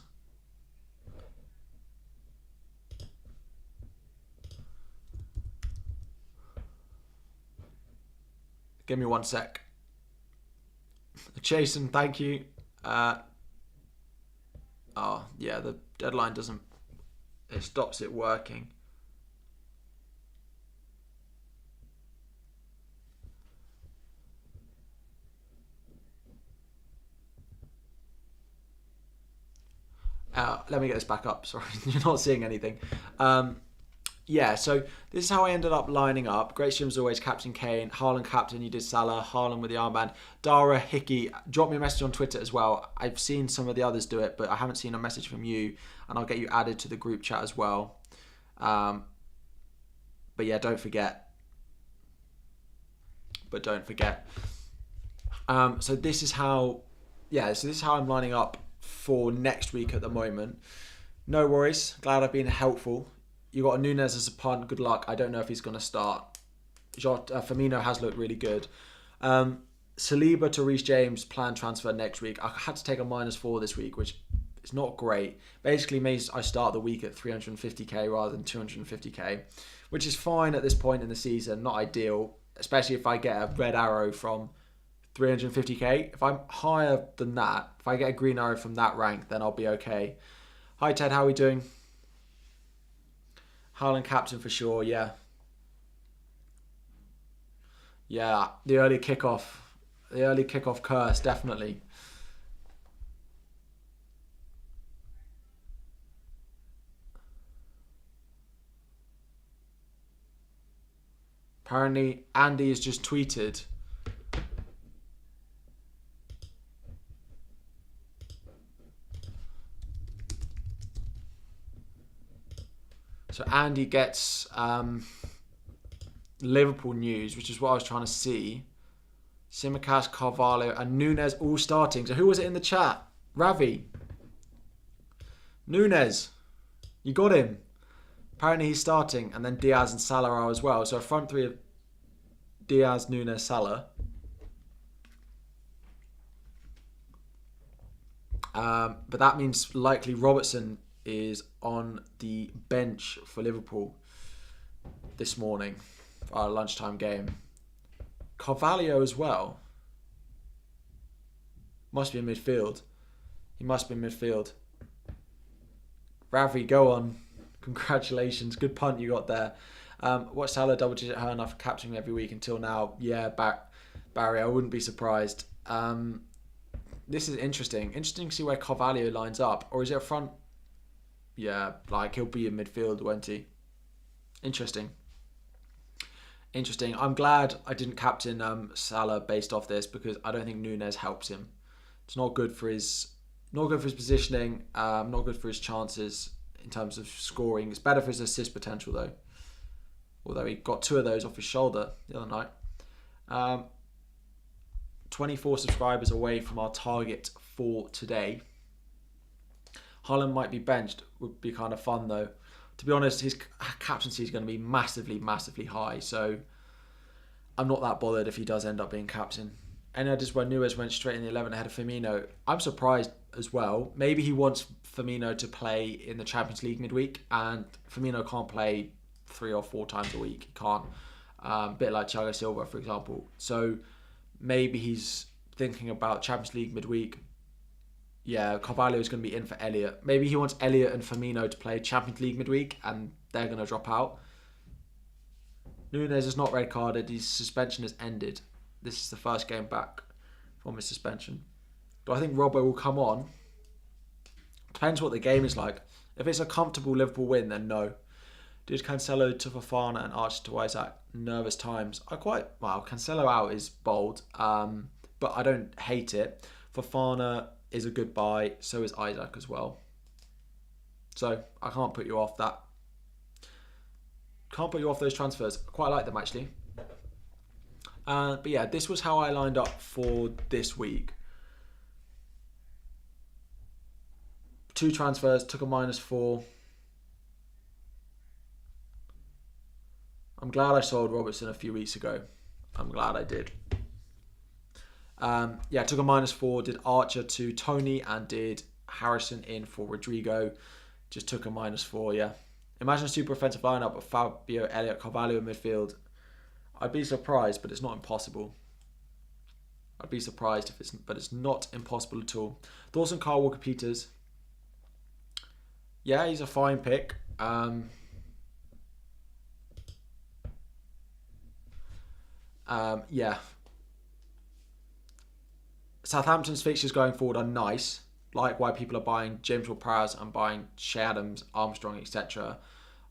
Give me one sec. Jason, thank you. Oh, yeah, the deadline doesn't... It stops it working. Let me get this back up. Sorry, you're not seeing anything. Yeah, so this is how I ended up lining up. Great streams always, Captain Kane, Holland captain, you did Salah, Holland with the armband. Dara Hickey, drop me a message on Twitter as well. I've seen some of the others do it, but I haven't seen a message from you, and I'll get you added to the group chat as well. But yeah, don't forget. So this is how I'm lining up for next week at the moment. No worries. Glad I've been helpful. You got a Nunez as a punt. Good luck. I don't know if he's going to start. Firmino has looked really good. Saliba to Reece James planned transfer next week. I had to take a -4 this week, which is not great. Basically means I start the week at 350k rather than 250k, which is fine at this point in the season. Not ideal, especially if I get a red arrow from 350k. If I'm higher than that, if I get a green arrow from that rank, then I'll be okay. Hi Ted, how are we doing? Holland captain for sure, yeah. Yeah, the early kickoff curse, definitely. Apparently, Andy has just tweeted. So Andy gets Liverpool news, which is what I was trying to see. Simicast, Carvalho, and Nunez all starting. So who was it in the chat? Ravi. Nunez. You got him. Apparently he's starting, and then Diaz and Salah are as well. So a front three of Diaz, Nunez, Salah. But that means likely Robertson is on the bench for Liverpool this morning for our lunchtime game. Carvalho as well. Must be in midfield. He must be in midfield. Ravi, go on. Congratulations. Good punt you got there. Watch Salah double-digit her enough capturing every week until now. Yeah, Barry, I wouldn't be surprised. This is interesting. Interesting to see where Carvalho lines up. Or is it a front? Yeah, like he'll be in midfield, won't he? Interesting. I'm glad I didn't captain Salah based off this, because I don't think Nunez helps him. It's not good for his positioning. Not good for his chances in terms of scoring. It's better for his assist potential though. Although he got 2 of those off his shoulder the other night. 24 subscribers away from our target for today. Holland might be benched. Would be kind of fun though. To be honest, his captaincy is going to be massively, massively high. So I'm not that bothered if he does end up being captain. And I just when Nunez went straight in the 11 ahead of Firmino. I'm surprised as well. Maybe he wants Firmino to play in the Champions League midweek, and Firmino can't play 3 or 4 times a week. He can't. A bit like Thiago Silva, for example. So maybe he's thinking about Champions League midweek. Yeah, Carvalho is going to be in for Elliott. Maybe he wants Elliott and Firmino to play Champions League midweek, and they're going to drop out. Nunez is not red carded. His suspension has ended. This is the first game back from his suspension. Do I think Robbo will come on? Depends what the game is like. If it's a comfortable Liverpool win, then no. Did Cancelo to Fofana and Archer to Isaac? Nervous times. Cancelo out is bold, but I don't hate it. Fofana is a good buy. So is Isaac as well. So I can't put you off that. Can't put you off those transfers. I quite like them actually. But yeah, this was how I lined up for this week. 2 transfers, took a -4. I'm glad I sold Robertson a few weeks ago. I'm glad I did. Yeah, took a -4, did Archer to Tony, and did Harrison in for Rodrigo. Just took a -4, yeah. Imagine a super offensive lineup of Fabio, Elliott, Carvalho in midfield. I'd be surprised, but it's not impossible. I'd be surprised if but it's not impossible at all. Thoughts on Kyle Walker-Peters? Yeah, he's a fine pick. Yeah. Southampton's fixtures going forward are nice. Like why people are buying James Ward-Prowse and buying Che Adams, Armstrong, etc.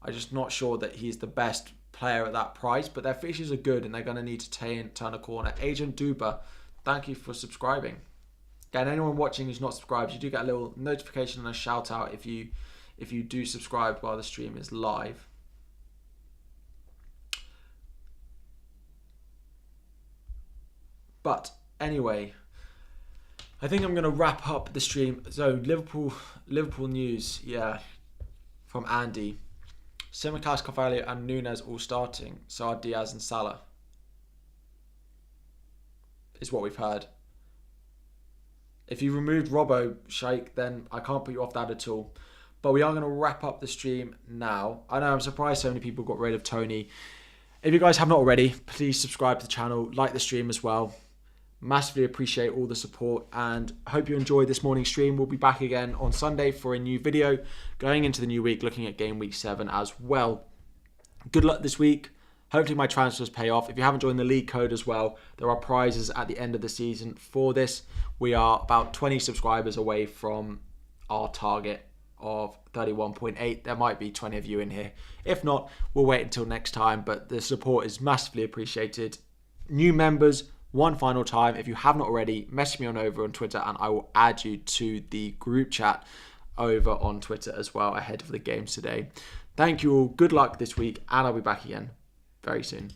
I'm just not sure that he's the best player at that price, but their fixtures are good and they're going to need to turn a corner. Agent Duba, thank you for subscribing. Again, anyone watching who's not subscribed, you do get a little notification and a shout out if you do subscribe while the stream is live. But anyway, I think I'm going to wrap up the stream. So Liverpool news, yeah, from Andy. Simicast, Carvalho and Nunes all starting. So are Diaz and Salah. Is what we've heard. If you removed Robbo, Sheikh, then I can't put you off that at all. But we are going to wrap up the stream now. I know I'm surprised so many people got rid of Tony. If you guys have not already, please subscribe to the channel, like the stream as well. Massively appreciate all the support and hope you enjoyed this morning's stream. We'll be back again on Sunday for a new video going into the new week, looking at game week 7 as well. Good luck this week. Hopefully my transfers pay off. If you haven't joined the league code as well, there are prizes at the end of the season for this. We are about 20 subscribers away from our target of 31.8. There might be 20 of you in here. If not, we'll wait until next time, but the support is massively appreciated. New members, one final time, if you have not already, message me over on Twitter and I will add you to the group chat over on Twitter as well ahead of the games today. Thank you all. Good luck this week and I'll be back again very soon.